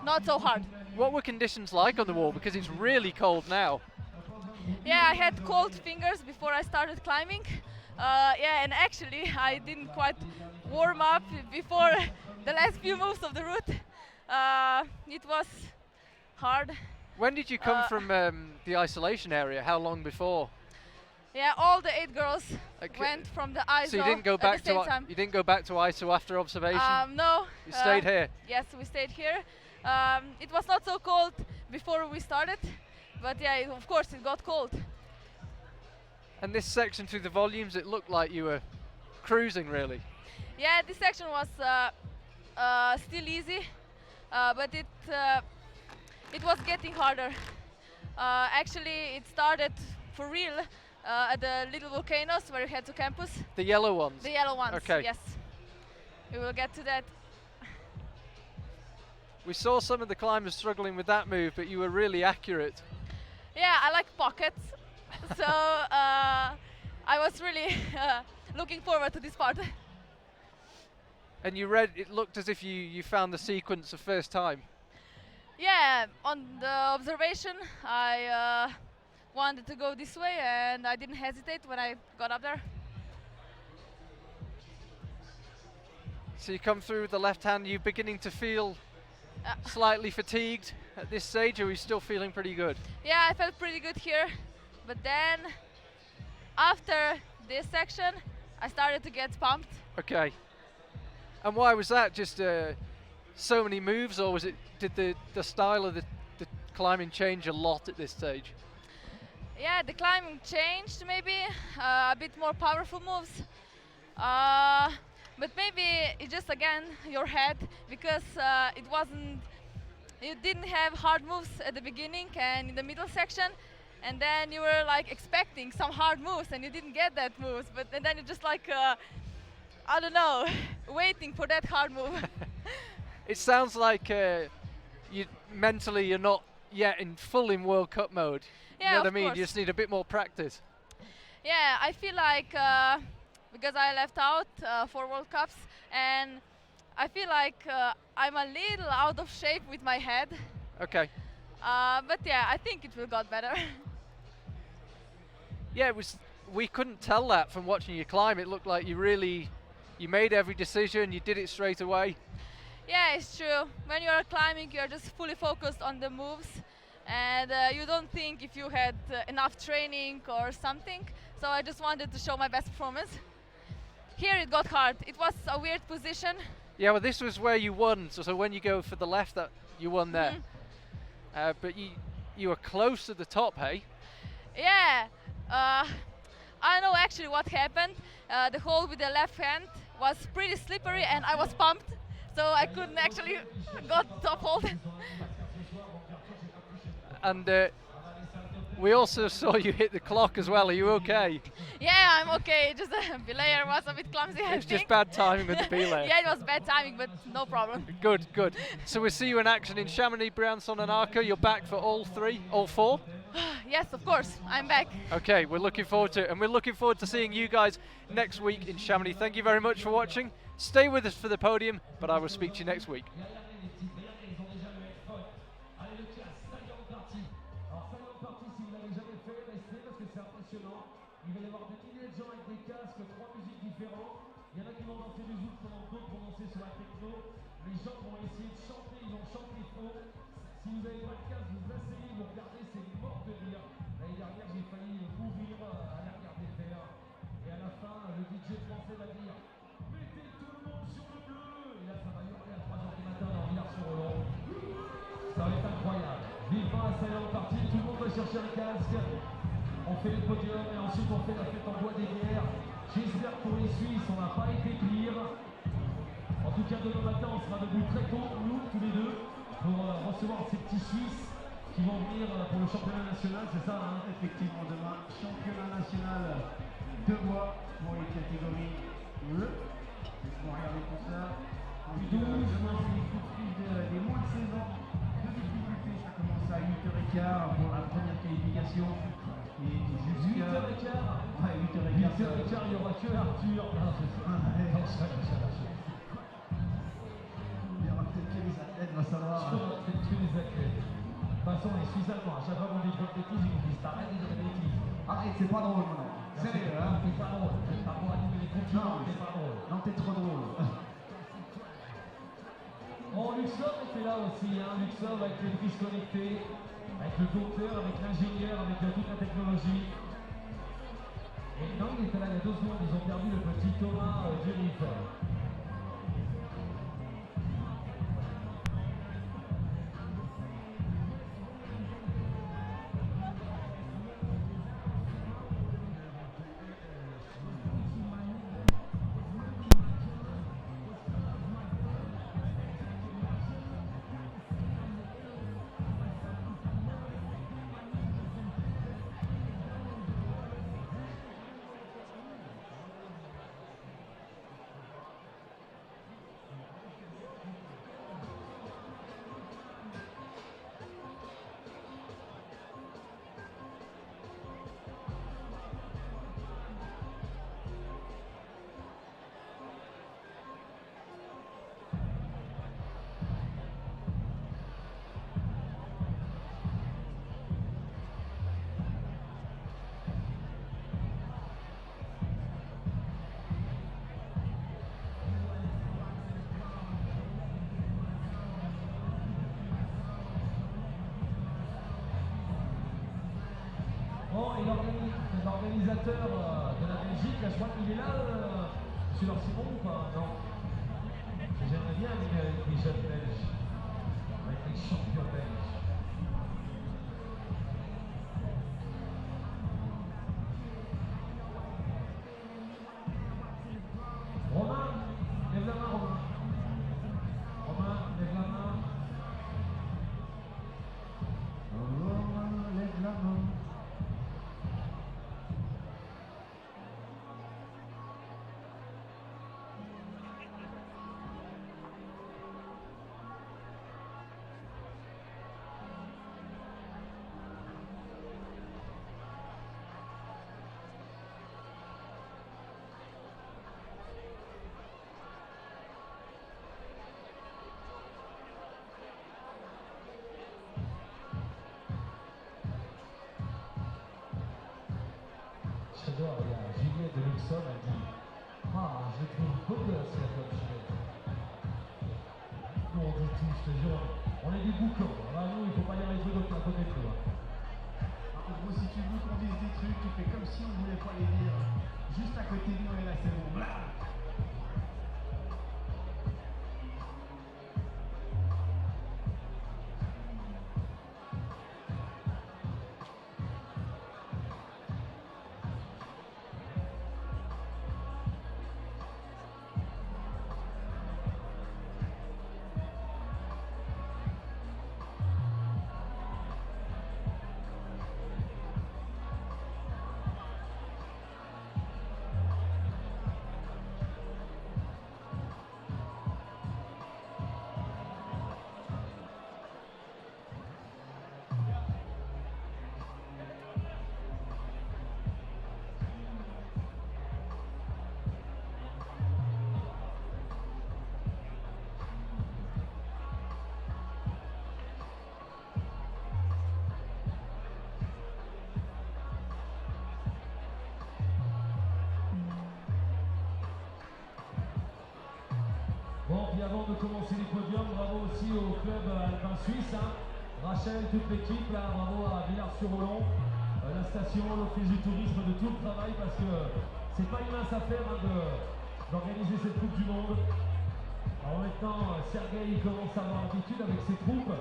not so hard. What were conditions like on the wall? Because it's really cold now. Yeah, I had cold fingers before I started climbing. Yeah, and actually I didn't quite warm up before the last few moves of the route. It was hard. When did you come from the isolation area? How long before? Yeah, all the 8 girls Okay. went from the ISO So you didn't go at back the same to time. you didn't go back to ISO after observation. No. You stayed here. Yes, we stayed here. It was not so cold before we started, but yeah, of course it got cold. And this section through the volumes, it looked like you were cruising really. Yeah, this section was still easy, but it was getting harder. Actually, it started for real at the little volcanoes where you had to campus. The yellow ones. The yellow ones. Okay. Yes. We will get to that. We saw some of the climbers struggling with that move, but you were really accurate. Yeah, I like pockets, so I was really looking forward to this part. And it looked as if you found the sequence the first time. Yeah, on the observation, I wanted to go this way, and I didn't hesitate when I got up there. So you come through with the left hand, you beginning to feel slightly fatigued at this stage, or are you still feeling pretty good? Yeah, I felt pretty good here, but then after this section, I started to get pumped. Okay. And why was that? Just so many moves, or did the style of the climbing change a lot at this stage? Yeah, the climbing changed maybe, a bit more powerful moves. But maybe it's just again your head, because you didn't have hard moves at the beginning and in the middle section, and then you were like expecting some hard moves and you didn't get that moves, and then you're just like, I don't know, waiting for that hard move. It sounds like you're not yet in World Cup mode. Yeah, you know what I of mean? course. You just need a bit more practice. Yeah, I feel like because I left out 4 World Cups, and I feel like I'm a little out of shape with my head. Okay. But yeah, I think it will got better. Yeah, we couldn't tell that from watching you climb. It looked like you really You made every decision, you did it straight away. Yeah, it's true. When you're climbing, you're just fully focused on the moves, and you don't think if you had enough training or something. So I just wanted to show my best performance. Here it got hard. It was a weird position. Yeah, well, this was where you won. So when you go for the left, that you won there. But you were close to the top, hey? Yeah. I know actually what happened. The hold with the left hand was pretty slippery, and I was pumped, so I couldn't actually got top hold. And we also saw you hit the clock as well. Are you okay? Yeah, I'm okay. Just Villars was a bit clumsy. I It's think. just bad timing with the belay. Yeah, it was bad timing, but no problem. Good, good. So we'll see you in action in Chamonix, Briançon and Arco. You're back for all four? Yes, of course, I'm back. Okay, we're looking forward to it. And we're looking forward to seeing you guys next week in Chamonix. Thank you very much for watching. Stay with us for the podium, but I will speak to you next week. Il va y avoir des milliers de gens avec des casques, 3 musiques différentes. Il y en a qui vont danser du zouk pendant d'autres vont danser sur la techno. Les gens vont essayer de chanter, ils vont chanter faux. Si vous n'avez pas de casque, vous asseyez, vous regardez, c'est mort de rire. L'année dernière, j'ai failli mourir à la regarder faire. Et à la fin, le DJ français va dire mettez tout le monde sur le bleu. Et là, ça va hurler à 3h du matin dans Villars-sur-Olon. Ça va être incroyable. Vivement la séance partie, tout le monde va chercher un casque. On fait le podium et ensuite on fait la fête en bois des guerres. J'espère que pour les Suisses, on n'a pas été pire. En tout cas, demain matin, on sera debout très tôt, nous, tous les deux, pour recevoir ces petits Suisses qui vont venir pour le championnat national, c'est ça, hein? Effectivement, demain, championnat national de bois pour les catégories bleues. Laisse-moi regarder tout ça. Demain, c'est les poursuites des moins de 16 ans de difficulté. Ça commence à 8h15 pour la première qualification. Et jusqu'à 8h15. Ouais, 8h15. 8h15, il n'y aura que Arthur. Ah, c'est ça. Il y aura peut-être que les athlètes, va savoir. Je crois que c'est les athlètes. De toute façon, les Suisses allemands, à chaque fois qu'on dit trop de bêtises, ils nous disent t'arrêtes de dire des bêtises. Arrête, c'est pas drôle maintenant. Sérieux, hein? C'est pas drôle. T'as pour animer les conflits, c'est pas drôle. Non, t'es trop drôle. Bon, Luxor était là aussi, hein. Luxor avec les prises connectées, avec le docteur, avec l'ingénieur, avec toute la technologie. Et non, il était là il y a 2 secondes, ils ont perdu le petit Thomas Durif. Bon, et l'organisateur de la Belgique, là, je crois qu'il est là, monsieur Simon ou pas? Non. J'aimerais bien avec les jeunes belges, avec les champions belges. Romain, lève la main, Romain. Romain, lève la main. Romain, lève la main. J'adore, il y a Juliette de Luxor, elle dit ah, je trouve bogus la coach. Nous on dit tout, je te jure, on est des boucans. Là, nous, il faut pas dire les trucs à côté de toi. En gros, si tu veux qu'on dise des trucs, tu fais comme si on voulait pas les dire. Juste à côté de nous et là c'est bon. Blah. Bon, puis avant de commencer les podiums, bravo aussi au club alpin suisse, hein. Rachel, toute l'équipe, là, bravo à Villars-sur-Olon, la station, l'office du tourisme, de tout le travail, parce que c'est pas une mince affaire hein, d'organiser cette Coupe du Monde. Alors maintenant, Sergueï commence à avoir l'habitude avec ses troupes,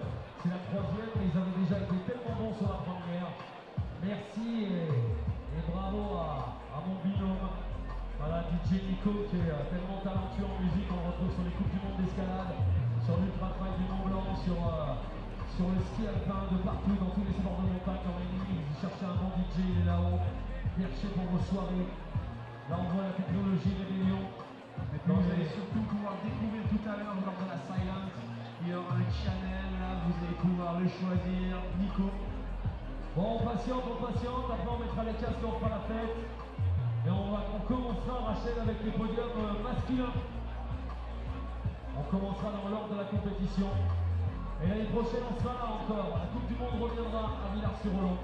c'est la troisième, mais ils avaient déjà été tellement bons sur la première. Merci et bravo à mon binôme. Voilà, DJ Nico qui est tellement talentueux en musique, on le retrouve sur les Coupes du Monde d'escalade, sur l'ultra-trail du Mont Blanc, sur le ski alpin, de partout, dans tous les sports de montagne, en ligne. Vous cherchez un bon DJ, il est là-haut, perché pour vos soirées. Là on voit la technologie Rébellion. Et puis vous allez surtout pouvoir découvrir tout à l'heure lors de la Silence. Il y aura un channel là, vous allez pouvoir le choisir. Nico. Bon, on patiente, après on mettra les casques, on fera la fête. Et on commencera, Rachel, avec les podiums masculins. On commencera dans l'ordre de la compétition. Et l'année prochaine, on sera là encore. La Coupe du Monde reviendra à Villars-sur-Olon.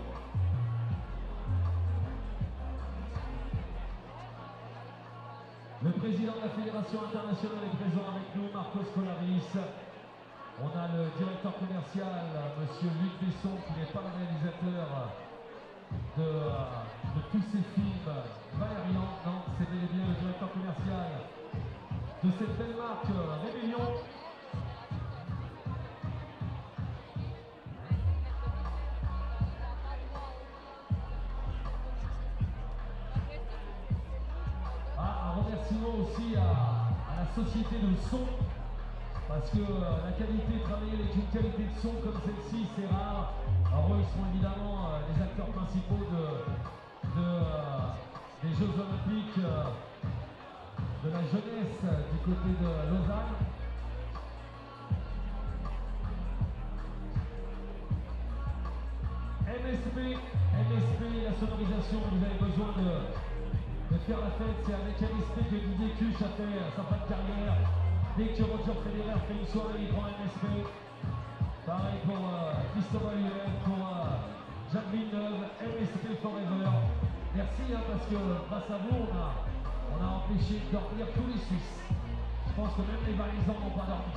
Le président de la Fédération internationale est présent avec nous, Marcos Colaris. On a le directeur commercial, monsieur Luc Besson, qui n'est pas le réalisateur de tous ces films valérians. Non, c'est bel et bien le directeur commercial de cette belle marque Rébellion. Un remerciement aussi à la société de son, parce que la qualité, travailler avec une qualité de son comme celle-ci, c'est rare. Alors eux, ils sont évidemment les acteurs principaux des Jeux Olympiques de la jeunesse du côté de Lausanne. MSP, la sonorisation, vous avez besoin de faire la fête, c'est avec MSP que Didier Cuche a fait sa fin de carrière. Dès que Roger Federer fait une soirée, il prend MSP. Pareil pour Christophe Olivet, pour Jacques Villeneuve, MSP Forever. Merci hein, parce que grâce à vous, on a empêché de dormir tous les Suisses. Je pense que même les Valaisans n'ont pas dormi.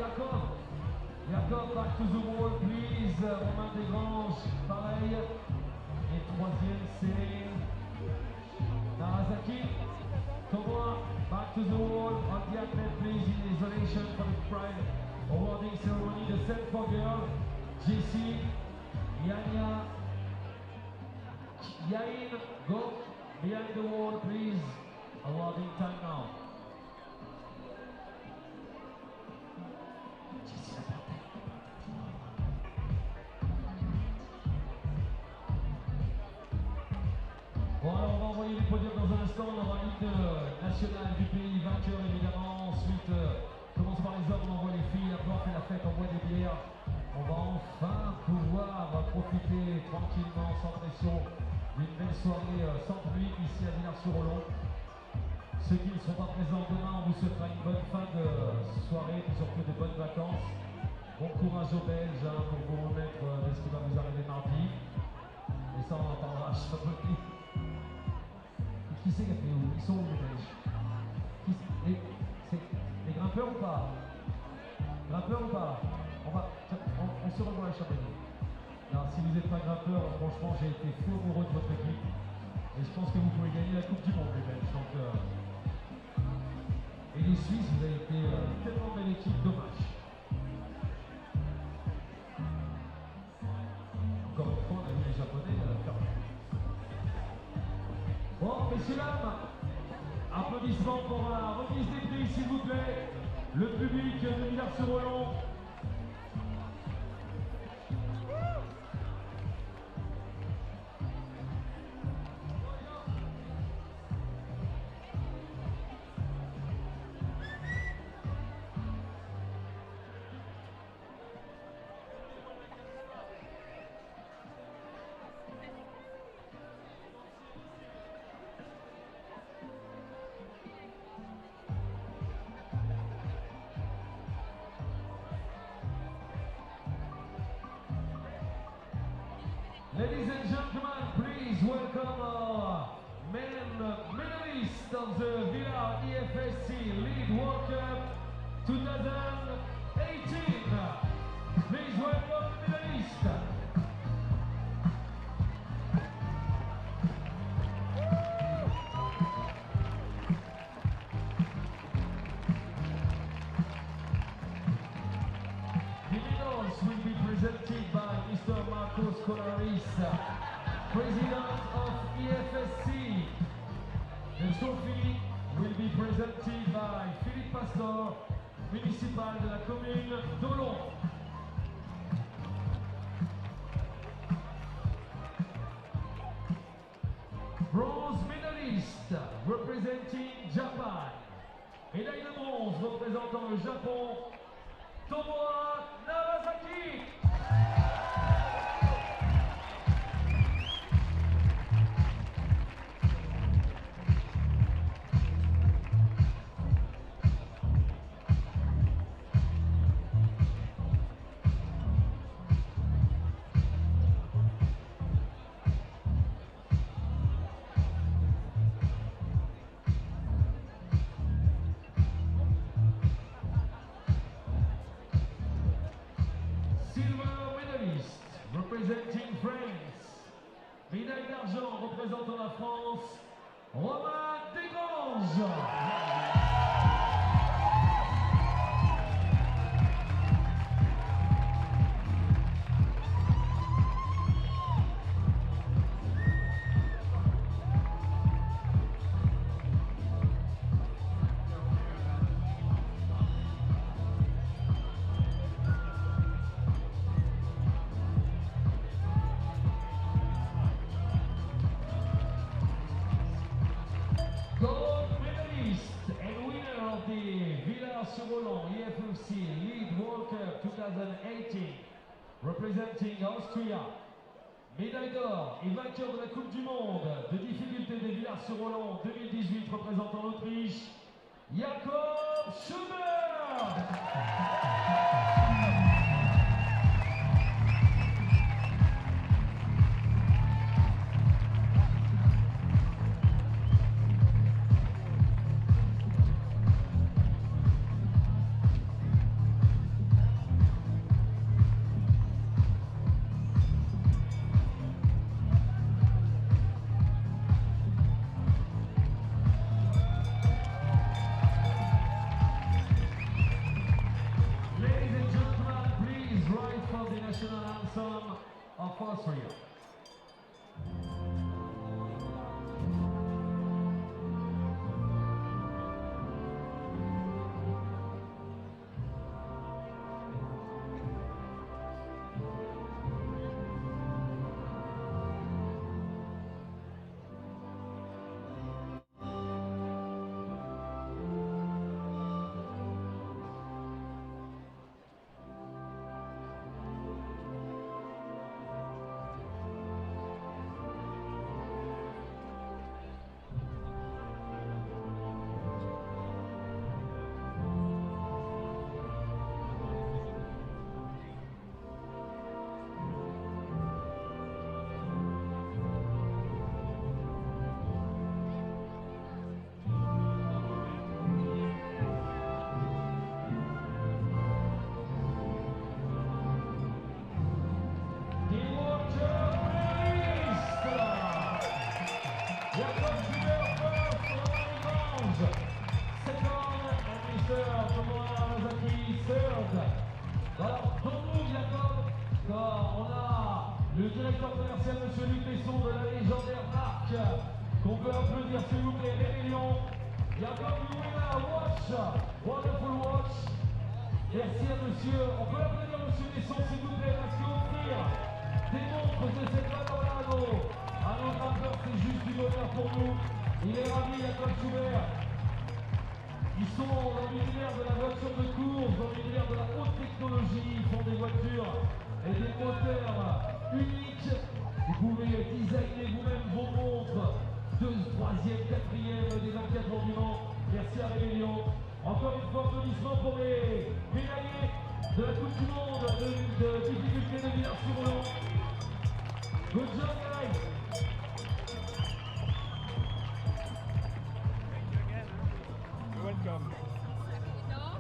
Jacob. Jacob, back to the wall, please. Romain Desgranges, pareil. Et troisième, c'est Narazaki. Tomoa, back to the wall. On the athlete, please, in isolation for the pride awarding ceremony. The same for girl. Jessie, Yania, Yain, go behind the wall, please. Awarding time now. Bon, alors on va envoyer les podiums dans un instant. On aura l'hymne national du pays, vainqueur évidemment. Ensuite, commence par les hommes, on envoie les filles. Après, on fait la fête, on boit des bières. On va enfin pouvoir profiter tranquillement, sans pression, d'une belle soirée sans pluie ici à Villars-sur-Olon. Ceux qui ne seront pas présents demain, on vous souhaitera une bonne fin de soirée et surtout de bonnes vacances. Bon courage aux Belges pour vous remettre de ce qui va vous arriver mardi. Et ça, on en parlera, je sais pas qui. Qui c'est qui a fait où? Ils sont où les Belges? Les grimpeurs ou pas? Grimpeurs ou pas? On se revoit à la Champagny. Alors si vous n'êtes pas grimpeur, franchement j'ai été fou amoureux de votre équipe. Et je pense que vous pouvez gagner la Coupe du Monde les Belges. Donc, et les Suisses, vous avez été tellement belle équipe, dommage. Encore une fois, on a vu les Japonais faire. Bon, messieurs, dames, applaudissements pour la remise des prix, s'il vous plaît. Le public de Villars-sur-Olon. Ladies and gentlemen, please welcome our men medalist of the Villars IFSC Lead World Cup 2018. Please welcome the medalist. The medals will be presented by Mr. Marcos Colaris, President of IFSC. The trophy will be presented by Philippe Pastor, municipal de la commune d'Olon. Bronze medalist representing Japan. Médaille de bronze représentant le Japon, Tomoa Narazaki. Representing France. Médaille d'argent représentant la France, Romain Desgranges. Gold medalist and winner of the Villars-sur-Olon IFSC Lead World Cup 2018, representing Austria. Médaille d'or et vainqueur de la Coupe du Monde de difficulté des Villars-sur-Olon 2018, représentant l'Autriche, Jacob Schubert. son of Austria. Le directeur commercial, monsieur Luc Besson, de la légendaire marque, qu'on peut applaudir s'il vous plaît, Rébellion. Jacob, you win a watch, wonderful watch. Merci à monsieur, on peut applaudir monsieur Besson s'il vous plaît, parce qu'offrir des montres de cette valeur à nos grimpeurs, c'est juste du bonheur pour nous. Il est ravi, Jacob Schubert. Ils sont dans l'univers de la voiture de course, dans l'univers de la haute technologie, ils font des voitures et des moteurs uniques. Vous pouvez designer vous-même vos montres, 2, 3e, 4e des 24 heures du Mans. Merci à Rébellion. Encore une fois, applaudissements pour les médaillés de la Coupe du Monde de difficulté de Villars-sur-Lyon. Good job, guys! Welcome. Non.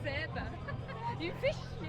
Seb, il me fait chier.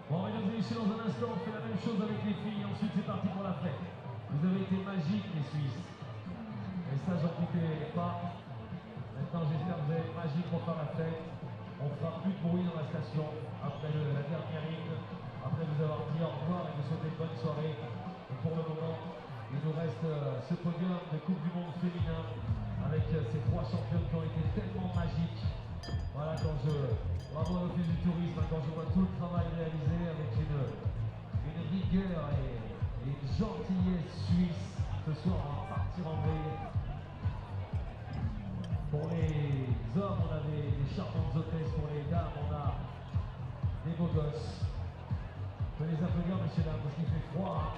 Bon, mesdames et messieurs, dans un instant, on fait la même chose avec les filles. Ensuite, c'est parti pour la fête. Vous avez été magiques, les Suisses. Et ça, j'en doutais pas. Maintenant, j'espère que vous allez être magiques pour faire la fête. On fera plus de bruit dans la station après la dernière ligne. Après vous avoir dit au revoir et vous souhaiter une bonne soirée. Et pour le moment, il nous reste ce podium de Coupe du Monde féminin avec ces 3 championnes qui ont été tellement magiques. Voilà, bravo à l'Office du tourisme, quand je vois tout le travail réalisé avec une rigueur et une gentillesse suisse. Ce soir, on va partir en veille. Pour les hommes, on a des charmantes hôtesses. Pour les dames, on a des beaux gosses. On peut les applaudir, messieurs, dames, parce qu'il fait froid. Hein.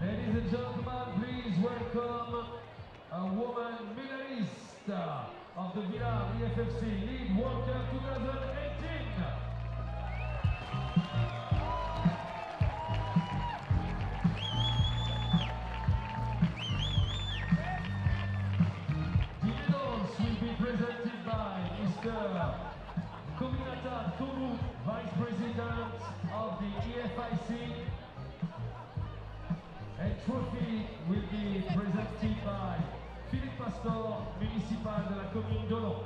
Ladies and gentlemen, please welcome a woman medalist of the Villars IFSC Lead World Cup 2018. The medals will be presented by Mr. Kominata Toru, Vice President of the IFSC. And trophy will be presented by Philippe Pastor, municipal de la commune d'Olon.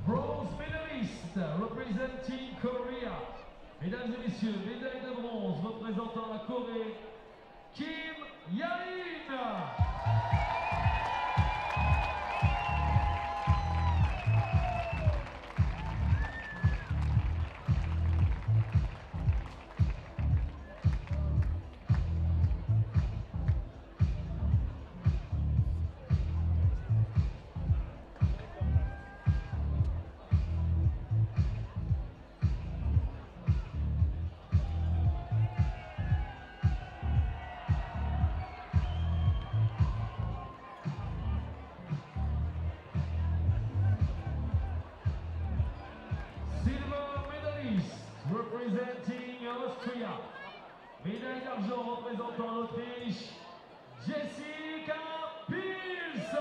Bronze medalist representing Korea. Mesdames et messieurs, médaille de bronze représentant la Corée, Kim Yain. representing Austria. Médaille d'argent représentant l'Autriche, Jessica Pils.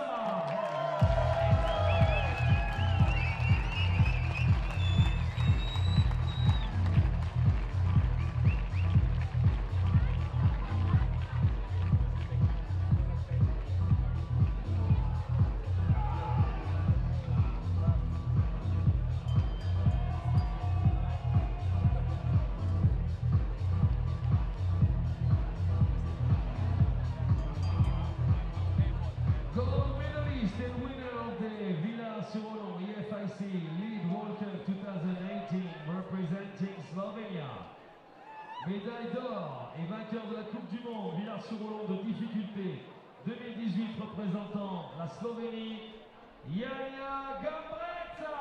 Gold medalist and winner of the Villars IFSC Lead World Cup 2018 representing Slovenia. Médaille d'or et vainqueur de la Coupe du Monde Villars-sur-Hollande de difficulté 2018 représentant la Slovénie, Yaya Gambreta.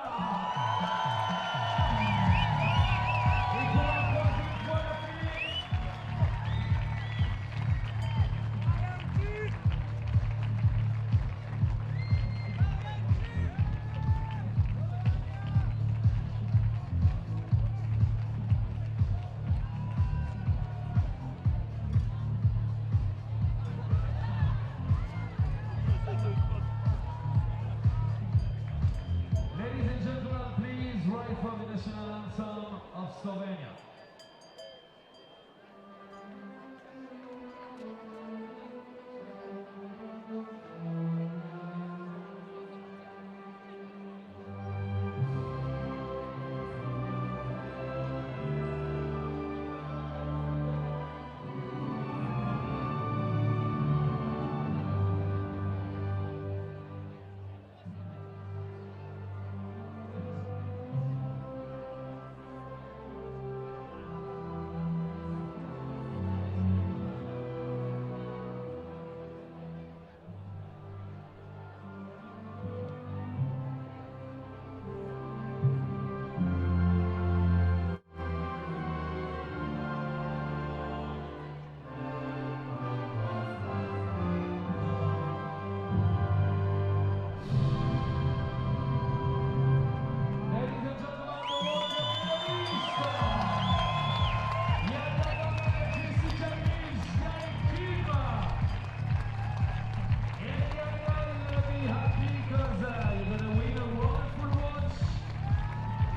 Et pour la troisième fois d'affilée, ladies and gentlemen, please rise for the national anthem of Slovenia.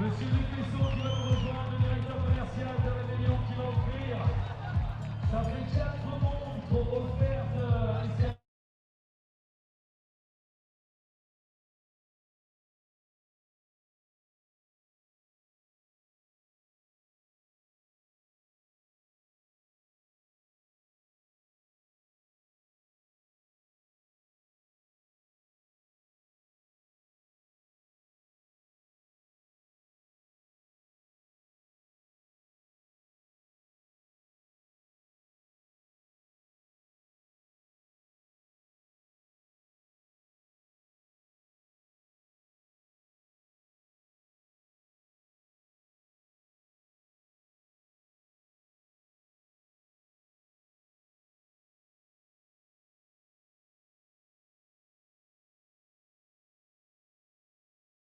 Monsieur Luc Besson qui va nous rejoindre.